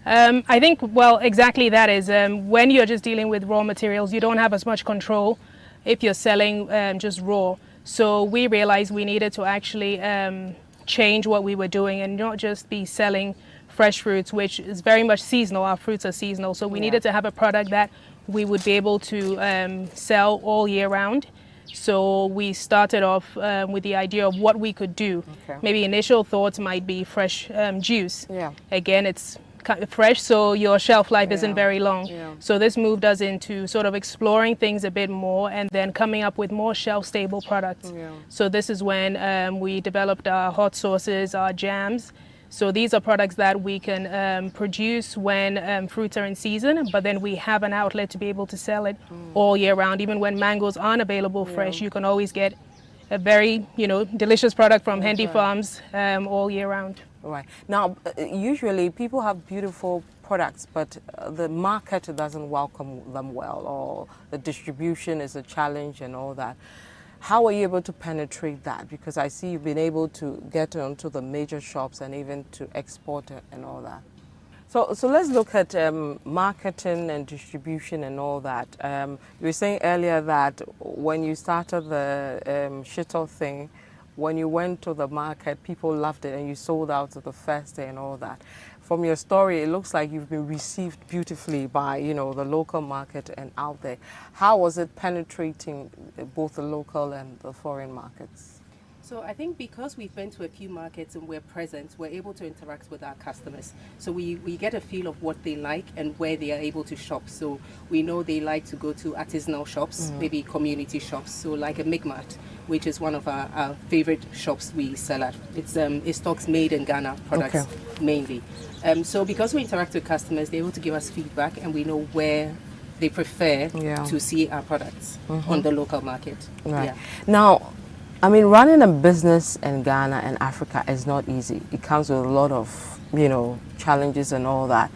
I think, well, exactly that is when you're just dealing with raw materials, you don't have as much control if you're selling just raw. So we realized we needed to actually change what we were doing and not just be selling fresh fruits, which is very much seasonal. Our fruits are seasonal, so we needed to have a product that we would be able to sell all year round. So we started off with the idea of what we could do. Okay. Maybe initial thoughts might be fresh juice. Yeah. Again, it's fresh, so your shelf life isn't very long. Yeah. So this moved us into sort of exploring things a bit more and then coming up with more shelf-stable products. Yeah. So this is when we developed our hot sauces, our jams. So these are products that we can produce when fruits are in season, but then we have an outlet to be able to sell it all year round. Even when mangoes aren't available fresh, you can always get a very, delicious product from Hendy Farms all year round. Right. Now, usually people have beautiful products, but the market doesn't welcome them well, or the distribution is a challenge and all that. How are you able to penetrate that? Because I see you've been able to get onto the major shops and even to export it and all that. So let's look at marketing and distribution and all that. You were saying earlier that when you started the shittle thing, when you went to the market, people loved it and you sold out the first day and all that. From your story, it looks like you've been received beautifully by, the local market and out there. How was it penetrating both the local and the foreign markets? So I think because we've been to a few markets and we're present, we're able to interact with our customers. So we get a feel of what they like and where they are able to shop. So we know they like to go to artisanal shops, maybe community shops. So like a Migmart, which is one of our favorite shops we sell at. It stocks made in Ghana products mainly. So because we interact with customers, they're able to give us feedback and we know where they prefer to see our products on the local market. Right. Yeah. Now, I mean, running a business in Ghana and Africa is not easy. It comes with a lot of, challenges and all that.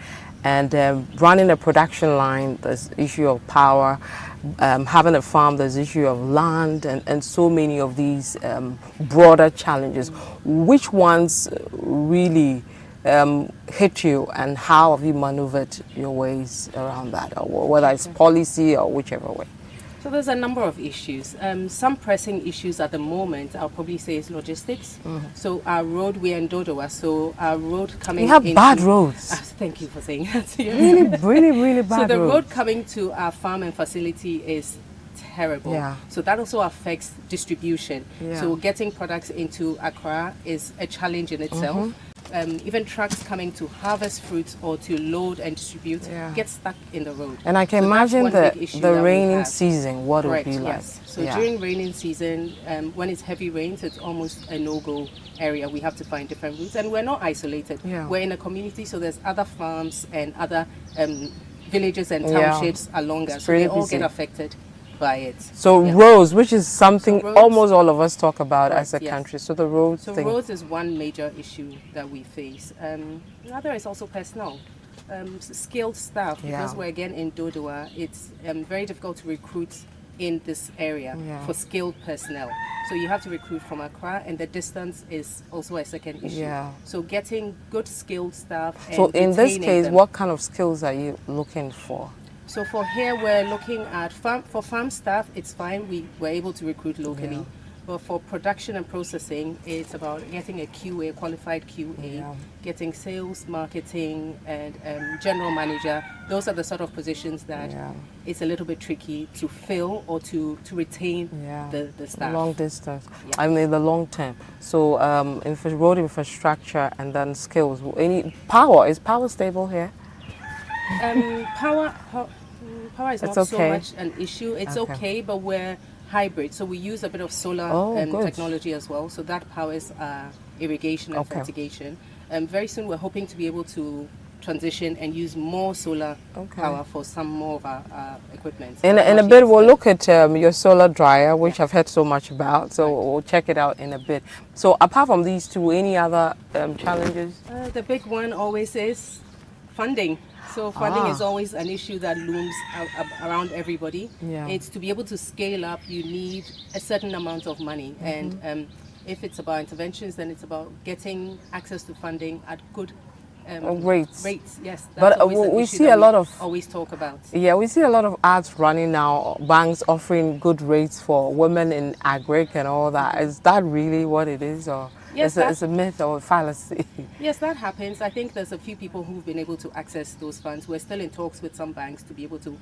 And running a production line, there's issue of power. Having a farm, there's issue of land and so many of these broader challenges. Which ones really hit you, and how have you maneuvered your ways around that, or whether it's policy or whichever way? So there's a number of issues. Some pressing issues at the moment, I'll probably say, is logistics. So our road, we're in Dodowa, so our road coming You have bad roads. Thank you for saying that. Really bad roads. So the road coming to our farm and facility is terrible. Yeah. So that also affects distribution. Yeah. So getting products into Accra is a challenge in itself. Even trucks coming to harvest fruits or to load and distribute get stuck in the road. And I can imagine the raining season, what it would be like. Yes. So during raining season, when it's heavy rains, it's almost a no-go area. We have to find different routes, and we're not isolated. Yeah. We're in a community, so there's other farms and other villages and townships along us. So they all get affected by it. So roads, which is something almost all of us talk about as a country. So the roads thing. Roads is one major issue that we face. Another is also personnel. skilled staff, because Yeah. we're again in Dodowa, it's very difficult to recruit in this area for skilled personnel. So you have to recruit from Accra, and the distance is also a second issue. Yeah. So getting good skilled staff. So and in this retaining case, them. what kind of skills are you looking for? So for here, we're looking at farm staff. It's fine. We're able to recruit locally. Yeah. But for production and processing, it's about getting a QA, qualified QA, Yeah. getting sales, marketing, and general manager. Those are the sort of positions that it's a little bit tricky to fill or to retain the staff. Long distance. Yeah. I mean the long term. So road infrastructure and then skills. Any power, is power stable here? Power is It's not so okay. much an issue. It's okay, but we're hybrid, so we use a bit of solar good. technology as well. So that powers irrigation and fertigation. Very soon, we're hoping to be able to transition and use more solar power for some more of our equipment. In a bit, we'll look at your solar dryer, which I've heard so much about. So we'll check it out in a bit. So apart from these two, any other challenges? The big one always is funding. So funding is always an issue that looms around everybody. Yeah. It's to be able to scale up, you need a certain amount of money. And if it's about interventions, then it's about getting access to funding at good Rates. Yes. That's But always an we issue see that a lot of always talk about. Yeah, we see a lot of ads running now, banks offering good rates for women in agric and all that. Is that really what it is, or Yes, it's a myth or a fallacy? Yes, that happens. I think there's a few people who've been able to access those funds. We're still in talks with some banks to be able to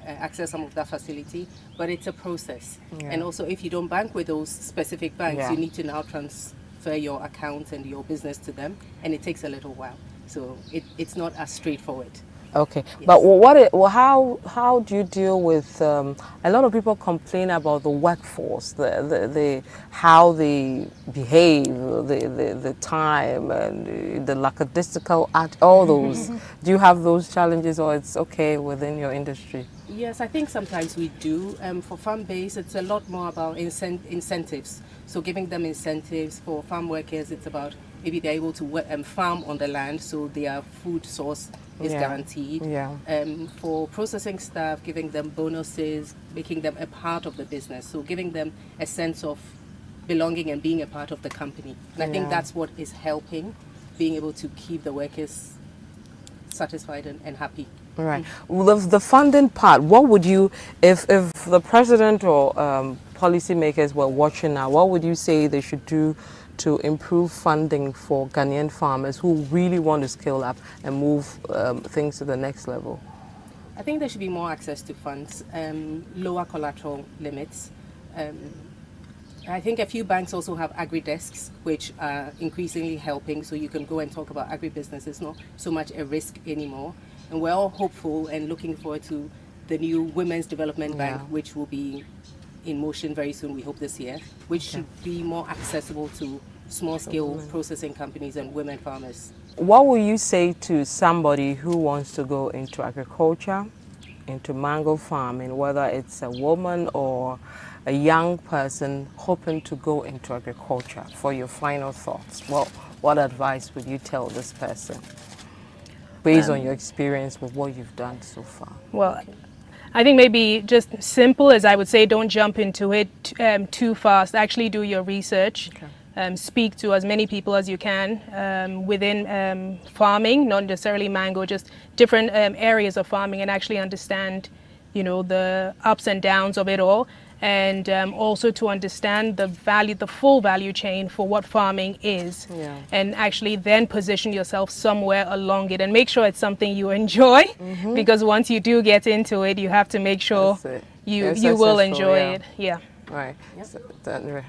access some of that facility, but it's a process. Yeah. And also, if you don't bank with those specific banks, Yeah. you need to now transfer your account and your business to them, and it takes a little while. So it's not as straightforward. Okay, Yes. but how do you deal with a lot of people complain about the workforce, the how they behave, the time and the lackadaisical at all those. Do you have those challenges, or it's okay within your industry? Yes, I think sometimes we do. For farm base, it's a lot more about incentives. So giving them incentives. For farm workers, it's about maybe they're able to farm on the land, so their food source is guaranteed. Yeah. For processing staff, giving them bonuses, making them a part of the business. So giving them a sense of belonging and being a part of the company. And I think that's what is helping, being able to keep the workers satisfied and happy. Right. Well, the funding part, what would you, if the president or policymakers were watching now, what would you say they should do to improve funding for Ghanaian farmers who really want to scale up and move things to the next level? I think there should be more access to funds, lower collateral limits. I think a few banks also have agri-desks, which are increasingly helping, so you can go and talk about agribusiness. It's not so much a risk anymore. And we're all hopeful and looking forward to the new Women's Development Bank, which will be in motion very soon, we hope this year, which should be more accessible to small-scale processing companies and women farmers. What will you say to somebody who wants to go into agriculture, into mango farming, whether it's a woman or a young person hoping to go into agriculture? For your final thoughts, what advice would you tell this person based on your experience with what you've done so far? Well, I think maybe just simple as I would say, don't jump into it too fast. Actually do your research. Speak to as many people as you can within farming, not necessarily mango, just different areas of farming, and actually understand, the ups and downs of it all. And also to understand the full value chain for what farming is, and actually then position yourself somewhere along it and make sure it's something you enjoy, because once you do get into it, you have to make sure you will enjoy it. Yeah. Right. Yep.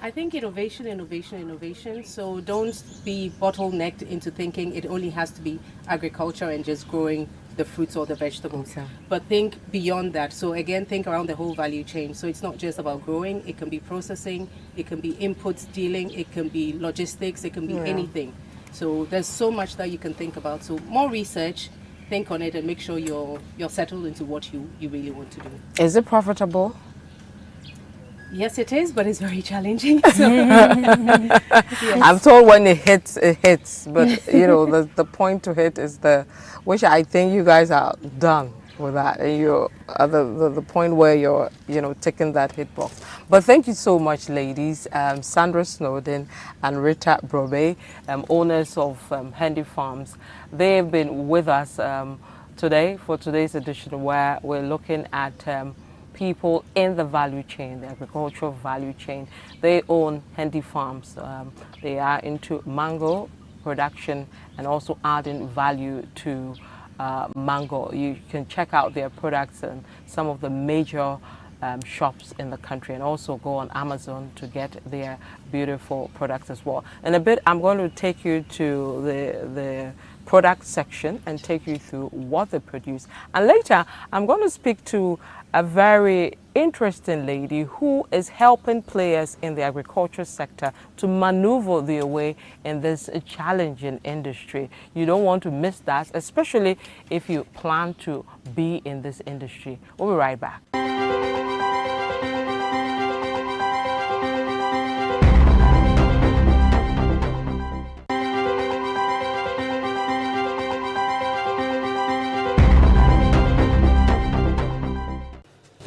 I think innovation. So don't be bottlenecked into thinking it only has to be agriculture and just growing the fruits or the vegetables. But think beyond that. So again, think around the whole value chain. So it's not just about growing, it can be processing, it can be inputs dealing, it can be logistics, it can be anything. So there's so much that you can think about. So more research, think on it, and make sure you're settled into what you really want to do. Is it profitable? Yes, it is, but it's very challenging. I'm told when it hits, it hits. But, you know, the point to hit is which I think you guys are done with that. And you're at the point where you're, you know, taking that hit box. But thank you so much, ladies. Sandra Snowden and Rita Brobe, owners of Handy Farms. They've been with us today for today's edition, where we're looking at people in the value chain, the agricultural value chain. They own Handy Farms. They are into mango production and also adding value to mango. You can check out their products in some of the major shops in the country, and also go on Amazon to get their beautiful products as well. In a bit, I'm going to take you to the product section and take you through what they produce. And later, I'm going to speak to a very interesting lady who is helping players in the agriculture sector to maneuver their way in this challenging industry. You don't want to miss that, especially if you plan to be in this industry. We'll be right back.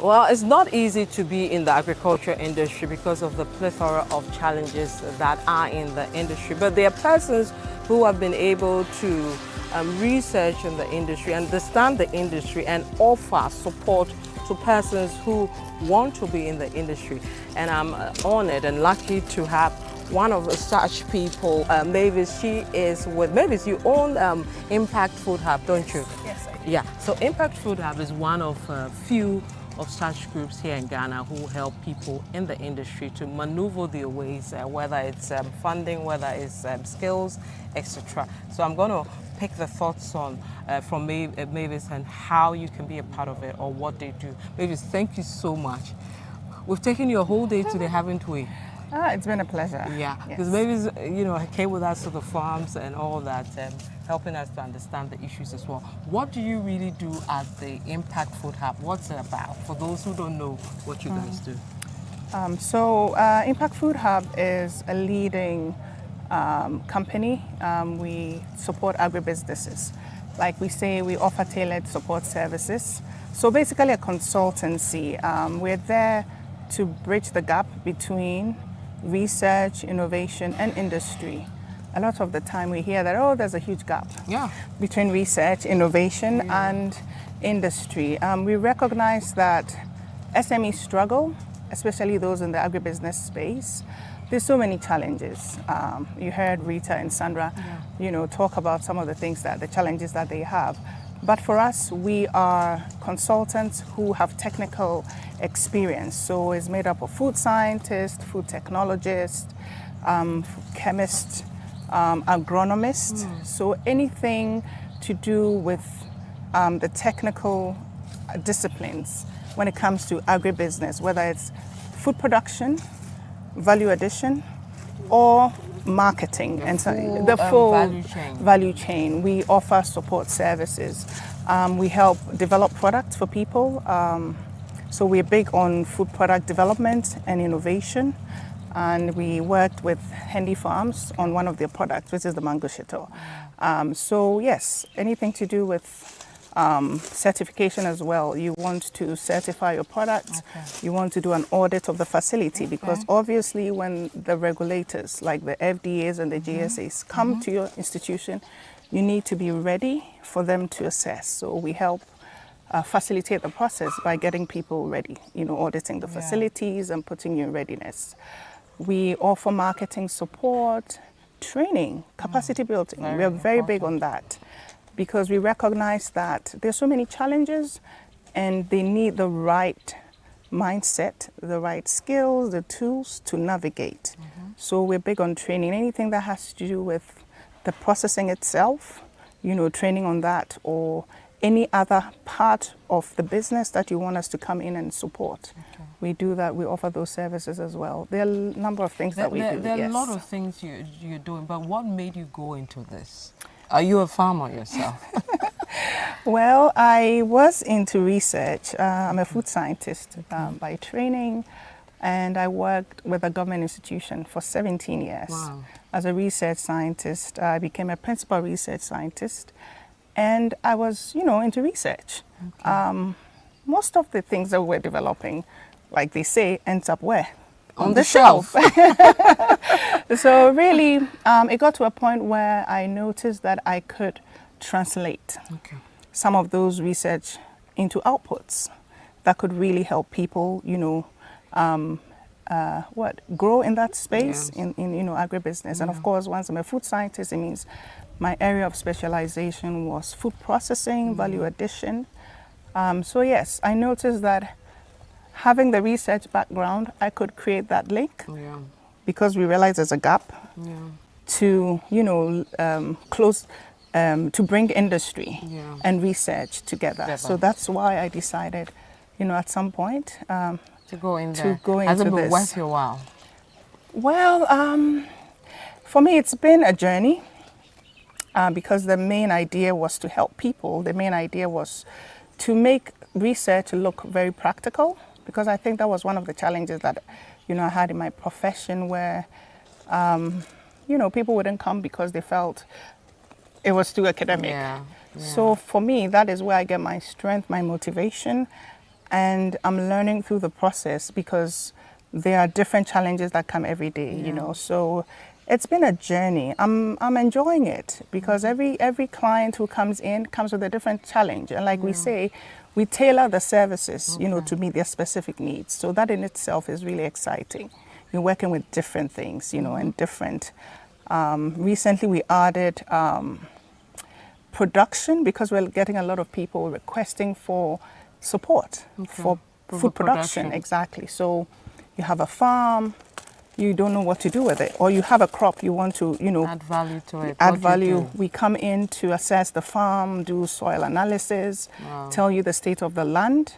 Well, it's not easy to be in the agriculture industry because of the plethora of challenges that are in the industry. But there are persons who have been able to research in the industry, understand the industry, and offer support to persons who want to be in the industry. And I'm honored and lucky to have one of such people, Mavis. She is with Mavis. You own Impact Food Hub, don't you? Yes, I do. Yeah. So Impact Food Hub is one of few of such groups here in Ghana who help people in the industry to maneuver their ways, whether it's funding, whether it's skills, etc. So I'm going to pick the thoughts on from Mavis and how you can be a part of it or what they do. Mavis, thank you so much. We've taken you a whole day today, haven't we? It's been a pleasure. Yeah, because Mavis, you know, came with us to the farms and all that, helping us to understand the issues as well. What do you really do at the Impact Food Hub? What's it about? For those who don't know what you guys do. Impact Food Hub is a leading company. We support agribusinesses. Like we say, we offer tailored support services. So basically a consultancy. We're there to bridge the gap between research, innovation, and industry. A lot of the time we hear that, oh, there's a huge gap between research, innovation, and industry. We recognize that SMEs struggle, especially those in the agribusiness space. There's so many challenges. You heard Rita and Sandra, you know, talk about some of the things the challenges that they have. But for us, we are consultants who have technical experience. So it's made up of food scientists, food technologists, chemists, agronomists. So anything to do with the technical disciplines when it comes to agribusiness, whether it's food production, value addition, or marketing, and so the full value chain. We offer support services. We help develop products for people. So we're big on food product development and innovation. And we worked with Handy Farms on one of their products, which is the mango shito. So yes, anything to do with certification as well. You want to certify your product, you want to do an audit of the facility, because obviously when the regulators like the FDAs and the GSAs come to your institution, you need to be ready for them to assess. So we help facilitate the process by getting people ready, you know, auditing the facilities and putting you in readiness. We offer marketing support, training, capacity building. We are very big on that, because we recognize that there's so many challenges and they need the right mindset, the right skills, the tools to navigate. So we're big on training, anything that has to do with the processing itself, you know, training on that, or any other part of the business that you want us to come in and support. We do that, we offer those services as well. There are a number of things that we do. There are a lot of things you're doing, but what made you go into this? Are you a farmer yourself? Well, I was into research. I'm a food scientist by training, and I worked with a government institution for 17 years. Wow. As a research scientist. I became a principal research scientist, and I was, into research. Okay. Most of the things that we're developing, like they say, ends up where? On the shelf. So really, it got to a point where I noticed that I could translate some of those research into outputs that could really help people, grow in that space in agribusiness. And of course, once I'm a food scientist, it means my area of specialization was food processing, value addition. So yes, I noticed that having the research background, I could create that link because we realized there's a gap to, close, to bring industry and research together. So that's why I decided, at some point, to go in there. To go into Has it been this. worth your while? Well, for me, it's been a journey because the main idea was to help people. The main idea was to make research look very practical, because I think that was one of the challenges that, I had in my profession where, people wouldn't come because they felt it was too academic. So for me, that is where I get my strength, my motivation, and I'm learning through the process because there are different challenges that come every day, So it's been a journey. I'm enjoying it because every client who comes in comes with a different challenge. And like we say, we tailor the services, to meet their specific needs. So that in itself is really exciting. You're working with different things, and different. Recently we added production because we're getting a lot of people requesting for support for food production. Exactly. So you have a farm, you don't know what to do with it, or you have a crop you want to, add value to it. Add value. We come in to assess the farm, do soil analysis, tell you the state of the land.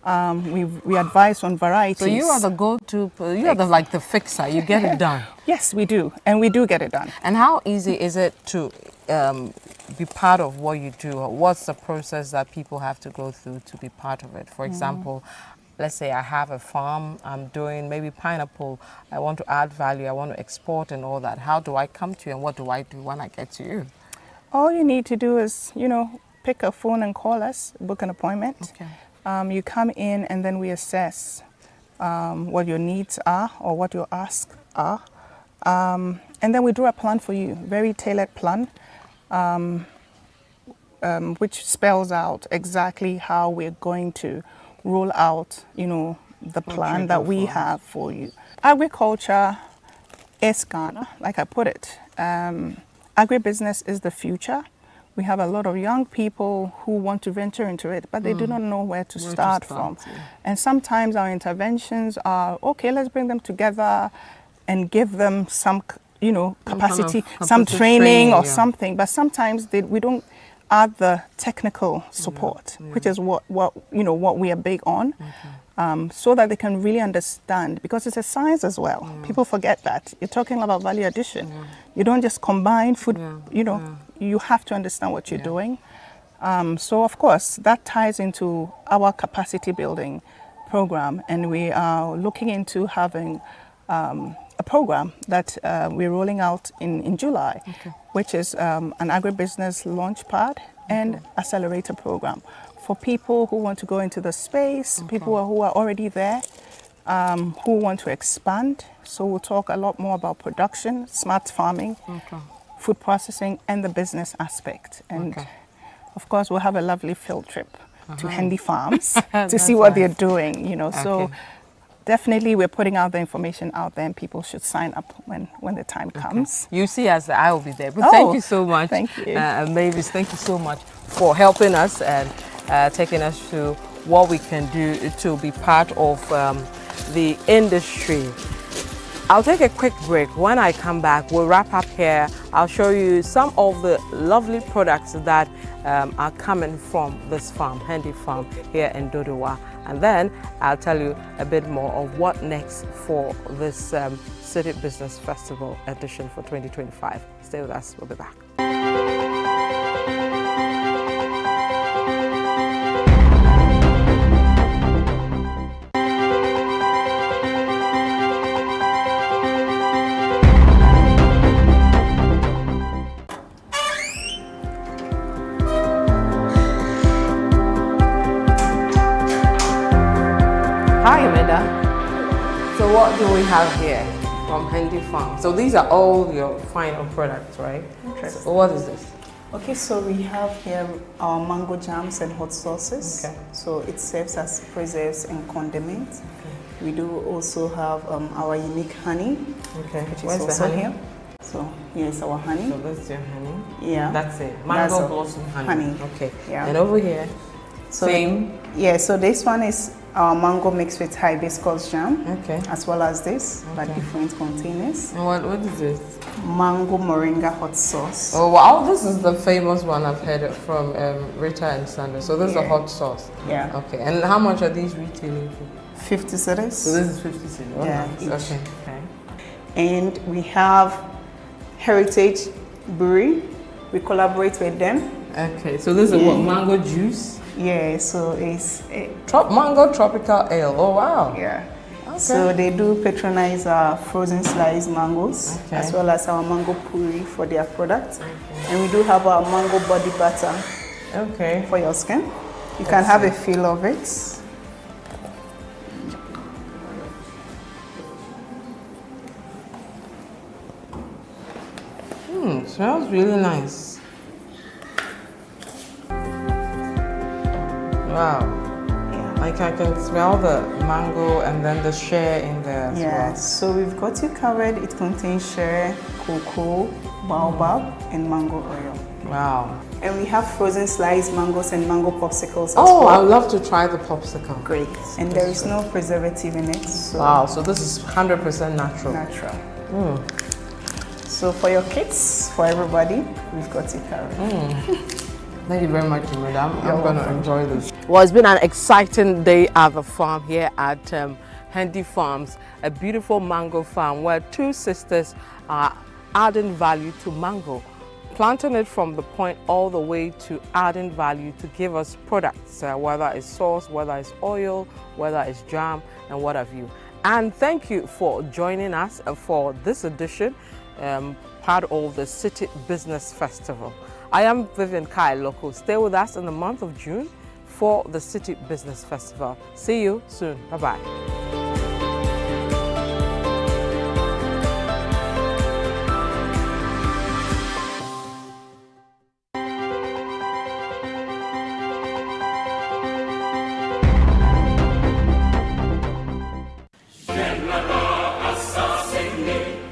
We advise on varieties. So you are the go-to, you are the fixer, you get it done. Yes, we do, and we do get it done. And how easy is it to be part of what you do? What's the process that people have to go through to be part of it? For example, let's say I have a farm, I'm doing maybe pineapple, I want to add value, I want to export and all that. How do I come to you and what do I do when I get to you? All you need to do is, pick a phone and call us, book an appointment. You come in and then we assess what your needs are or what your asks are. And then we draw a plan for you, very tailored plan, which spells out exactly how we're going to roll out, the plan that we have for you. Agriculture is Ghana, like I put it. Agribusiness is the future. We have a lot of young people who want to venture into it, but they do not know where to start from. And sometimes our interventions are, okay, let's bring them together and give them some, capacity, some training or something. But sometimes we don't add the technical support, which is what we are big on, so that they can really understand, because it's a science as well. People forget that. You're talking about value addition. You don't just combine food, you have to understand what you're doing. So of course, that ties into our capacity building program, and we are looking into having a program that we're rolling out in July, which is an agribusiness launchpad and accelerator program for people who want to go into the space, people who are already there, who want to expand. So we'll talk a lot more about production, smart farming, food processing, and the business aspect. And of course, we'll have a lovely field trip to Handy Farms to see what they're doing, So definitely we're putting out the information out there, and people should sign up when the time comes. You see, as I will be there. But thank you so much. Thank you. Mavis, thank you so much for helping us and taking us through what we can do to be part of the industry. I'll take a quick break. When I come back, we'll wrap up here. I'll show you some of the lovely products that are coming from this farm, Handy Farm, here in Dodowa. And then I'll tell you a bit more of what next for this City Business Festival edition for 2025. Stay with us, we'll be back. Amanda. So what do we have here from Handy Farm? So these are all your final products, right? Interesting. So what is this? Okay, so we have here our mango jams and hot sauces. Okay. So it serves as preserves and condiments. We do also have our unique honey, which Where's is the also honey? here. So here's our honey. So this is your honey? Yeah. That's it. Mango blossom honey. Okay. Yeah. And over here, so same? Yeah, so this one is our mango mixed with hibiscus jam. Okay. As well as this, but different containers. And what is this? Mango moringa hot sauce. Oh wow, this is the famous one I've heard from Rita and Sandra. So this is a hot sauce. Yeah. Okay. And how much are these retailing for? 50 cedis. So this is 50 cedis. Oh, Yeah, nice. each. Okay. And we have Heritage Brewery. We collaborate with them. Okay, so this is what, mango juice? Yeah, so it's mango tropical ale. Oh wow. Yeah. Okay. So they do patronize our frozen sliced mangoes as well as our mango puree for their products. And we do have our mango body butter. Okay. For your skin. You can have a feel of it. Smells really nice. Wow. Like I can smell the mango and then the shea in there as well. So we've got you covered. It contains shea, cocoa, baobab, and mango oil. Wow. And we have frozen sliced mangoes and mango popsicles as Oh, well. I would love to try the popsicle. Great. And there is no preservative in it. So Wow, so this is 100% natural. Natural. So for your kids, for everybody, we've got you covered. Thank you very much, madam. You're I'm going to welcome. enjoy this. Well, it's been an exciting day at the farm here at Handy Farms, a beautiful mango farm where two sisters are adding value to mango, planting it from the point all the way to adding value to give us products, whether it's sauce, whether it's oil, whether it's jam, and what have you. And thank you for joining us for this edition, part of the City Business Festival. I am Vivian Kai Loco. Stay with us in the month of June for the City Business Festival. See you soon. Bye-bye.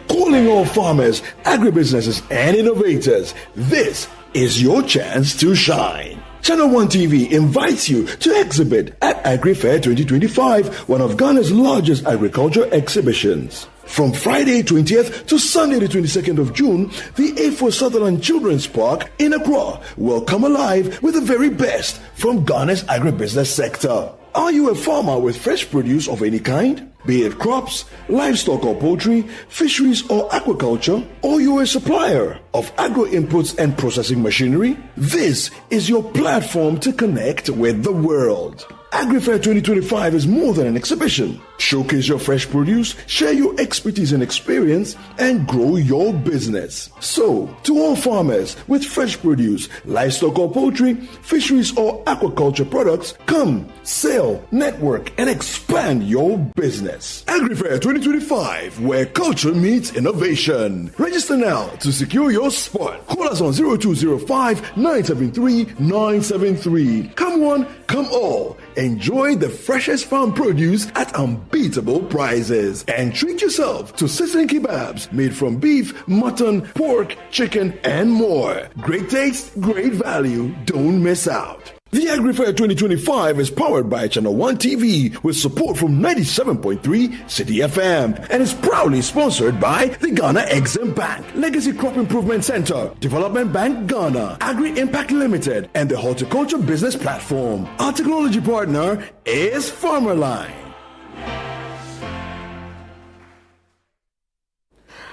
Calling all farmers, agribusinesses, and innovators, this is your chance to shine. Channel 1 TV invites you to exhibit at Agri-Fair 2025, one of Ghana's largest agriculture exhibitions. From Friday 20th to Sunday the 22nd of June, the A4 Sutherland Children's Park in Accra will come alive with the very best from Ghana's agribusiness sector. Are you a farmer with fresh produce of any kind? Be it crops, livestock or poultry, fisheries or aquaculture, or you're a supplier of agro-inputs and processing machinery? This is your platform to connect with the world. Agri-Fair 2025 is more than an exhibition. Showcase your fresh produce, share your expertise and experience, and grow your business. So, to all farmers with fresh produce, livestock or poultry, fisheries or aquaculture products, come, sell, network, and expand your business. Agri-Fair 2025, where culture meets innovation. Register now to secure your spot. Call us on 0205 973 973. Come one, come all. Enjoy the freshest farm produce at unbeatable prices. And treat yourself to sizzling kebabs made from beef, mutton, pork, chicken, and more. Great taste, great value. Don't miss out. The Agri-Fair 2025 is powered by Channel 1 TV with support from 97.3 City FM and is proudly sponsored by the Ghana Exim Bank, Legacy Crop Improvement Center, Development Bank Ghana, Agri-Impact Limited, and the Horticulture Business Platform. Our technology partner is Farmerline.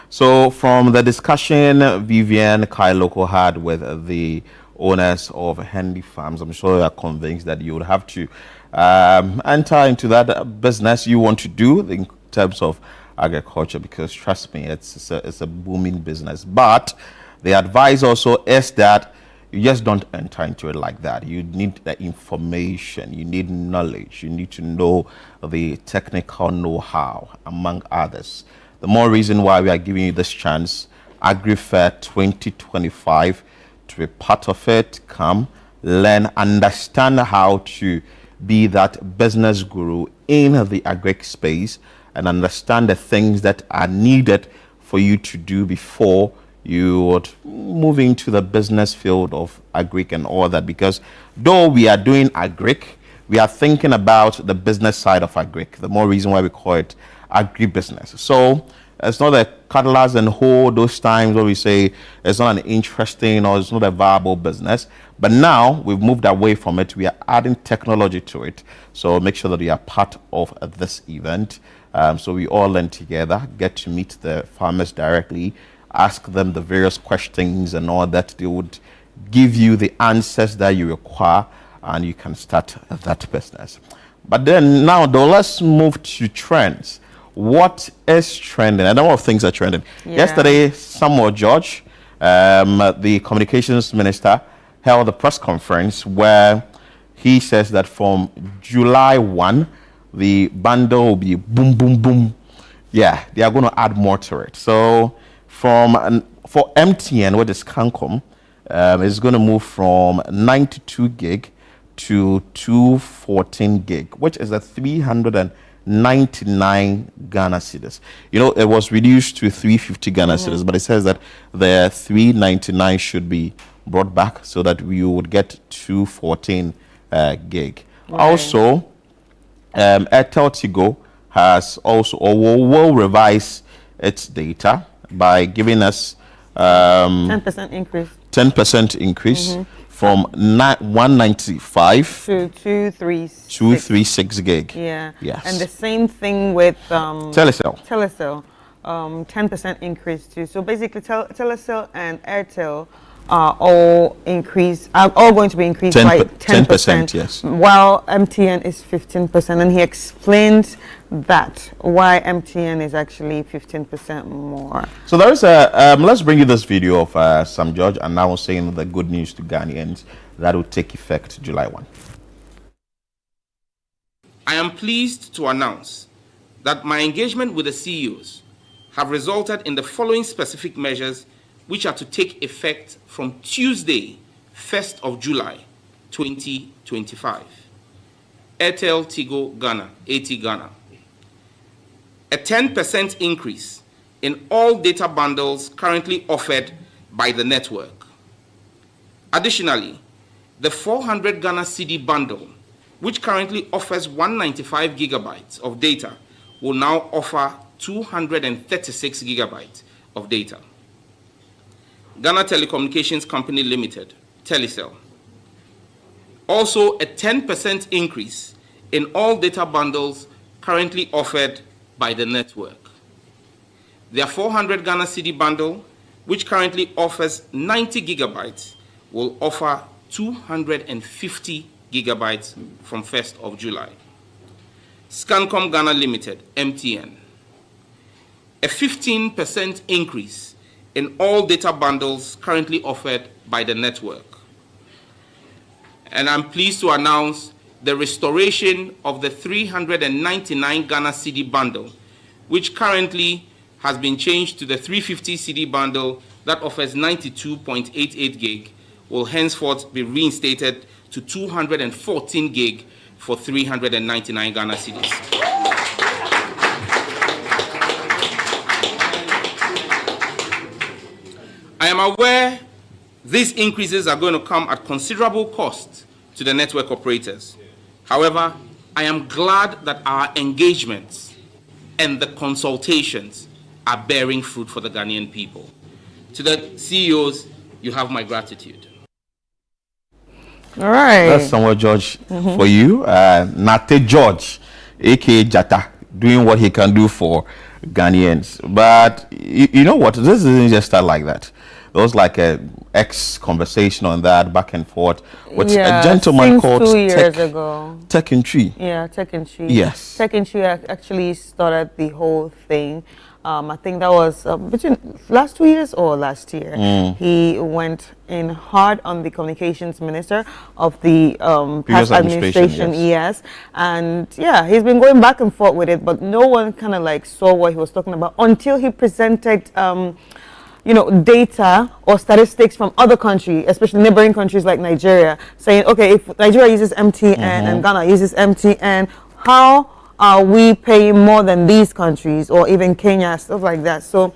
So from the discussion Vivian Kailoko had with the owners of Handy Farms, I'm sure you are convinced that you would have to enter into that business you want to do in terms of agriculture, because trust me, it's a booming business. But the advice also is that you just don't enter into it like that. You need the information, you need knowledge, you need to know the technical know-how, among others. The more reason why we are giving you this chance, Agri-Fair 2025, to be part of it. Come, learn, understand how to be that business guru in the agric space, and understand the things that are needed for you to do before you would move into the business field of agric and all that. Because though we are doing agric, we are thinking about the business side of agric. The more reason why we call it agri-business. So it's not a cuddlers and hoe those times where we say it's not an interesting or it's not a viable business. But now we've moved away from it. We are adding technology to it. So make sure that you are part of this event. So we all learn together, get to meet the farmers directly, ask them the various questions and all that. They would give you the answers that you require, and you can start that business. But then now though, let's move to trends. What is trending? A number of things are trending. Yeah. Yesterday, Samuel George, the communications minister, held a press conference where he says that from July 1, the bundle will be boom, boom, boom. Yeah, they are going to add more to it. So for MTN, with this Telecom, it's going to move from 92 gig to 214 gig, which is a 399 Ghana cedis. You know, it was reduced to 350 Ghana cedis, but it says that the 399 should be brought back so that we would get 214 gig. Right. Also, Airtel Tigo has also, or will revise its data by giving us 10% increase. 10% increase from 195 to 236 gig. Yeah. Yes. And the same thing with Telecel. Telecel, 10% increase too. So basically, Telecel and Airtel are all going to be increased by 10%. Yes. While MTN is 15%, and he explained that why MTN is actually 15% more. So there is a let's bring you this video of Sam George announcing the good news to Ghanaians that will take effect July 1. I am pleased to announce that my engagement with the CEOs have resulted in the following specific measures, which are to take effect from Tuesday, 1st of July, 2025. Airtel Tigo Ghana, AT Ghana. A 10% increase in all data bundles currently offered by the network. Additionally, the 400 Ghana cedi bundle, which currently offers 195 gigabytes of data, will now offer 236 gigabytes of data. Ghana Telecommunications Company Limited, Telecel. Also a 10% increase in all data bundles currently offered by the network. Their 400 Ghana cedi bundle, which currently offers 90 gigabytes, will offer 250 gigabytes from 1st of July. Scancom Ghana Limited, MTN. A 15% increase in all data bundles currently offered by the network. And I'm pleased to announce the restoration of the 399 Ghana cedi bundle, which currently has been changed to the 350 cedi bundle that offers 92.88 gig, will henceforth be reinstated to 214 gig for 399 Ghana cedis. I am aware these increases are going to come at considerable cost to the network operators. However, I am glad that our engagements and the consultations are bearing fruit for the Ghanaian people. To the CEOs, you have my gratitude. All right. That's Samuel George for you. Nate George, aka Jata, doing what he can do for Ghanaians. But you know what? This doesn't just start like that. There was like a conversation on that back and forth with a gentleman called 2 years ago. Tech and Tree. Yeah, Tech and Tree. Yes. Tech and Tree actually started the whole thing. I think that was between last 2 years or last year. He went in hard on the communications minister of the past administration, yes. And yeah, he's been going back and forth with it, but no one kind of like saw what he was talking about until he presented data or statistics from other countries, especially neighboring countries like Nigeria, saying, okay, if Nigeria uses MTN and Ghana uses MTN, how are we paying more than these countries, or even Kenya, stuff like that? So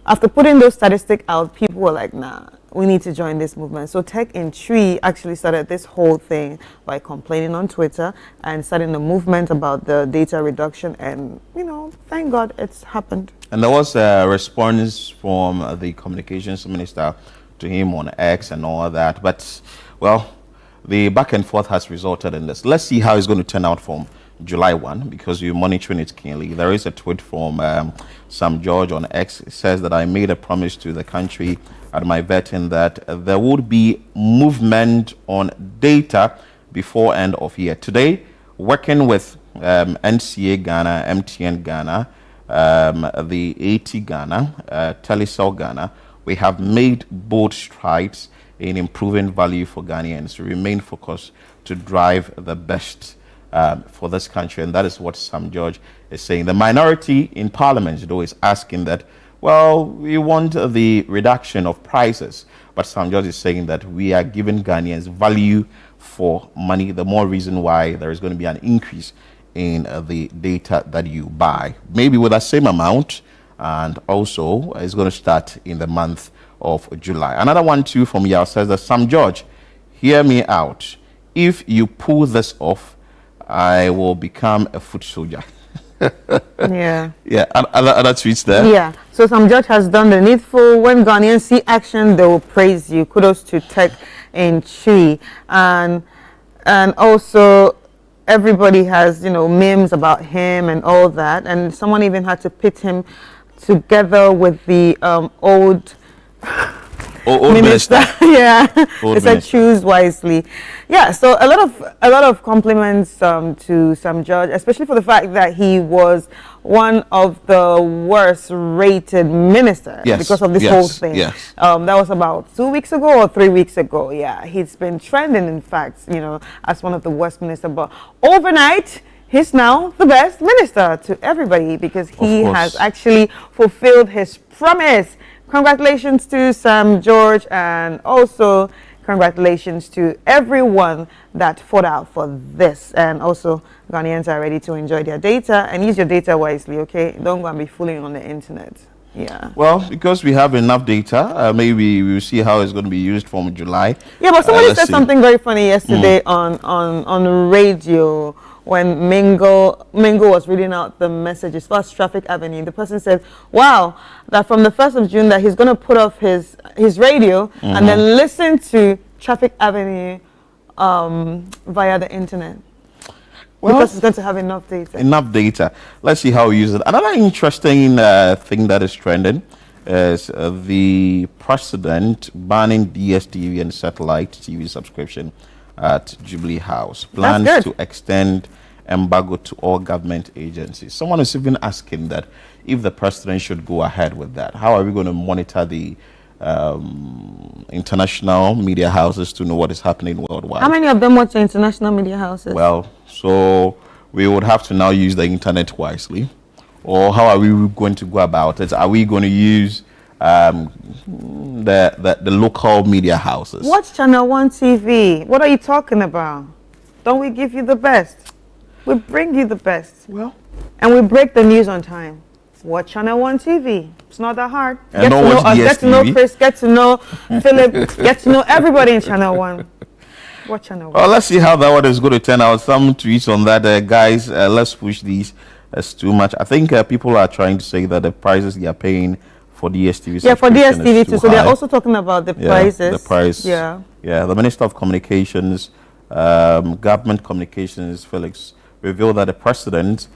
after putting those statistics out, people were like, nah, we need to join this movement. So Tech in Tree actually started this whole thing by complaining on Twitter and starting a movement about the data reduction, and thank God it's happened. And there was a response from the communications minister to him on X and all that, but well, the back and forth has resulted in this. Let's see how it's going to turn out from July 1, because you're monitoring it keenly. There is a tweet from Sam George on X. It says that I made a promise to the country at my vetting that there would be movement on data before end of year. Today, working with NCA Ghana, MTN Ghana, the AT Ghana, Telecom Ghana, we have made bold strides in improving value for Ghanaians. We remain focused to drive the best for this country, and that is what Sam George is saying. The minority in Parliament, though, is asking that, well, we want the reduction of prices, but Sam George is saying that we are giving Ghanaians value for money. The more reason why there is going to be an increase in the data that you buy, maybe with that same amount, and also it's going to start in the month of July. Another one too from Yao says that, Sam George, hear me out. If you pull this off, I will become a foot soldier. Yeah. Yeah. Other tweets there. Yeah. So Sam George has done the needful. When Ghanaians see action, they will praise you. Kudos to Tech in Tree. And also everybody has, memes about him and all that. And someone even had to pit him together with the old minister. Yeah. They said choose wisely. Yeah, so a lot of compliments to Sam George, especially for the fact that he was one of the worst rated ministers because of this whole thing. Yes. That was about 2 weeks ago or 3 weeks ago. Yeah, he's been trending, in fact, as one of the worst ministers. But overnight, he's now the best minister to everybody because he has actually fulfilled his promise. Congratulations to Sam George, and also congratulations to everyone that fought out for this. And also, Ghanaians are ready to enjoy their data and use your data wisely, okay? Don't go and be fooling on the internet. Yeah. Well, because we have enough data, maybe we'll see how it's going to be used from July. Yeah, but somebody said something very funny yesterday on radio. When Mingo was reading out the messages for Traffic Avenue, the person said, wow, that from the 1st of June that he's going to put off his radio and then listen to Traffic Avenue via the internet. Well, because it's going to have enough data. Enough data. Let's see how we use it. Another interesting thing that is trending is the president banning DSTV and satellite TV subscription at Jubilee House. Plans to extend embargo to all government agencies. Someone is even asking that if the president should go ahead with that, how are we going to monitor the international media houses to know what is happening worldwide? How many of them watch the international media houses? Well, so we would have to now use the internet wisely. Or how are we going to go about it? Are we going to use the local media houses? Watch Channel 1 TV. What are you talking about? Don't we give you the best? We bring you the best. Well, and we break the news on time. Watch Channel 1 TV. It's not that hard. And don't watch DSTV. Get to know Chris, get to know Philip, get to know everybody in Channel 1. Watch Channel 1. Well, let's see how that one is going to turn out. Some tweets on that. Guys, let's push these. That's too much. I think people are trying to say that the prices they are paying for DSTV. Yeah, for DSTV too. So they're also talking about the prices. The price. Yeah. Yeah. The Minister of Communications, Government Communications, Felix, revealed that the president's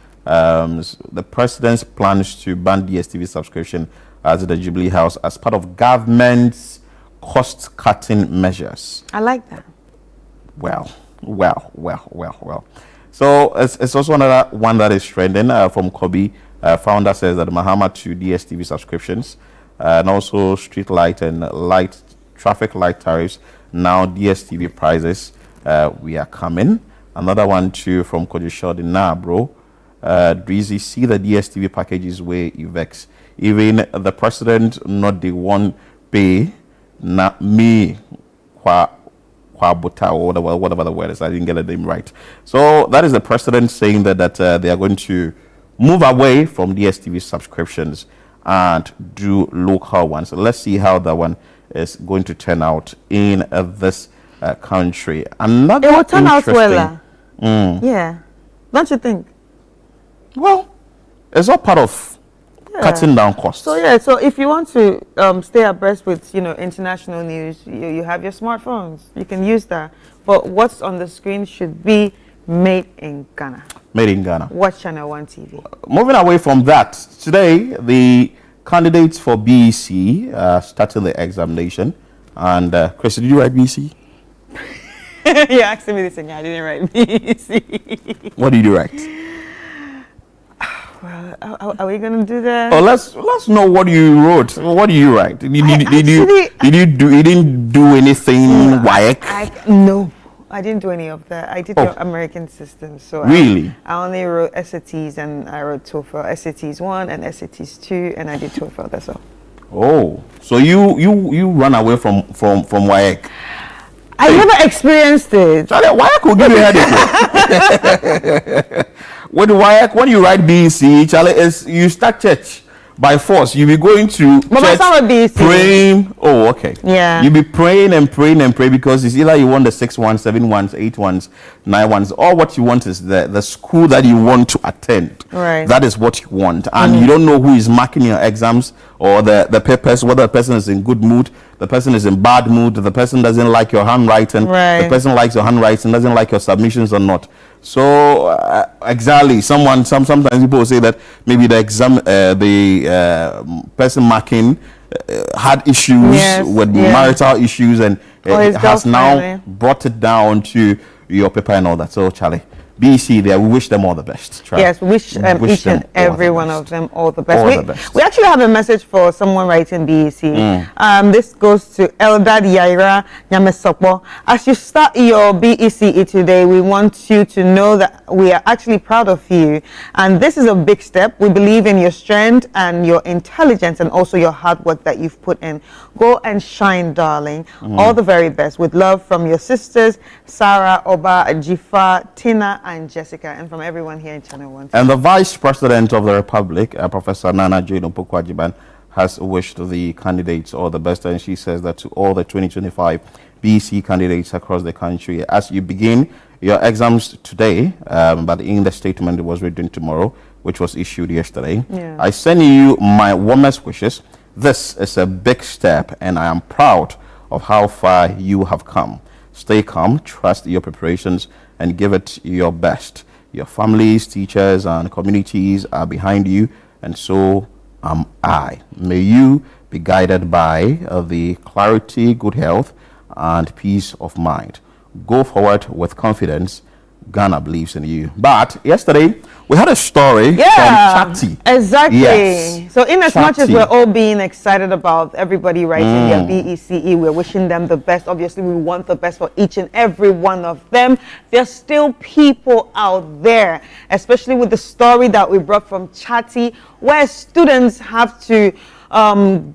plans to ban DSTV subscription at the Jubilee House as part of government's cost-cutting measures. I like that. Well. So it's also another one that is trending from Kobe. Founder says that Mahama to DSTV subscriptions and also street light and light traffic light tariffs. Now DSTV prices, we are coming. Another one too from Kojishodi. Nah, bro. Drizzy, see the DSTV packages where you vex. Even the president not the one pay, not me. Or whatever the word is. I didn't get the name right. So that is the president saying that they are going to move away from DSTV subscriptions and do local ones. So let's see how that one is going to turn out in this country. Another it will turn out well. Yeah, don't you think? Well, it's all part of cutting down costs. So yeah, so if you want to stay abreast with international news, you have your smartphones. You can use that. But what's on the screen should be made in Ghana. Made in Ghana. Watch Channel 1 TV. Moving away from that, today the candidates for BEC starting the examination. And Chris, did you write BEC? You're asking me this again. I didn't write BEC. What did you write? Well, are we gonna do that? Oh, let's know what you wrote. What did you write? You didn't do anything? No, I didn't do any of that. I did the American system, so really, I only wrote SATs and I wrote TOEFL, SATs 1 and SATs 2, and I did TOEFL. That's all. Oh, so you run away from WAEC? I never experienced it. Charlie, WAEC will give you a headache. With WAEC, when you write BEC, Charlie, you start church by force. You'll be going to church praying. Oh, okay. Yeah. You'll be praying and praying and praying because it's either you want the 6 1s, 7 1s, 8 1s, 9 1s. All what you want is the school that you want to attend. Right. That is what you want. And you don't know who is marking your exams or the papers, whether the person is in good mood, the person is in bad mood, the person doesn't like your handwriting, the person likes your handwriting, doesn't like your submissions or not. So exactly, sometimes people say that maybe the exam, person marking had issues with marital issues, and it has now brought it down to your paper and all that. So Charlie, BEC there, we wish them all the best. Yes, wish each and every one of them all the best. We actually have a message for someone writing BEC. This goes to Eldad Yaira Nyamesopo. As you start your BECE today, we want you to know that we are actually proud of you. And this is a big step. We believe in your strength and your intelligence and also your hard work that you've put in. Go and shine, darling. All the very best. With love from your sisters, Sarah, Oba, Jifa, Tina, and Jessica, and from everyone here in Channel 1. And the Vice President of the Republic, Professor Nana Jane Opoku-Agyemang, has wished the candidates all the best, and she says that to all the 2025 BEC candidates across the country, as you begin your exams today, but in the statement it was written tomorrow, which was issued yesterday, I send you my warmest wishes. This is a big step, and I am proud of how far you have come. Stay calm, trust your preparations, and give it your best. Your families, teachers, and communities are behind you, and so am I. May you be guided by the clarity, good health, and peace of mind. Go forward with confidence. Ghana believes in you. But yesterday, we had a story from Chatty. Exactly. Yes. So in as much as we're all being excited about everybody writing their BECE, we're wishing them the best. Obviously, we want the best for each and every one of them. There's still people out there, especially with the story that we brought from Chatty, where students have to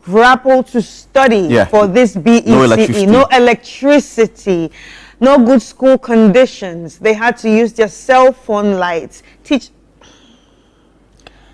grapple to study for this BECE. No electricity. No good school conditions. They had to use their cell phone lights. Good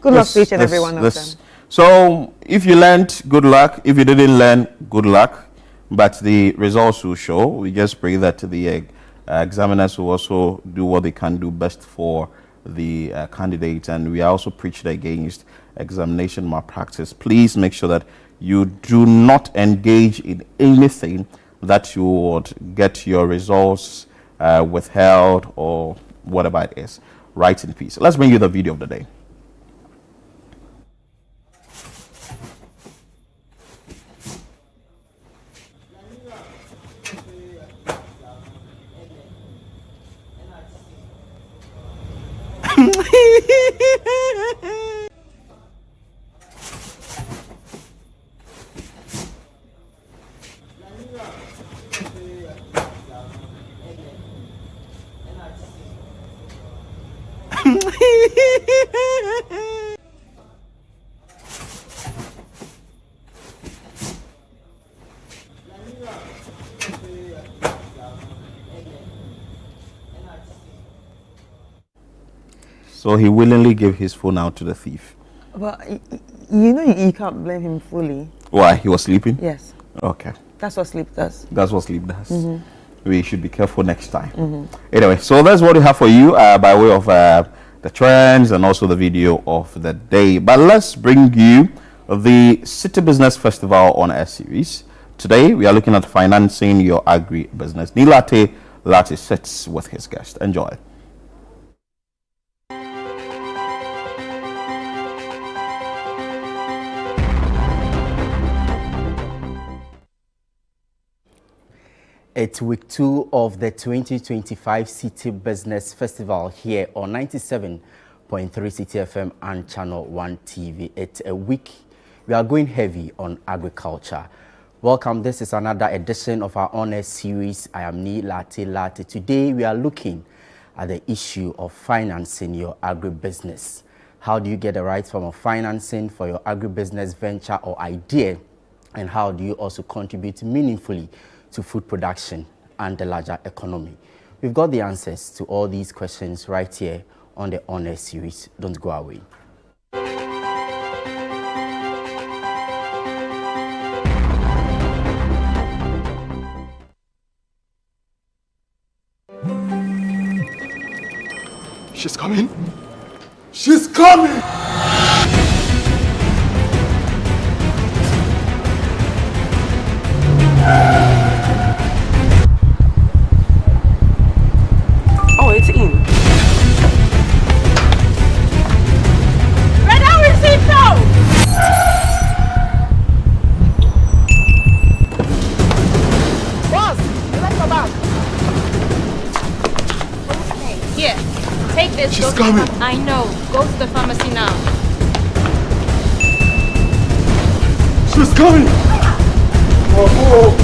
luck to each and every one of them. So if you learned, good luck. If you didn't learn, good luck. But the results will show. We just pray that the examiners will also do what they can do best for the candidates. And we are also preached against examination malpractice. Please make sure that you do not engage in anything that you would get your results withheld or whatever it is. Right in peace. Let's bring you the video of the day. So he willingly gave his phone out to the thief. But you know you can't blame him fully. Why? He was sleeping? Yes. Okay. That's what sleep does. That's what sleep does. Mhm. We should be careful next time. Mhm. Anyway, so that's what we have for you by way of the trends and also the video of the day. But let's bring you the City Business Festival on Air series. Today, we are looking at financing your agri-business. Nilate Lati sits with his guest. Enjoy. It's week 2 of the 2025 City Business Festival here on 97.3 City FM and Channel 1 TV. It's a week we are going heavy on agriculture. Welcome, this is another edition of our Honor series. I am Nilate. Today we are looking at the issue of financing your agribusiness. How do you get the right form of financing for your agribusiness venture or idea? And how do you also contribute meaningfully to food production and the larger economy? We've got the answers to all these questions right here on the Honor series. Don't go away. She's coming. She's coming. Oh, it's in. Madam Recito! Boss, let's go back. Here, take this. She's go to coming. the I know. Go to the pharmacy now. She's coming. Oh.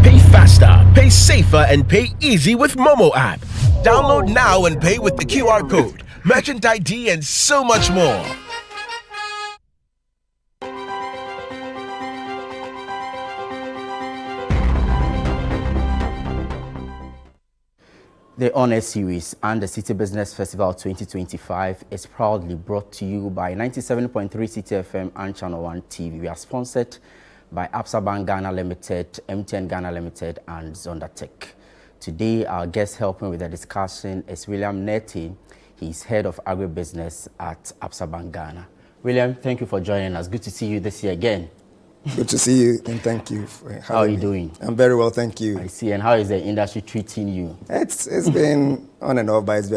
Pay faster, pay safer, and pay easy with Momo app. Download now and pay with the QR code, merchant ID, and so much more. The Honor Series and the City Business Festival 2025 is proudly brought to you by 97.3 City FM and Channel 1 TV. We are sponsored by Absa Bank Ghana Limited, MTN Ghana Limited, and Zondatech. Today, our guest helping with the discussion is William Neti. He's head of agribusiness at Absa Bank Ghana. William, thank you for joining us. Good to see you this year again. Good to see you, and thank you for having me. How are you doing? I'm very well, thank you. I see. And how is the industry treating you? It's been on and off, but it's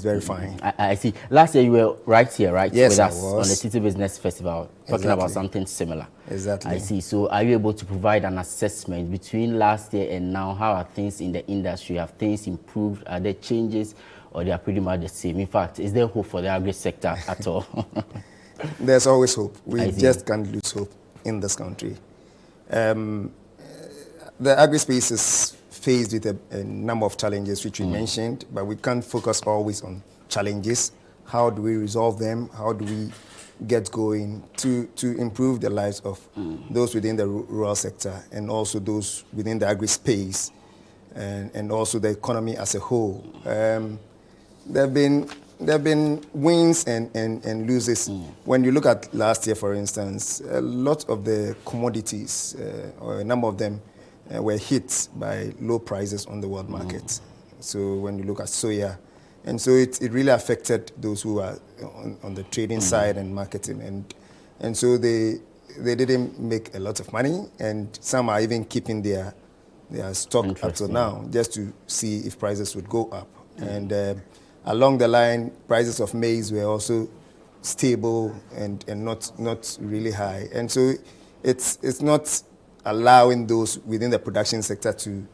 very fine. I see. Last year you were right here, right? Yes, with I us was. on the City Business Festival, talking about something similar. Exactly. I see. So are you able to provide an assessment between last year and now? How are things in the industry? Have things improved? Are there changes, or they are pretty much the same? In fact, is there hope for the agri sector at all? There's always hope. We just can't lose hope in this country. The agri space is faced with a number of challenges which we mentioned, but we can't focus always on challenges. How do we resolve them? How do we get going to improve the lives of those within the rural sector and also those within the agri space and also the economy as a whole? There have been wins and losses. When you look at last year, for instance, a lot of the commodities, or a number of them, were hit by low prices on the world market. So when you look at soya, and so it really affected those who are on the trading side and marketing, and so they didn't make a lot of money, and some are even keeping their stock up to now just to see if prices would go up. And along the line, prices of maize were also stable and not really high. And so it's not allowing those within the production sector to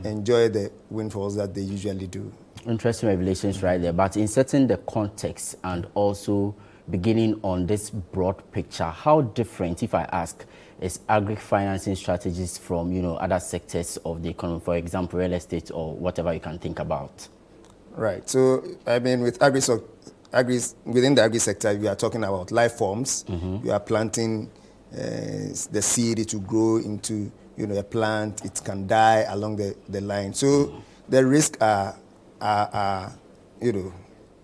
enjoy the windfalls that they usually do. Interesting revelations right there. But in setting the context and also beginning on this broad picture, how different, if I ask, is agri-financing strategies from, other sectors of the economy, for example, real estate or whatever you can think about? Right. So, I mean, with within the agri sector, we are talking about life forms. You are planting the seed to grow into, a plant. It can die along the line. So the risks are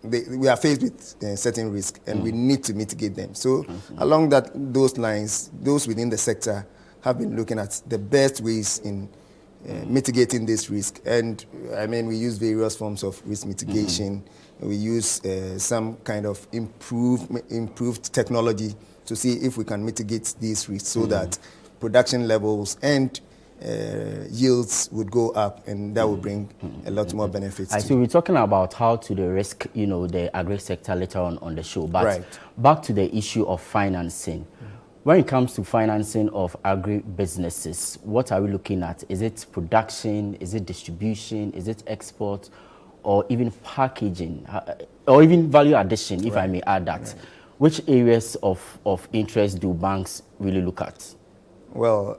we are faced with certain risks, and we need to mitigate them. So along those lines, those within the sector have been looking at the best ways in mitigating this risk. And I mean, we use various forms of risk mitigation. We use some kind of improved technology to see if we can mitigate these risks so that production levels and yields would go up, and that would bring a lot more benefits. So we're talking about how to the risk, the agri sector later on the show. But back to the issue of financing. When it comes to financing of agri-businesses, what are we looking at? Is it production? Is it distribution? Is it export? Or even packaging? Or even value addition, if I may add that? Which areas of interest do banks really look at? Well,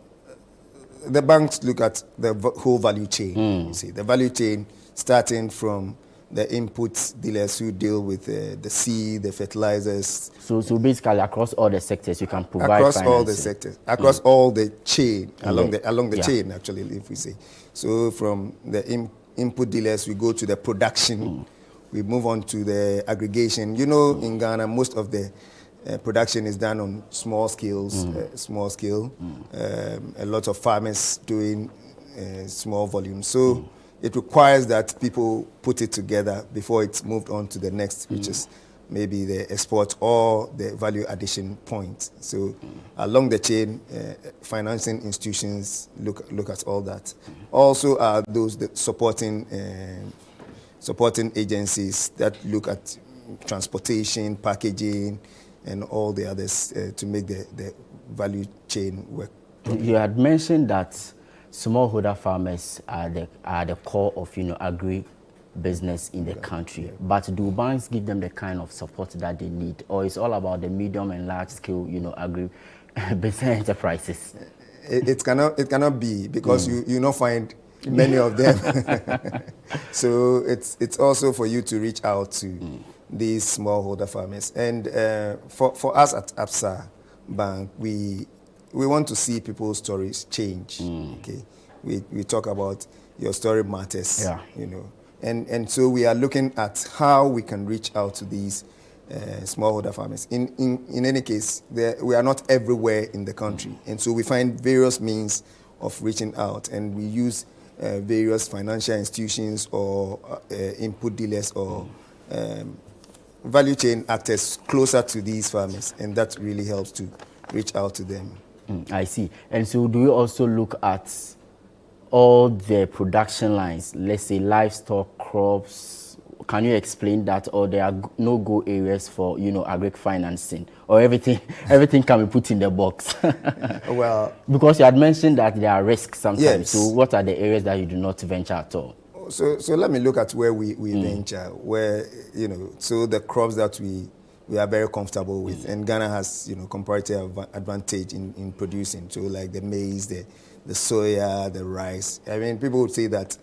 the banks look at the whole value chain. You see, the value chain starting from the input dealers who deal with the seed, the fertilizers. So basically across all the sectors you can provide across financing. all the sectors, across all the chain, along the chain actually, if we say. So from the input dealers, we go to the production. We move on to the aggregation. In Ghana, most of the production is done on small scale. A lot of farmers doing small volumes. So it requires that people put it together before it's moved on to the next, which is maybe the export or the value addition point. So along the chain, financing institutions look at all that. Also are those supporting agencies that look at transportation, packaging, and all the others to make the value chain work. You had mentioned that smallholder farmers are the core of agri-business in the country. But do banks give them the kind of support that they need, or it's all about the medium and large scale agri-business enterprises? It cannot be, because you not find many of them. So it's also for you to reach out to these smallholder farmers. And for us at ABSA Bank, we want to see people's stories change. Okay, we talk about your story matters. And so we are looking at how we can reach out to these smallholder farmers. In any case, we are not everywhere in the country, and so we find various means of reaching out, and we use various financial institutions or input dealers or value chain actors closer to these farmers, and that really helps to reach out to them. I see. And so do you also look at all the production lines, let's say livestock, crops? Can you explain that, or there are no-go areas for agri financing, or everything can be put in the box? Well, because you had mentioned that there are risks sometimes. Yes. So what are the areas that you do not venture at all? So let me look at where we venture, where so the crops that we are very comfortable with, and Ghana has comparative advantage in producing. So like the maize, the soya, the rice. I mean, people would say that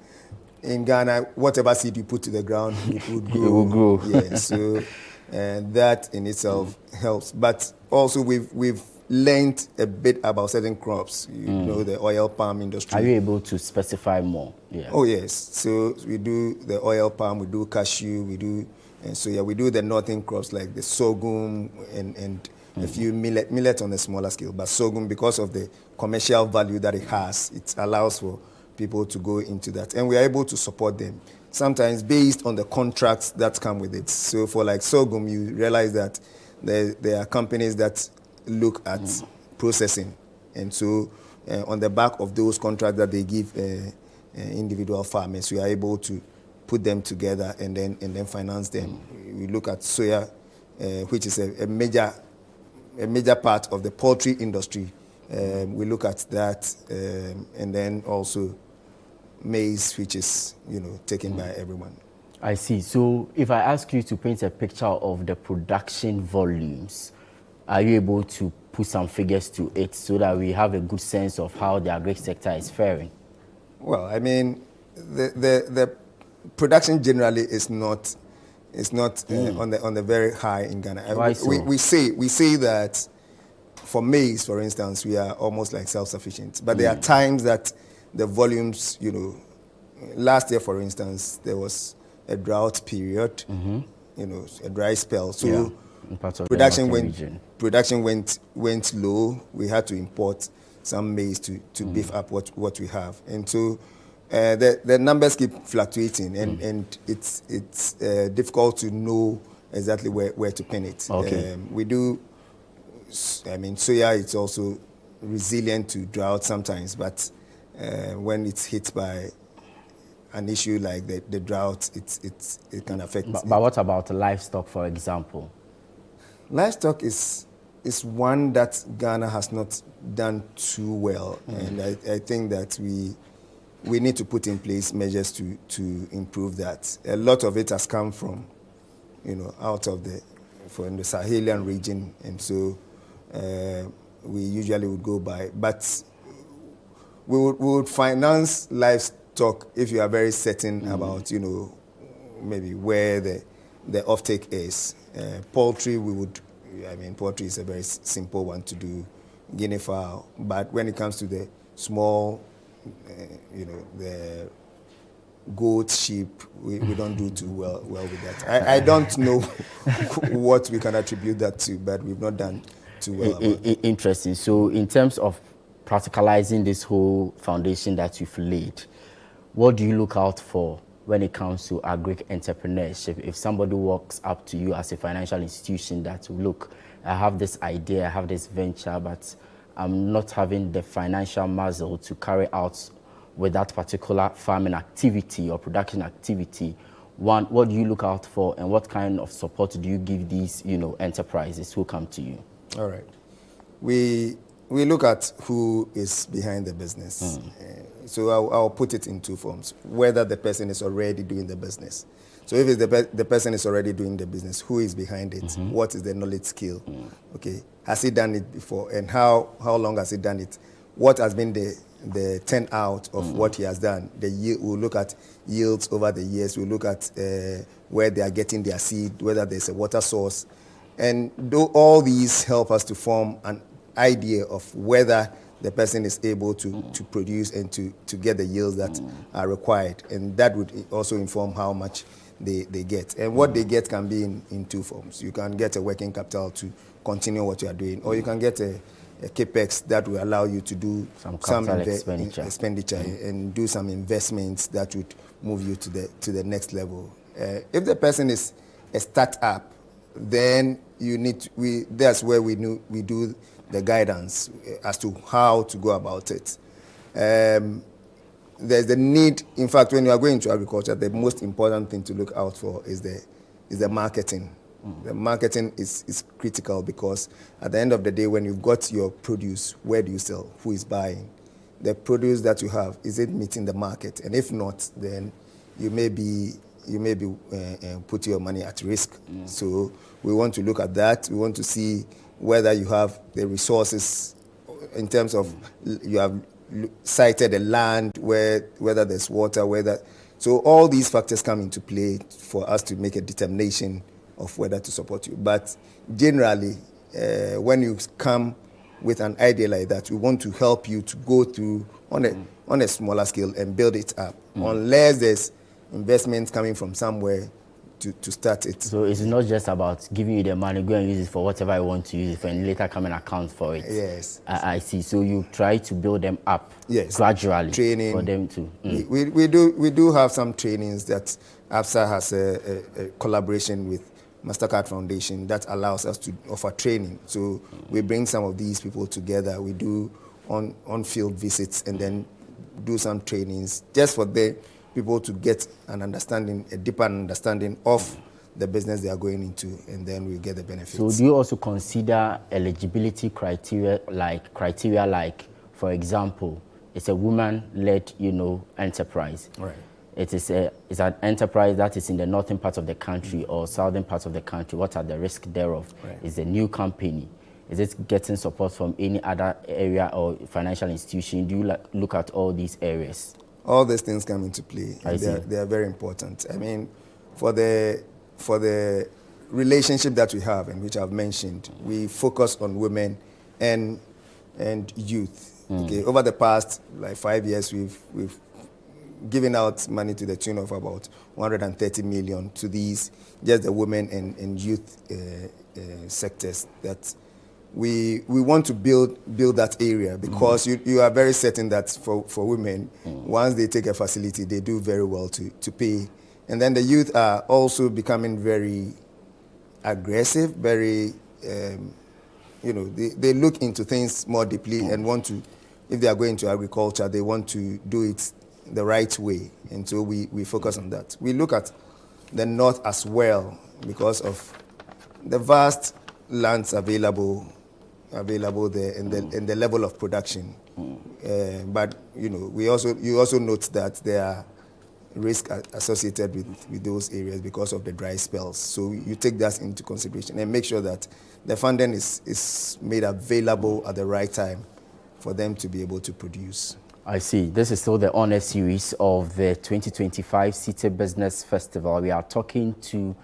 in Ghana, whatever seed you put to the ground, it would grow. It will grow. Yeah. So that in itself helps. But also we've learned a bit about certain crops. The oil palm industry. Are you able to specify more? Yeah. Oh yes. So we do the oil palm, we do cashew, we do soya, we do the northern crops like the sorghum and a few millet on a smaller scale. But sorghum, because of the commercial value that it has, it allows for people to go into that, and we are able to support them sometimes based on the contracts that come with it. So for like sorghum, you realize that there are companies that look at processing, and so on the back of those contracts that they give individual farmers, we are able to put them together and then finance them. We look at soya, which is a major part of the poultry industry. We look at that, and then also maize, which is, taken by everyone. I see. So if I ask you to paint a picture of the production volumes, are you able to put some figures to it so that we have a good sense of how the agri sector is faring? Well, I mean, the production generally is not on the very high in Ghana. Why so? We say that for maize, for instance, we are almost like self-sufficient. But there are times that the volumes, last year, for instance, there was a drought period, a dry spell. So production went low. We had to import some maize to beef up what we have. And so the numbers keep fluctuating, and it's difficult to know exactly where to pin it. Okay. We do, I mean, soya, it's also resilient to drought sometimes, but when it's hit by an issue like the drought, it can affect. But what about livestock, for example? Livestock is one that Ghana has not done too well, and I think that we need to put in place measures to improve that. A lot of it has come from, out of from the Sahelian region, and so we usually would go by. But we would finance livestock if you are very certain about, maybe where the offtake is. Poultry, poultry is a very simple one to do, guinea fowl. But when it comes to the small, the goat, sheep, we don't do too well with that. I don't know what we can attribute that to, but we've not done too well. Interesting. So in terms of practicalizing this whole foundation that you've laid, what do you look out for when it comes to agri entrepreneurship? If somebody walks up to you as a financial institution that, look, I have this idea, I have this venture, but I'm not having the financial muscle to carry out with that particular farming activity or production activity, what do you look out for, and what kind of support do you give these, enterprises who come to you? All right. We look at who is behind the business. So I'll put it in two forms. Whether the person is already doing the business. So if it's the person is already doing the business, who is behind it? What is the knowledge skill? Okay. Has he done it before? And how long has he done it? What has been the turnout of what he has done? We'll look at yields over the years. We'll look at where they are getting their seed, whether there's a water source. And all these help us to form an idea of whether the person is able to produce and to get the yields that are required. And that would also inform how much they get. And what they get can be in two forms. You can get a working capital to continue what you are doing, or you can get a capex that will allow you to do some expenditure and do some investments that would move you to the next level. If the person is a startup, then that's where we do the guidance as to how to go about it. There's the need, in fact, when you are going into agriculture, the most important thing to look out for is the marketing. The marketing is critical, because at the end of the day, when you've got your produce, where do you sell? Who is buying? The produce that you have, is it meeting the market? And if not, then you may be put your money at risk. So we want to look at that. We want to see whether you have the resources in terms of you have sited the land, whether there's water, so all these factors come into play for us to make a determination of whether to support you. But generally, when you come with an idea like that, we want to help you to go through on a smaller scale and build it up, unless there's investments coming from somewhere to start it. So it's not just about giving you the money, go and use it for whatever I want to use it for, and later come and account for it. Yes. I see. So you try to build them up gradually. Training. For them to. We do have some trainings that ABSA has a collaboration with MasterCard Foundation that allows us to offer training. So we bring some of these people together. We do on-field visits and then do some trainings just for the people to get an understanding, a deeper understanding of the business they are going into, and then we get the benefits. So do you also consider eligibility criteria like, for example, it's a woman-led, enterprise. Right. It's an enterprise that is in the northern part of the country or southern part of the country. What are the risks thereof? Right. It's a new company. Is it getting support from any other area or financial institution? Do you look at all these areas? All these things come into play. I see. They are very important. I mean, for the relationship that we have, and which I've mentioned, we focus on women and youth. Okay. Over the past 5 years, we've given out money to the tune of about 130 million to these, just the women and youth sectors. That we want to build that area, because you are very certain that for women, once they take a facility, they do very well to pay. And then the youth are also becoming very aggressive, very, they look into things more deeply and want to, if they are going to agriculture, they want to do it the right way. And so we focus on that. We look at the north as well because of the vast lands available there and the level of production. But you also note that there are risks associated with those areas because of the dry spells. So you take that into consideration and make sure that the funding is made available at the right time for them to be able to produce. I see. This is still the honor series of the 2025 City Business Festival. We are talking to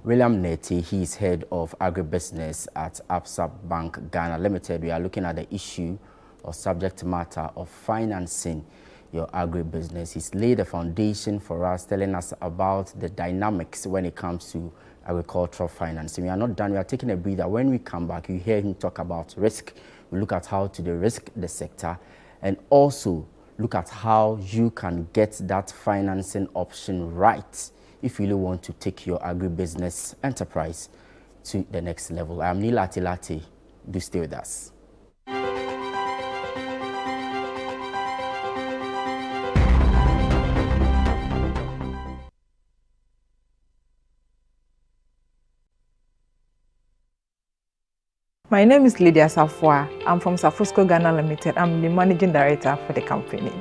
William Neti. He is head of agribusiness at Absa Bank Ghana Limited. We are looking at the issue or subject matter of financing your agribusiness. He's laid a foundation for us, telling us about the dynamics when it comes to agricultural financing. We are not done. We are taking a breather. When we come back, you hear him talk about risk. We look at how to de-risk the sector and also look at how you can get that financing option right if you really want to take your agribusiness enterprise to the next level. I am Neil Atilati. Do stay with us. My name is Lydia Safwa. I'm from Safusco Ghana Limited. I'm the managing director for the company.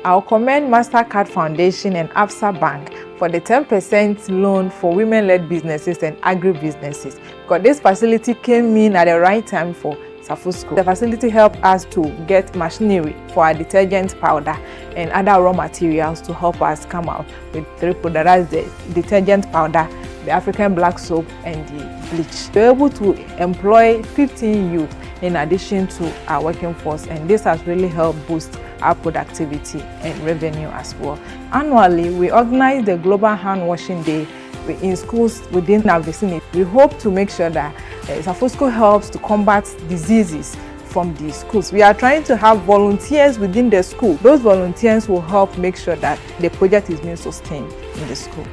I'll commend MasterCard Foundation and Absa Bank for the 10% loan for women-led businesses and agri-businesses, because this facility came in at the right time for Safusco. The facility helped us to get machinery for our detergent powder and other raw materials to help us come out with three products: that's the detergent powder, the African black soap, and the bleach. We're able to employ 15 youth in addition to our working force, and this has really helped boost our productivity and revenue as well. Annually, we organize the Global Hand Washing Day in schools within our vicinity. We hope to make sure that Safusco helps to combat diseases from the schools. We are trying to have volunteers within the school. Those volunteers will help make sure that the project is being sustained in the school.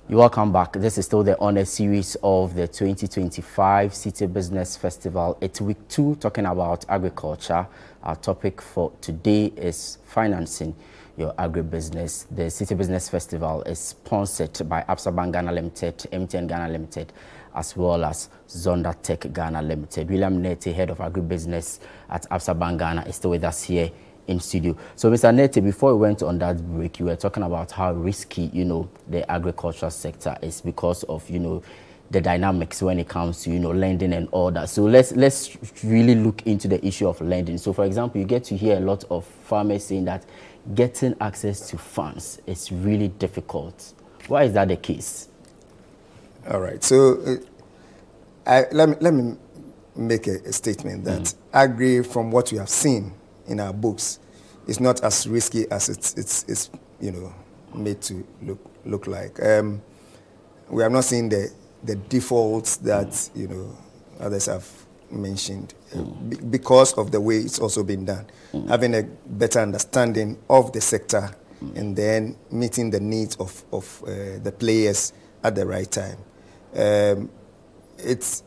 Welcome back. This is still the honor series of the 2025 City Business Festival. It's week 2, talking about agriculture. Our topic for today is financing your agribusiness. The City Business Festival is sponsored by Absa Bank Ghana Limited, MTN Ghana Limited, as well as Zonda Tech Ghana Limited. William Neti, head of agribusiness at Absa Bank Ghana, is still with us here in studio. So Mr. Neti, before we went on that break, you were talking about how risky, the agricultural sector is because of, the dynamics when it comes to, lending and all that. So let's really look into the issue of lending. So for example, you get to hear a lot of farmers saying that getting access to funds is really difficult. Why is that the case? All right. So let me make a statement that agri, from what we have seen in our books, is not as risky as it's made to look like. We have not seen the defaults that others have mentioned because of the way it's also been done. Having a better understanding of the sector and then meeting the needs of the players at the right time. It's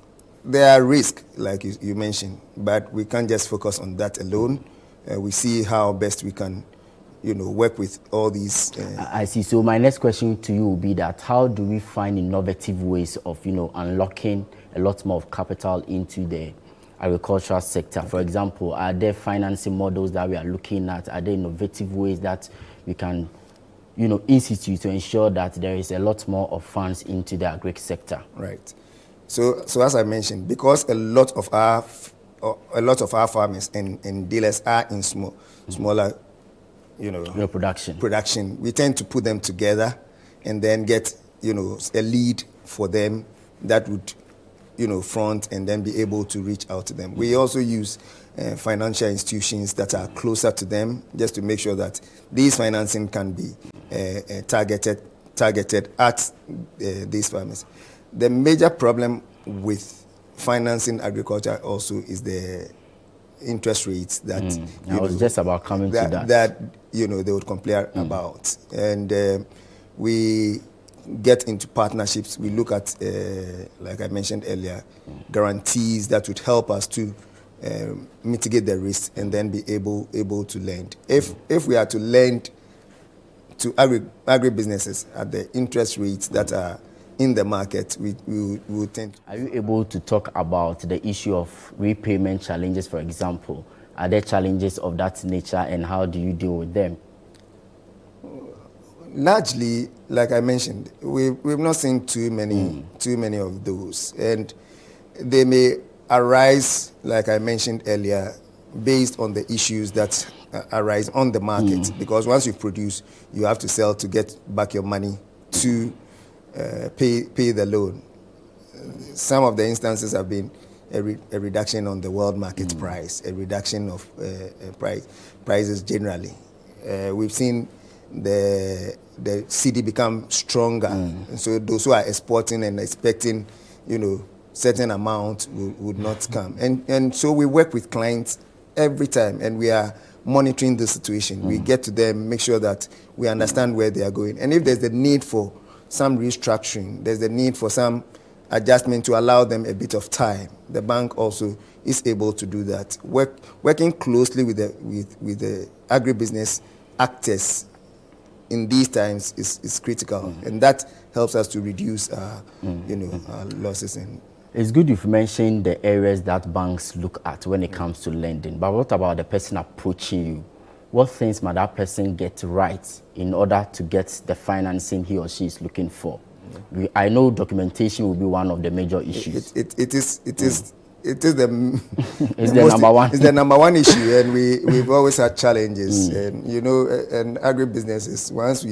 there are risks, like you mentioned, but we can't just focus on that alone. We see how best we can, work with all these. I see. So my next question to you will be that how do we find innovative ways of, unlocking a lot more of capital into the agricultural sector? For example, are there financing models that we are looking at? Are there innovative ways that we can, institute to ensure that there is a lot more of funds into the agri sector? Right. So as I mentioned, because a lot of our farmers and dealers are in smaller, production, we tend to put them together and then get, a lead for them that would, front and then be able to reach out to them. We also use financial institutions that are closer to them just to make sure that these financing can be targeted at these farmers. The major problem with financing agriculture also is the interest rates that I was just about coming to that. They would complain about, and we get into partnerships. We look at, like I mentioned earlier, guarantees that would help us to mitigate the risk and then be able to lend. If we are to lend to agri-businesses at the interest rates that are in the market, we would tend to. Are you able to talk about the issue of repayment challenges, for example? Are there challenges of that nature, and how do you deal with them? Largely, like I mentioned, we've not seen too many of those, and they may arise, like I mentioned earlier, based on the issues that arise on the market. Because once you produce, you have to sell to get back your money to pay the loan. Some of the instances have been a reduction on the world market price, a reduction of prices generally. We've seen the cedi become stronger, and so those who are exporting and expecting, certain amount would not come. And so we work with clients every time, and we are monitoring the situation. We get to them, make sure that we understand where they are going, and if there's the need for some restructuring, there's the need for some adjustment to allow them a bit of time. The bank also is able to do that. Working closely with the agribusiness actors in these times is critical, and that helps us to reduce our losses. And it's good you've mentioned the areas that banks look at when it comes to lending, but what about the person approaching you? What things might that person get right in order to get the financing he or she is looking for? I know documentation will be one of the major issues. It is the it's the number one. It's the number one issue, and we've always had challenges. And and agribusinesses, once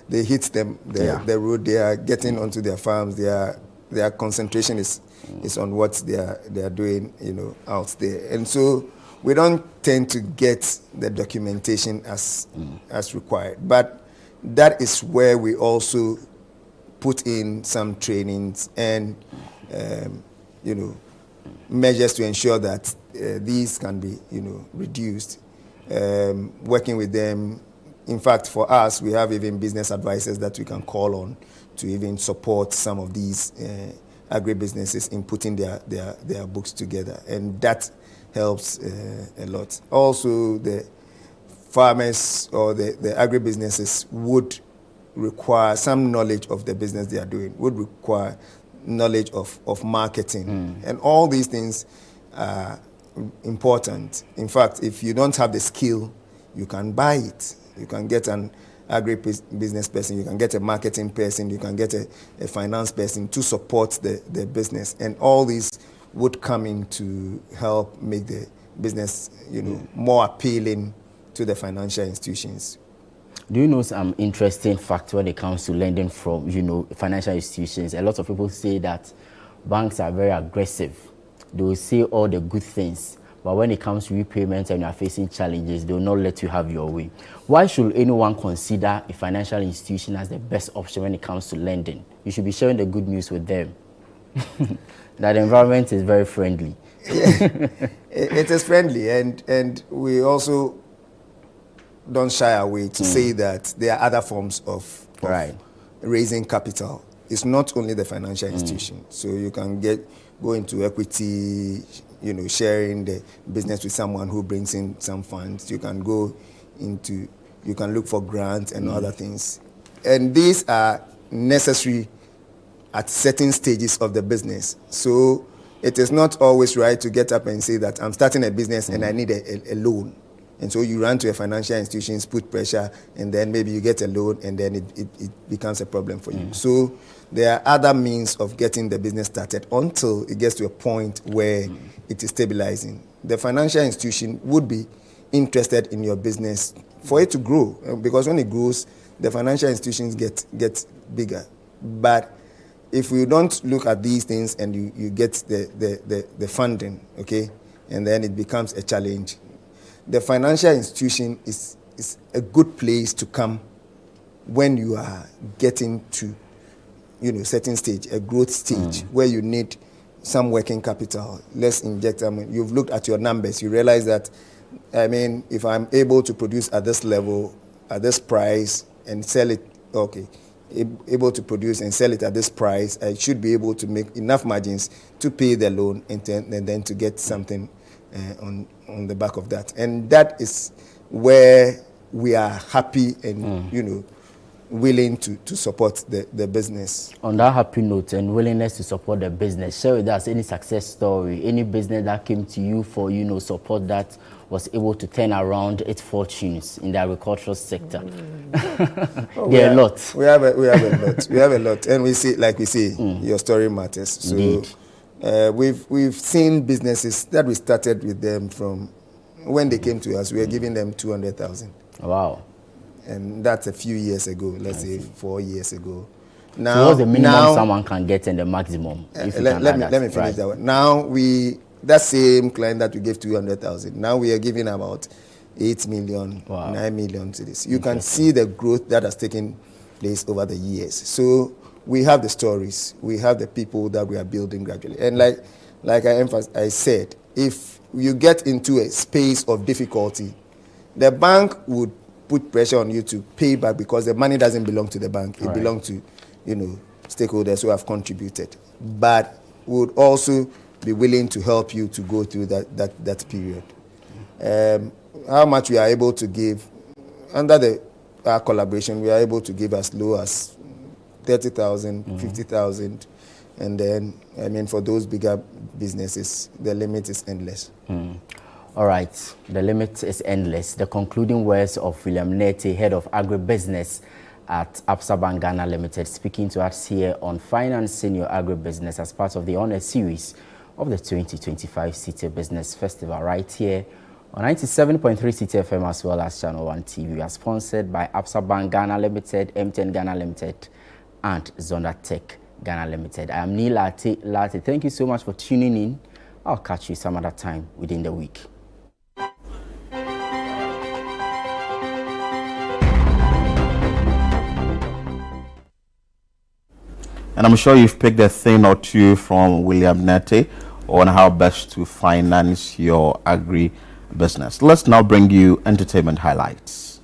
they hit them the road, they are getting onto their farms. Their concentration is on what they are doing, out there, and so we don't tend to get the documentation as required. But that is where we also put in some trainings and measures to ensure that these can be reduced. Working with them. In fact, for us, we have even business advisors that we can call on to even support some of these agribusinesses in putting their books together, and that helps a lot. Also, the farmers or the agribusinesses would require some knowledge of the business they are doing, would require knowledge of marketing, and all these things are important. In fact, if you don't have the skill, you can buy it. You can get an agri-business person, you can get a marketing person, you can get a finance person to support the business, and all these would come in to help make the business, more appealing to the financial institutions. Do you know some interesting fact when it comes to lending from, financial institutions? A lot of people say that banks are very aggressive. They will say all the good things, but when it comes to repayments and you are facing challenges, they will not let you have your way. Why should anyone consider a financial institution as the best option when it comes to lending? You should be sharing the good news with them. That the environment is very friendly. It is friendly, and we also don't shy away to say that there are other forms of raising capital. It's not only the financial institution. So you can go into equity, sharing the business with someone who brings in some funds. You can look for grants and other things. And these are necessary at certain stages of the business. So it is not always right to get up and say that I'm starting a business and I need a loan. And so you run to a financial institution, put pressure, and then maybe you get a loan, and then it becomes a problem for you. So there are other means of getting the business started until it gets to a point where it is stabilizing. The financial institution would be interested in your business for it to grow, because when it grows, the financial institutions get bigger. But if we don't look at these things and you get the funding, okay, and then it becomes a challenge. The financial institution is a good place to come when you are getting to, certain stage, a growth stage, where you need some working capital. Let's inject them. You've looked at your numbers. You realize that, if I'm able to produce at this level, at this price, and sell it, okay, able to produce and sell it at this price, I should be able to make enough margins to pay the loan and then to get something on the back of that. And that is where we are happy and willing to support the business. On that happy note and willingness to support the business, share with us any success story, any business that came to you for support that was able to turn around its fortunes in the agricultural sector. There are a lot. We have a lot. We have a lot, and we see, like we say, your story matters. So we've seen businesses that we started with them from when they came to us. We were giving them 200,000. Wow. And that's a few years ago. Let's say 4 years ago. Now, so what's the minimum someone can get and the maximum? Let me finish that one. Now that same client that we gave 200,000, now we are giving about 8 million, 9 million to this. You can see the growth that has taken place over the years. So we have the stories, we have the people that we are building gradually. And like I said, if you get into a space of difficulty, the bank would put pressure on you to pay back, because the money doesn't belong to the bank. It belongs to, stakeholders who have contributed. But would also be willing to help you to go through that period. How much we are able to give under our collaboration, we are able to give as low as 30,000, 50,000, and then for those bigger businesses, the limit is endless. All right, the limit is endless. The concluding words of William Nete, head of agribusiness at Absa Bank Ghana Limited, speaking to us here on financing your agribusiness as part of the honor series of the 2025 City Business Festival, right here on 97.3 City FM as well as Channel 1 TV. We are sponsored by Absa Bank Ghana Limited, M10 Ghana Limited, and Zonda Tech Ghana Limited. I am Neil Latte. Thank you so much for tuning in. I'll catch you some other time within the week. And I'm sure you've picked a thing or two from William Nete on how best to finance your agri-business. Let's now bring you entertainment highlights.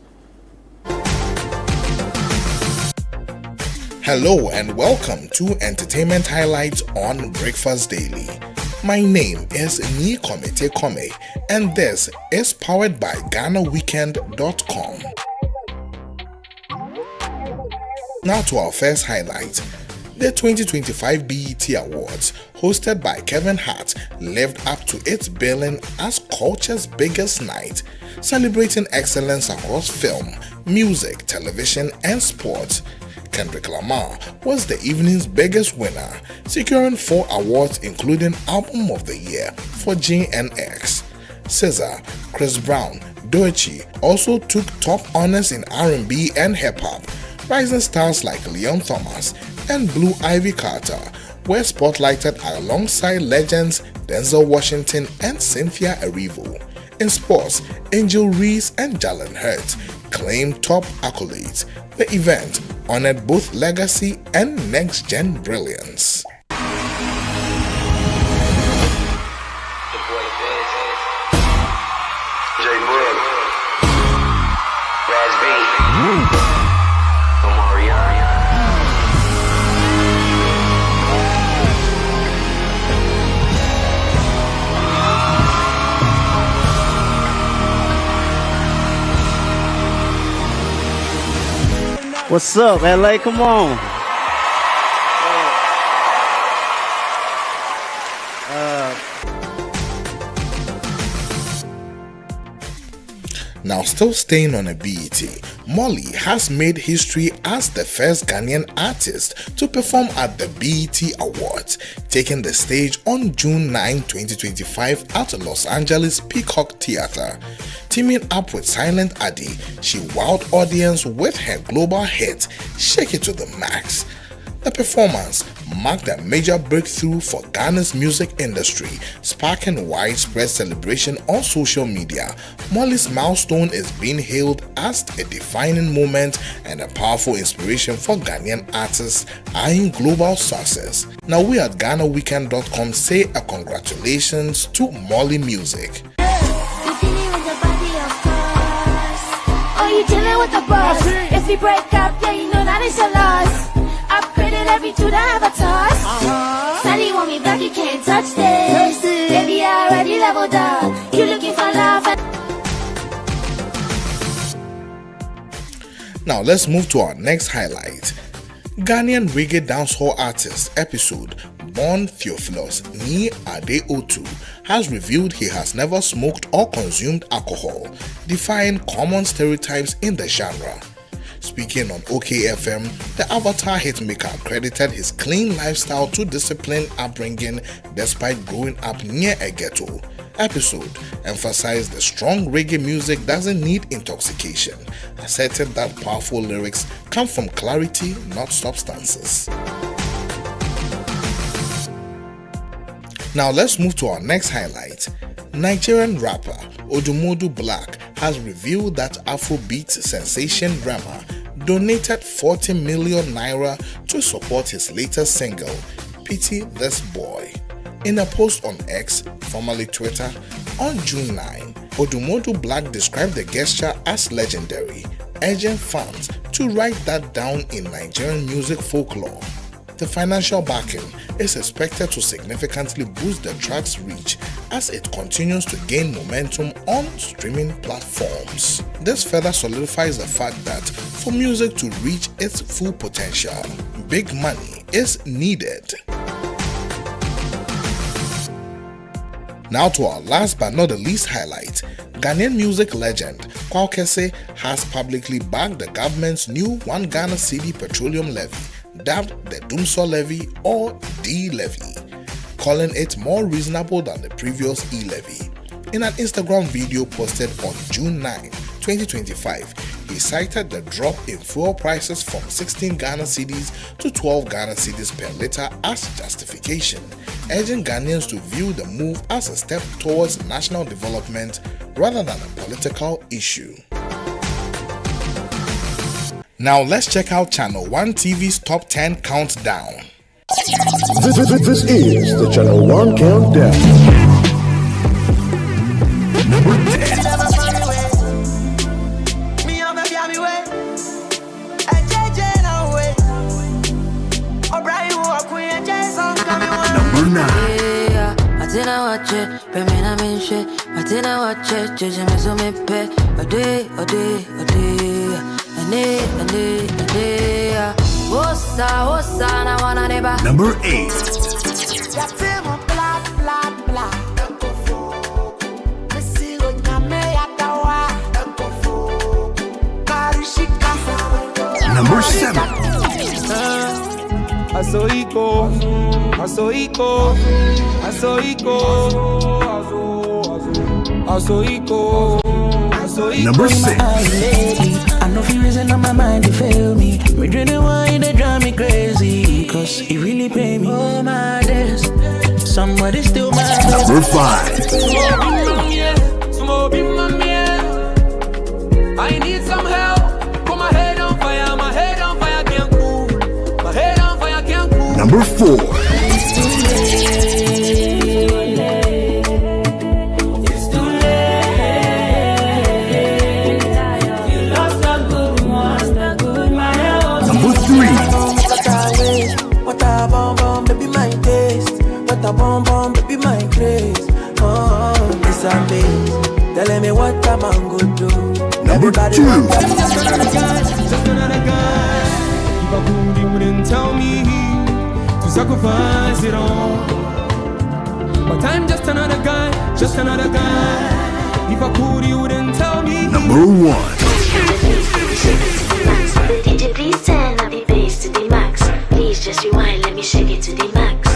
Hello and welcome to Entertainment Highlights on Breakfast Daily. My name is Nikomete Kome, and this is powered by GhanaWeekend.com. Now to our first highlight. The 2025 BET Awards, hosted by Kevin Hart, lived up to its billing as culture's biggest night, celebrating excellence across film, music, television, and sports. Kendrick Lamar was the evening's biggest winner, securing 4 awards including Album of the Year for GNX. SZA, Chris Brown, Doechii also took top honors in R&B and hip-hop. Rising stars like Leon Thomas and Blue Ivy Carter were spotlighted alongside legends Denzel Washington and Cynthia Erivo. In sports, Angel Reese and Jalen Hurts claimed top accolades. The event honored both legacy and next-gen brilliance. What's up, LA? Come on. Now, still staying on a BET, Molly has made history as the first Ghanaian artist to perform at the BET Awards, taking the stage on June 9, 2025 at Los Angeles Peacock Theatre. Teaming up with Silent Adi, she wowed audience with her global hit, Shake It to the Max. The performance marked a major breakthrough for Ghana's music industry, sparking widespread celebration on social media. Molly's milestone is being hailed as a defining moment and a powerful inspiration for Ghanaian artists eyeing global success. Now we at GhanaWeekend.com say a congratulations to Molly Music. You chillin' with the boss. If we break up, yeah, you know that it's a loss. Upgraded every two that have a toss. Sally want me back, you can't touch this. Baby, I already leveled up. You looking for love? Now let's move to our next highlight. Ghanaian reggae dancehall artist episode Born Theophilus Ni Adeotu has revealed he has never smoked or consumed alcohol, defying common stereotypes in the genre. Speaking on OKFM, the Avatar hitmaker credited his clean lifestyle to disciplined upbringing despite growing up near a ghetto. Episode emphasized the strong reggae music doesn't need intoxication, asserted that powerful lyrics come from clarity, not substances. Now let's move to our next highlight. Nigerian rapper Odumodu Black has revealed that Afrobeat sensation Rema donated 40 million naira to support his latest single, Pity This Boy. In a post on X, formerly Twitter, on June 9, Odumodu Black described the gesture as legendary, urging fans to write that down in Nigerian music folklore. The financial backing is expected to significantly boost the track's reach as it continues to gain momentum on streaming platforms. This further solidifies the fact that for music to reach its full potential, big money is needed. Now to our last but not the least highlight, Ghanaian music legend Kwakese has publicly backed the government's new 1 Ghana cedi petroleum levy, dubbed the Dumsor levy or D-levy, calling it more reasonable than the previous E-levy. In an Instagram video posted on June 9, 2025, he cited the drop in fuel prices from 16 Ghana cedis to 12 Ghana cedis per litre as justification, urging Ghanaians to view the move as a step towards national development rather than a political issue. Now let's check out Channel 1 TV's Top 10 Countdown. This is the Channel 1 Countdown. Number 10. Number 9. Number 8. Number 7. Number 6. I know if you reason on my mind to fail me. Me drink the wine that drive me crazy, cause it really pay me. Oh my days, somebody steal my Number 5. I need some help. Put my head on fire, can't cool. My head on fire, can't cool. Number 4. Bomb, baby, my grace. Oh, it's amazing. Telling me what I'm gonna do. Number 2. Just another guy. sacrifice it all. But I'm just another guy, just another guy. If I could, you wouldn't tell me. Number 1. DJ, please turn up the bass to the max. Please just rewind, let me shake it to the max.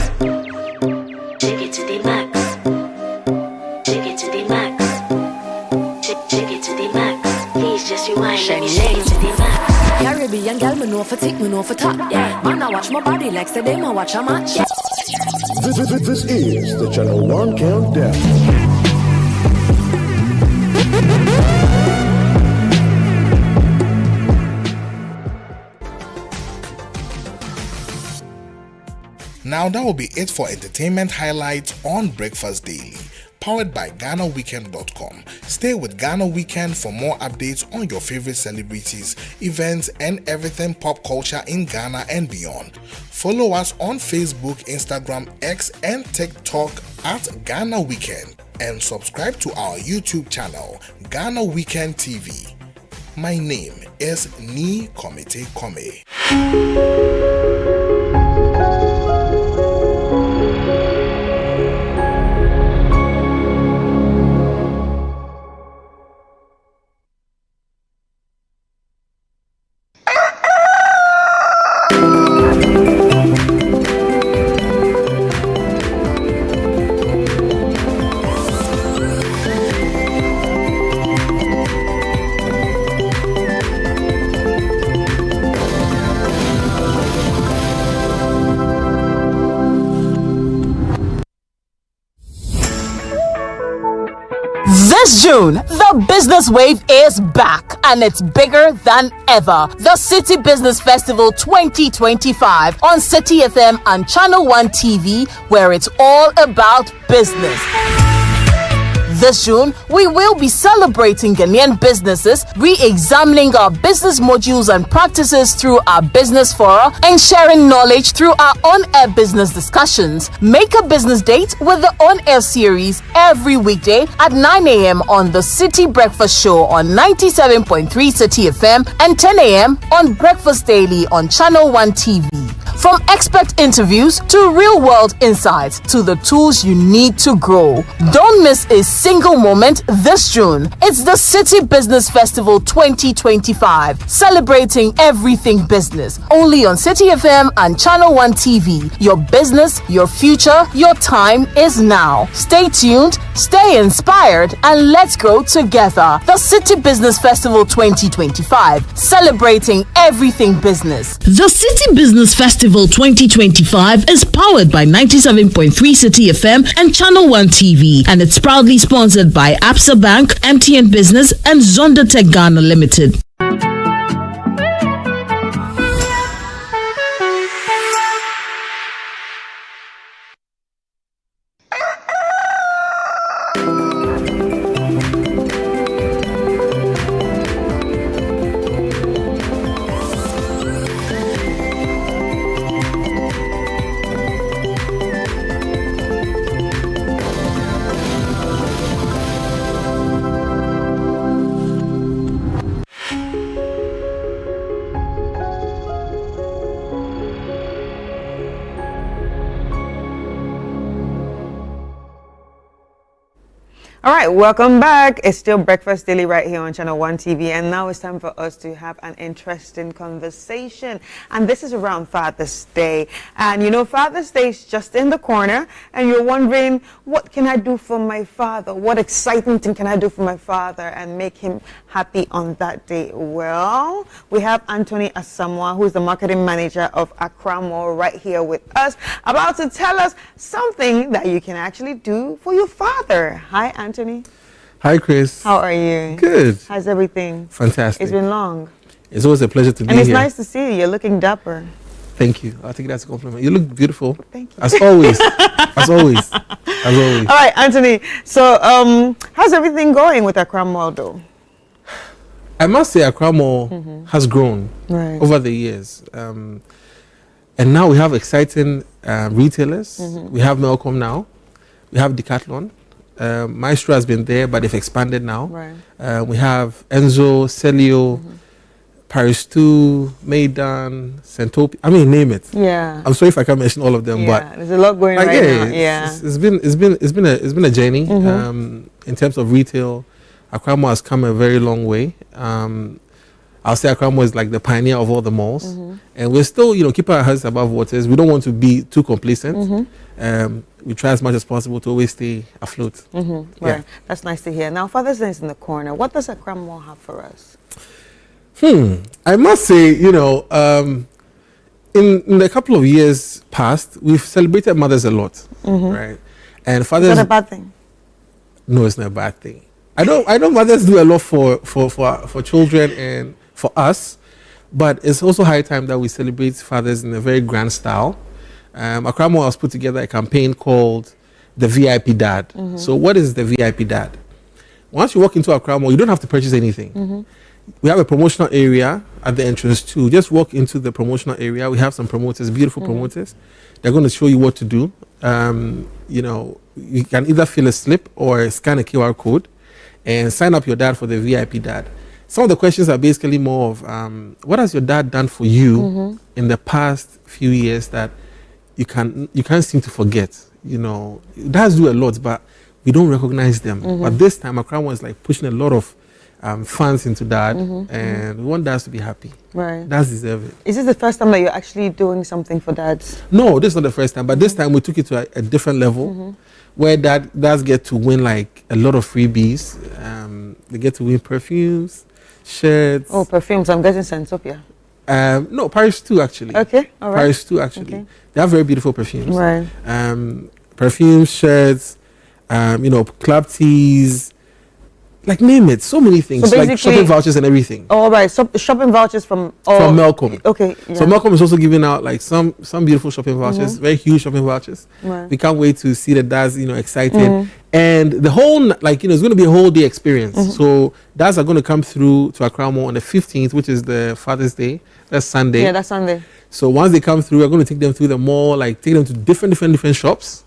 Shake it to the max. Shake it to the max. Shake it to the max. Please just rewind, let me shake it to the max. Caribbean girl, me know for tick, me know for top. Yeah, man, I watch my body like say them, I watch a match. This is the Channel 1 Countdown. Now that will be it for entertainment highlights on Breakfast Daily, powered by GhanaWeekend.com. Stay with Ghana Weekend for more updates on your favorite celebrities, events, and everything pop culture in Ghana and beyond. Follow us on Facebook, Instagram, X, and TikTok at Ghana Weekend, and subscribe to our YouTube channel, Ghana Weekend TV. My name is Ni Komite Kome. This June, the business wave is back and it's bigger than ever. The City Business Festival 2025 on City FM and Channel 1 TV, where it's all about business. This June, we will be celebrating Ghanaian businesses, re-examining our business modules and practices through our business fora, and sharing knowledge through our on-air business discussions. Make a business date with the on-air series every weekday at 9 a.m. on the City Breakfast Show on 97.3 City FM and 10 a.m. on Breakfast Daily on Channel 1 TV. From expert interviews to real-world insights to the tools you need to grow. Don't miss a single moment this June. It's the City Business Festival 2025, celebrating everything business. Only on City FM and Channel 1 TV. Your business, your future, your time is now. Stay tuned, stay inspired, and let's grow together. The City Business Festival 2025, celebrating everything business. The City Business Festival 2025 is powered by 97.3 City FM and Channel 1 TV, and it's proudly sponsored by Absa Bank, MTN Business, and Zonda Tech Ghana Limited. All right, welcome back. It's still Breakfast Daily right here on Channel 1 TV, and now it's time for us to have an interesting conversation. And this is around Father's Day. And you know, Father's Day is just in the corner, and you're wondering, what can I do for my father? What exciting thing can I do for my father and make him happy on that day? Well, we have Anthony Asamoah, who's the marketing manager of Accra Mall, right here with us, about to tell us something that you can actually do for your father. Hi, Anthony. Hi, Chris. How are you? Good. How's everything? Fantastic. It's been long. It's always a pleasure to be here. And it's nice to see you. You're looking dapper. Thank you. I think that's a compliment. You look beautiful. Thank you. As always. As always. As always. All right, Anthony. So, how's everything going with Accra Mall, though? I must say Accra Mall has grown over the years. And now we have exciting retailers. We have Melcom now. We have Decathlon. Maestro has been there, but they've expanded now. We have Enzo, Celio, Paris 2, Maidan, Centopia. I mean, name it. Yeah. I'm sorry if I can't mention all of them, but there's a lot going right now. Yeah. It's been a journey. In terms of retail, Accra Mall has come a very long way. I'll say Accra Mall is like the pioneer of all the malls, and we're still, keep our heads above waters. We don't want to be too complacent. We try as much as possible to always stay afloat. Right. That's nice to hear. Now, Father's Day is in the corner. What does Accra Mall have for us? I must say, in a couple of years past, we've celebrated mothers a lot, right? And fathers. Is that a bad thing? No, it's not a bad thing. I know mothers do a lot for children and for us, but it's also high time that we celebrate fathers in a very grand style. Accra Mall has put together a campaign called the VIP Dad. So what is the VIP Dad? Once you walk into Accra Mall, you don't have to purchase anything. We have a promotional area at the entrance too. Just walk into the promotional area. We have some promoters, beautiful promoters. They're going to show you what to do. You can either fill a slip or scan a QR code and sign up your dad for the VIP Dad. Some of the questions are basically more of what has your dad done for you in the past few years that you can't seem to forget. Dads do a lot, but we don't recognize them. But this time, Accra was like pushing a lot of funds into dad, and we want dads to be happy. Right. Dads deserve it. Is this the first time that you're actually doing something for dads? No, this is not the first time, but this time we took it to a different level, where dads get to win like a lot of freebies. They get to win perfumes, shirts. Oh, perfumes. I'm getting Centopia. No, Paris 2 actually. Okay, all right. Paris 2 actually. Okay. They have very beautiful perfumes. Right. Perfumes, shirts, club tees, like name it. So many things, so like shopping vouchers and everything. All right. So shopping vouchers from Melcom. Okay. Yeah. So Melcom is also giving out like some beautiful shopping vouchers, very huge shopping vouchers. Right. We can't wait to see the dads, excited. And the whole, it's going to be a whole day experience. So dads are going to come through to Accra Mall on the 15th, which is the Father's Day. That's Sunday. Yeah, that's Sunday. So once they come through, we're going to take them through the mall, take them to different shops,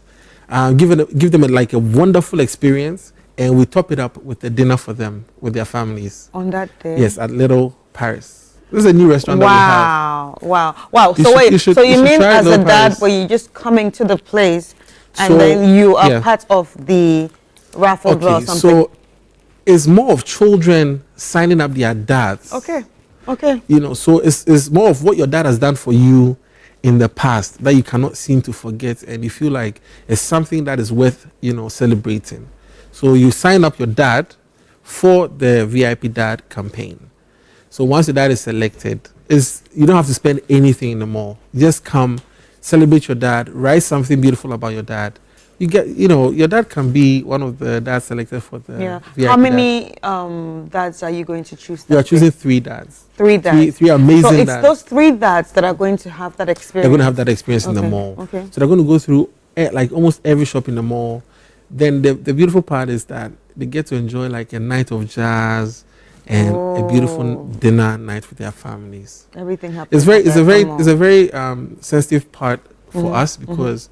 give them a wonderful experience, and we top it up with a dinner for them with their families. On that day? Yes, at Little Paris. This is a new restaurant that we have. Wow. So you mean as a dad, where you just coming to the place and then you are part of the raffle draw or something? So it's more of children signing up their dads. Okay. So it's more of what your dad has done for you in the past that you cannot seem to forget, and you feel like it's something that is worth, celebrating. So you sign up your dad for the VIP Dad campaign. So once your dad is selected, you don't have to spend anything in the mall. You just come, celebrate your dad, write something beautiful about your dad. You get, your dad can be one of the dads selected for the VIP How many dads are you going to choose? We are choosing 3 dads. 3 dads. Three amazing dads. So it's those 3 dads that are going to have that experience. They're going to have that experience in the mall. Okay. So they're going to go through almost every shop in the mall. Then the beautiful part is that they get to enjoy a night of jazz and a beautiful dinner night with their families. Everything happens. It's a very sensitive part for us because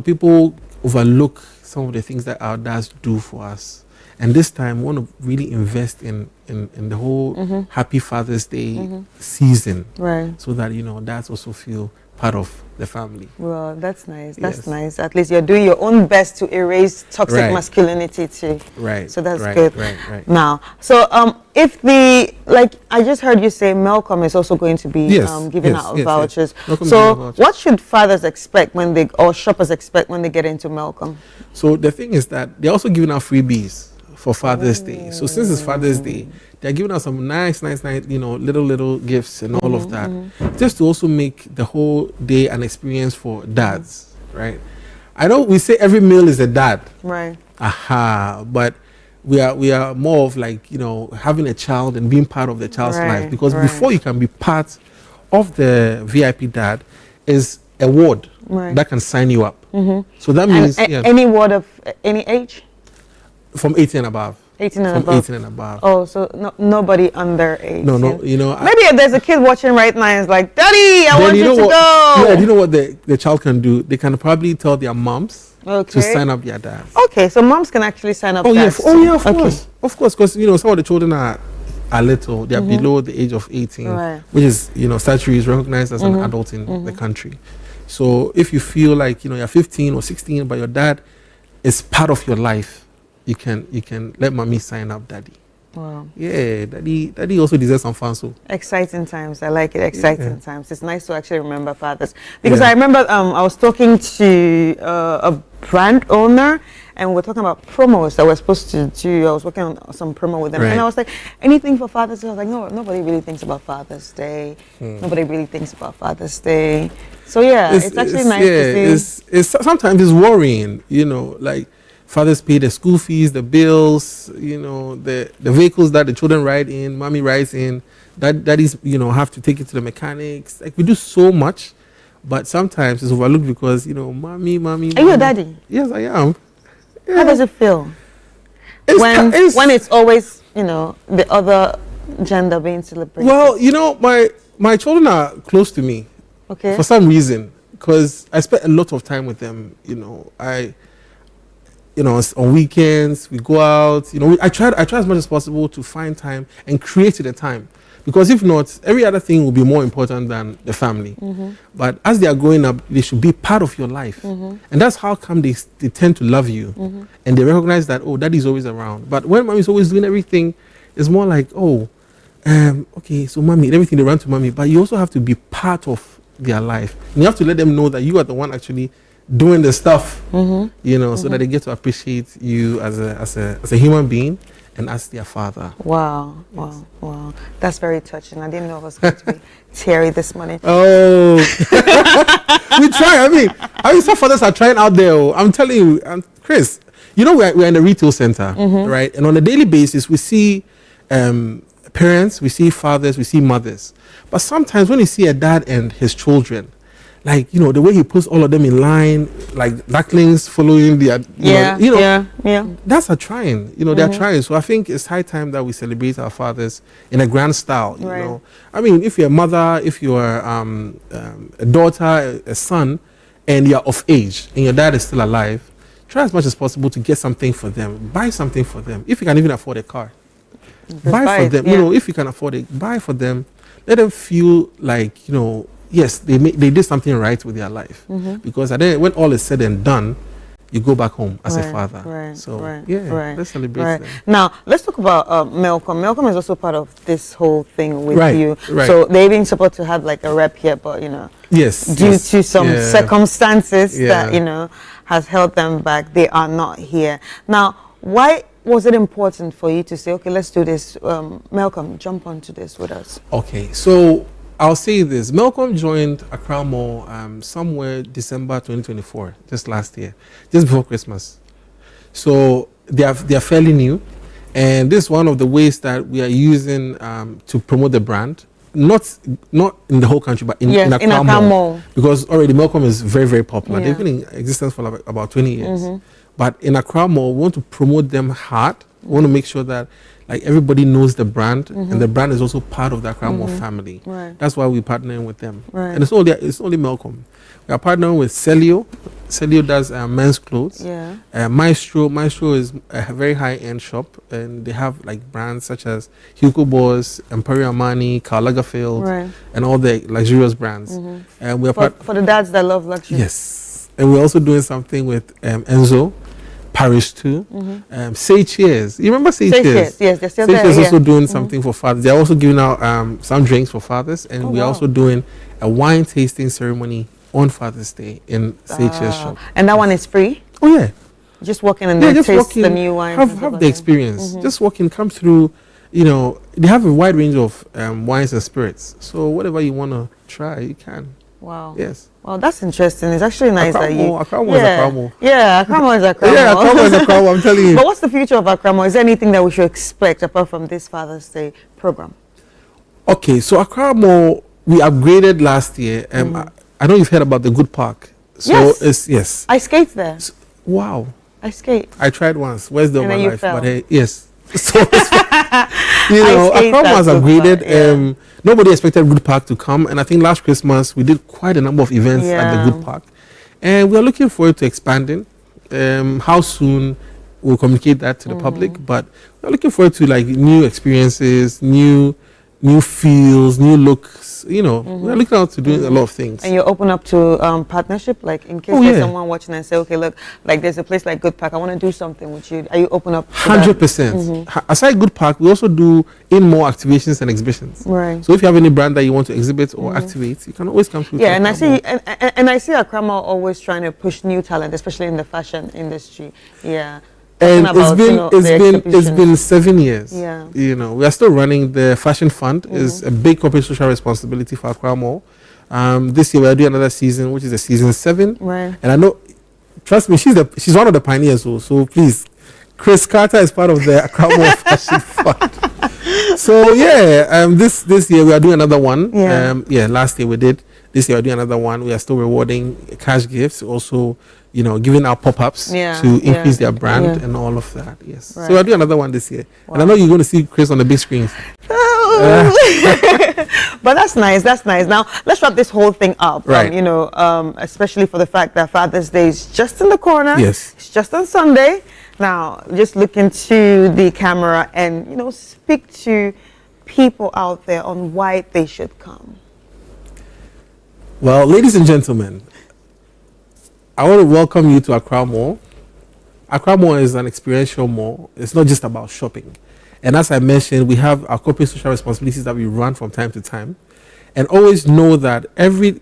people overlook some of the things that our dads do for us, and this time we want to really invest in the whole Happy Father's Day season, right? So that dads also feel part of the family. Well, that's nice. That's nice. At least you're doing your own best to erase toxic masculinity too. Right. So that's good. Right. Now, so if I just heard you say Melcom is also going to be giving out vouchers. So what should fathers expect or shoppers expect when they get into Melcom? So the thing is that they're also giving out freebies for Father's Day. So since it's Father's Day, they're giving us some nice, little gifts and all of that, just to also make the whole day an experience for dads, right? I know we say every meal is a dad, right? But we are more of having a child and being part of the child's life, because before you can be part of the VIP Dad is a ward that can sign you up. So that means any ward of any age, from 18 and above. 18 and above. Oh, so nobody under age. No. Maybe if there's a kid watching right now and is like, Daddy, I want you to go. Yeah, you know what the child can do? They can probably tell their moms to sign up their dads. Okay, so moms can actually sign up dads. Of course. Of course, because some of the children are are little, they are below the age of 18, which is, statutory is recognized as an adult in the country. So if you feel like, you're 15 or 16, but your dad is part of your life, you can let mommy sign up daddy. Wow. Yeah, daddy also deserves some fun. So exciting times. I like it. Exciting times. It's nice to actually remember fathers, because I remember I was talking to a brand owner, and we're talking about promos that we're supposed to do. I was working on some promo with them, and I was like, anything for Father's Day? I was like, no, nobody really thinks about Father's Day. Nobody really thinks about Father's Day. So it's actually nice to see. It's sometimes it's worrying, like fathers pay the school fees, the bills, the vehicles that the children ride in, mommy rides in, daddies, have to take it to the mechanics. Like, we do so much, but sometimes it's overlooked because, mommy. Are you a daddy? Yes, I am. Yeah. How does it feel when it's always, the other gender being celebrated? Well, my children are close to me. Okay. For some reason, because I spend a lot of time with them. On weekends we go out. I try as much as possible to find time and create the time, because if not, every other thing will be more important than the family. But as they are growing up, they should be part of your life, and that's how come they tend to love you, and they recognize that, oh, daddy's always around. But when mommy's always doing everything, it's more like, oh, okay, so mommy, everything, they run to mommy. But you also have to be part of their life, and you have to let them know that you are the one actually doing the stuff, so that they get to appreciate you as a human being and as their father. Wow. That's very touching. I didn't know it was going to be teary this morning. Oh, we try. I mean, some fathers are trying out there. I'm telling you, Chris, we're in a retail center, right? And on a daily basis, we see parents, we see fathers, we see mothers. But sometimes when you see a dad and his children, like, the way he puts all of them in line, like ducklings following their, that's a trying, they're trying. So I think it's high time that we celebrate our fathers in a grand style, you know. I mean, if you're a mother, if you're a daughter, a son, and you're of age, and your dad is still alive, try as much as possible to get something for them. Buy something for them. If you can even afford a car, buy for them. If you can afford it, buy for them. Let them feel like, yes, they did something right with their life. Because when all is said and done, you go back home as a father. Let's celebrate them. Now, let's talk about Malcolm. Malcolm is also part of this whole thing with you. So they're even supposed to have like a rep here, but, due to some circumstances that, has held them back, they are not here. Now, why was it important for you to say, okay, let's do this? Malcolm, jump onto this with us. Okay, so I'll say this. Malcolm joined Accra Mall somewhere December 2024, just last year, just before Christmas. So they are fairly new, and this is one of the ways that we are using to promote the brand. Not in the whole country, but in Accra Mall. Because already Malcolm is very, very popular. They've been in existence for about 20 years. But in Accra Mall, we want to promote them hard. We want to make sure that like everybody knows the brand, and the brand is also part of the Accra Mall family. That's why we're partnering with them. And it's only Malcolm. We are partnering with Celio. Celio does men's clothes. Maestro is a very high-end shop, and they have like brands such as Hugo Boss, Emporio Armani, Karl Lagerfeld, and all the luxurious brands. And we are for the dads that love luxury. Yes, and we're also doing something with Enzo, Paris too. Say Cheers. You remember Say Cheers? Yes, they're still Say there. Cheers is also doing something for fathers. They're also giving out some drinks for fathers, and we're also doing a wine tasting ceremony on Father's Day in Say Cheers shop. And that one is free? Oh yeah. Just walk in and then taste the new wine. Have the experience. Just walk in, come through. They have a wide range of wines and spirits. So whatever you want to try, you can. Wow. Yes. Well, that's interesting. It's actually nice that you... Accra Mall is Accra Mall. Yeah, Accra Mall is Accra Mall. Yeah, Accra Mall is Accra Mall, I'm telling you. But what's the future of Accra Mall? Is there anything that we should expect apart from this Father's Day program? Okay, so Accra Mall, we upgraded last year. I know you've heard about the Good Park. So yes. I skate there. Wow. I skate. I tried once. Where's the my life? Fell. But hey, yes. So Accra Mall has upgraded. Nobody expected Good Park to come, and I think last Christmas we did quite a number of events at the Good Park, and we are looking forward to expanding. How soon? we'll communicate that to the public. But we're looking forward to like new experiences, new feels, new looks. You know, we're looking out to do a lot of things. And you're open up to partnership, like in case there's someone watching and say, okay, look, like there's a place like Good Park, I want to do something with you. Are you open up to 100%. Aside Good Park, we also do more activations and exhibitions. Right. So if you have any brand that you want to exhibit or activate, you can always come through. Yeah, and I see, and I see Accra Mall always trying to push new talent, especially in the fashion industry. Yeah. And it's been 7 years. Yeah. You know, we are still running the fashion fund. Is a big corporate social responsibility for Accra Mall. This year we're doing another season, which is the season 7. Right. And I know, trust me, she's one of the pioneers. So please, Chris Carter is part of the Accra Mall Fashion Fund. So yeah, this year we are doing another one. Yeah. Last year we did. This year we're doing another one. We are still rewarding cash gifts, also, you know, giving out pop-ups to increase their brand and all of that. Yes. Right. So we're doing another one this year. Wow. And I know you're going to see Chris on the big screens. But that's nice. That's nice. Now let's wrap this whole thing up. Right. You know, especially for the fact that Father's Day is just in the corner. Yes. It's just on Sunday. Now, just look into the camera and, you know, speak to people out there on why they should come. Well, ladies and gentlemen, I want to welcome you to Accra Mall. Accra Mall is an experiential mall. It's not just about shopping. And as I mentioned, we have our corporate social responsibilities that we run from time to time. And always know that every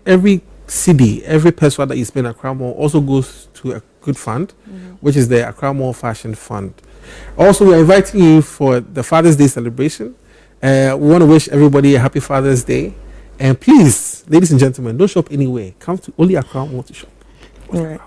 city, every peso that you spend at Accra Mall also goes to a good fund, which is the Accra Mall Fashion Fund. Also, we are inviting you for the Father's Day celebration. We want to wish everybody a happy Father's Day. And please, ladies and gentlemen, don't shop anywhere. Come to only Accra Mall to shop. Right.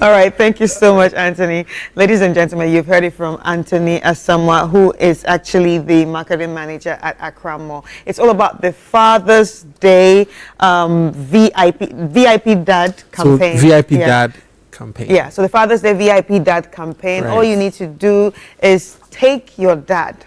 All right, thank you so much, Anthony. Ladies and gentlemen, you've heard it from Anthony Asamoah, who is actually the marketing manager at Accra Mall. It's all about the Father's Day VIP Dad campaign. So VIP Dad campaign. Yeah, so the Father's Day VIP Dad campaign. Right. All you need to do is take your dad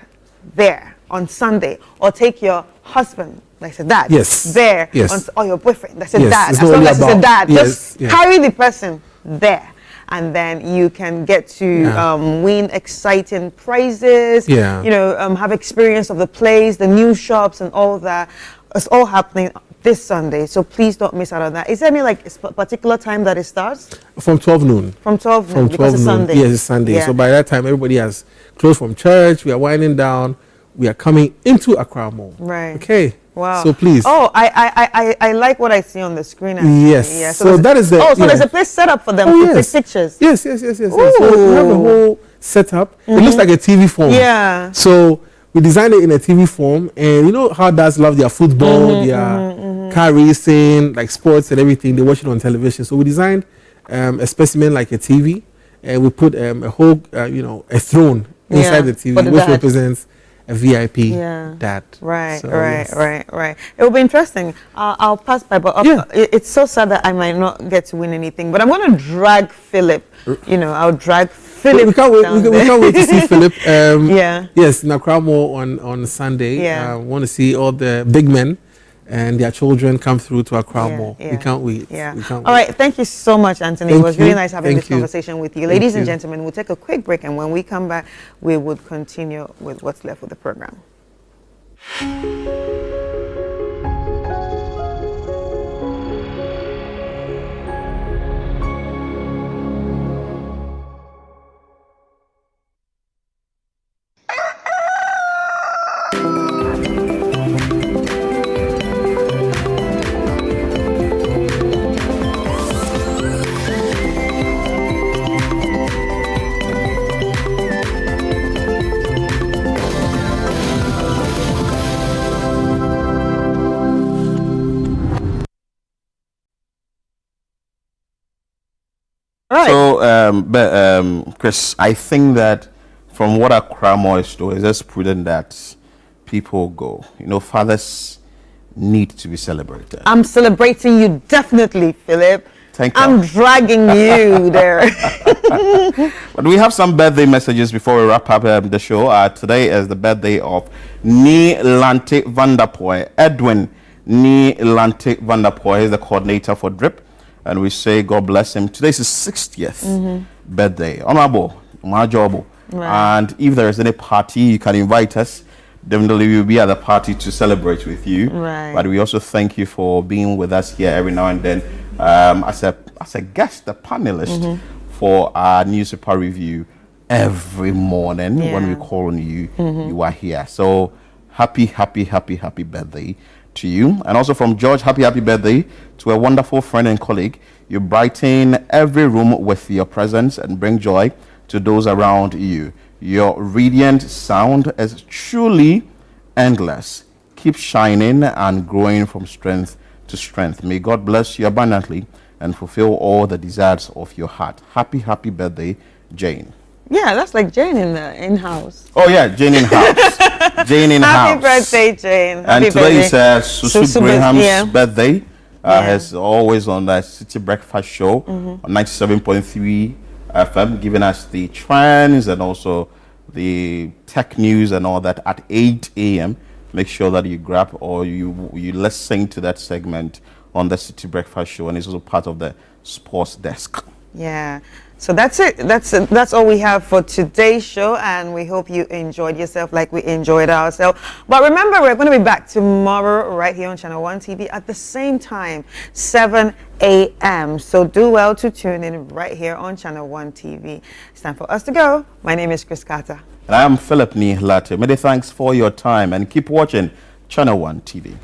there on Sunday, or take your husband, like a dad, there, or your boyfriend, that's a dad. As long as it's a dad, just carry the person there, and then you can get to win exciting prizes. You know, have experience of the place, the new shops, and all that. It's all happening this Sunday, so please don't miss out on that. Is there any like particular time that it starts? From 12 noon. From 12 noon, because it's Sunday. Yes, it's Sunday. So by that time, everybody has closed from church. We are winding down. We are coming into Accra Mall. Right. Okay. Wow. So please. Oh, I like what I see on the screen. Actually. Yes. Yeah. So that is the. Oh, so there's a place set up for them to take pictures. Yes. So we have a whole setup. It looks like a TV form. Yeah. So we designed it in a TV form, and you know how dads love their football, their car racing, like sports and everything. They watch it on television. So we designed a specimen like a TV, and we put a whole, a throne inside the TV, which represents a VIP dad. Right, so, right. It will be interesting. I'll pass by, but it's so sad that I might not get to win anything. But I'm going to drag Philip. You know, I'll drag Philip. We can't wait to see Philip. Yes, in Accra Mall on Sunday. Yeah. We want to see all the big men and their children come through to Accra Mall. We can't wait. Yeah. We can't All right. Thank you so much, Anthony. It was really nice having this you. conversation with you. Ladies and gentlemen, we'll take a quick break, and when we come back, we would continue with what's left of the program. So, Chris, I think that from what Accra Mall is doing, it's just prudent that people go. You know, fathers need to be celebrated. I'm celebrating you, definitely, Philip. Thank you. I'm dragging you there. But we have some birthday messages before we wrap up the show. Today is the birthday of Nilante Vanderpoy. Edwin Nilante Vanderpoy is the coordinator for DRIP. And we say God bless him. Today is his 60th birthday. Honorable, my job. Right. And if there is any party, you can invite us. Definitely we'll be at the party to celebrate with you. Right. But we also thank you for being with us here every now and then as a guest, a panelist for our newspaper review every morning. When we call on you, you are here. So happy birthday to you. And also from George, happy birthday to a wonderful friend and colleague. You brighten every room with your presence and bring joy to those around you. Your radiant sound is truly endless. Keep shining and growing from strength to strength. May God bless you abundantly and fulfill all the desires of your heart. Happy birthday, Jane. Yeah, that's like Jane in-house. Oh yeah, Jane in-house. Jane in-house. Happy birthday, Jane. And Happy today birthday. is Susu Graham's birthday. Yeah. As always on the City Breakfast Show on 97.3 FM, giving us the trends and also the tech news and all that at 8 a.m. Make sure that you grab or you listen to that segment on the City Breakfast Show, and it's also part of the sports desk. Yeah. So that's it. That's all we have for today's show, and we hope you enjoyed yourself like we enjoyed ourselves. But remember, we're going to be back tomorrow right here on Channel 1 TV at the same time, 7 a.m. So do well to tune in right here on Channel 1 TV. It's time for us to go. My name is Chris Carter. And I am Philip Nihlate. Many thanks for your time and keep watching Channel 1 TV.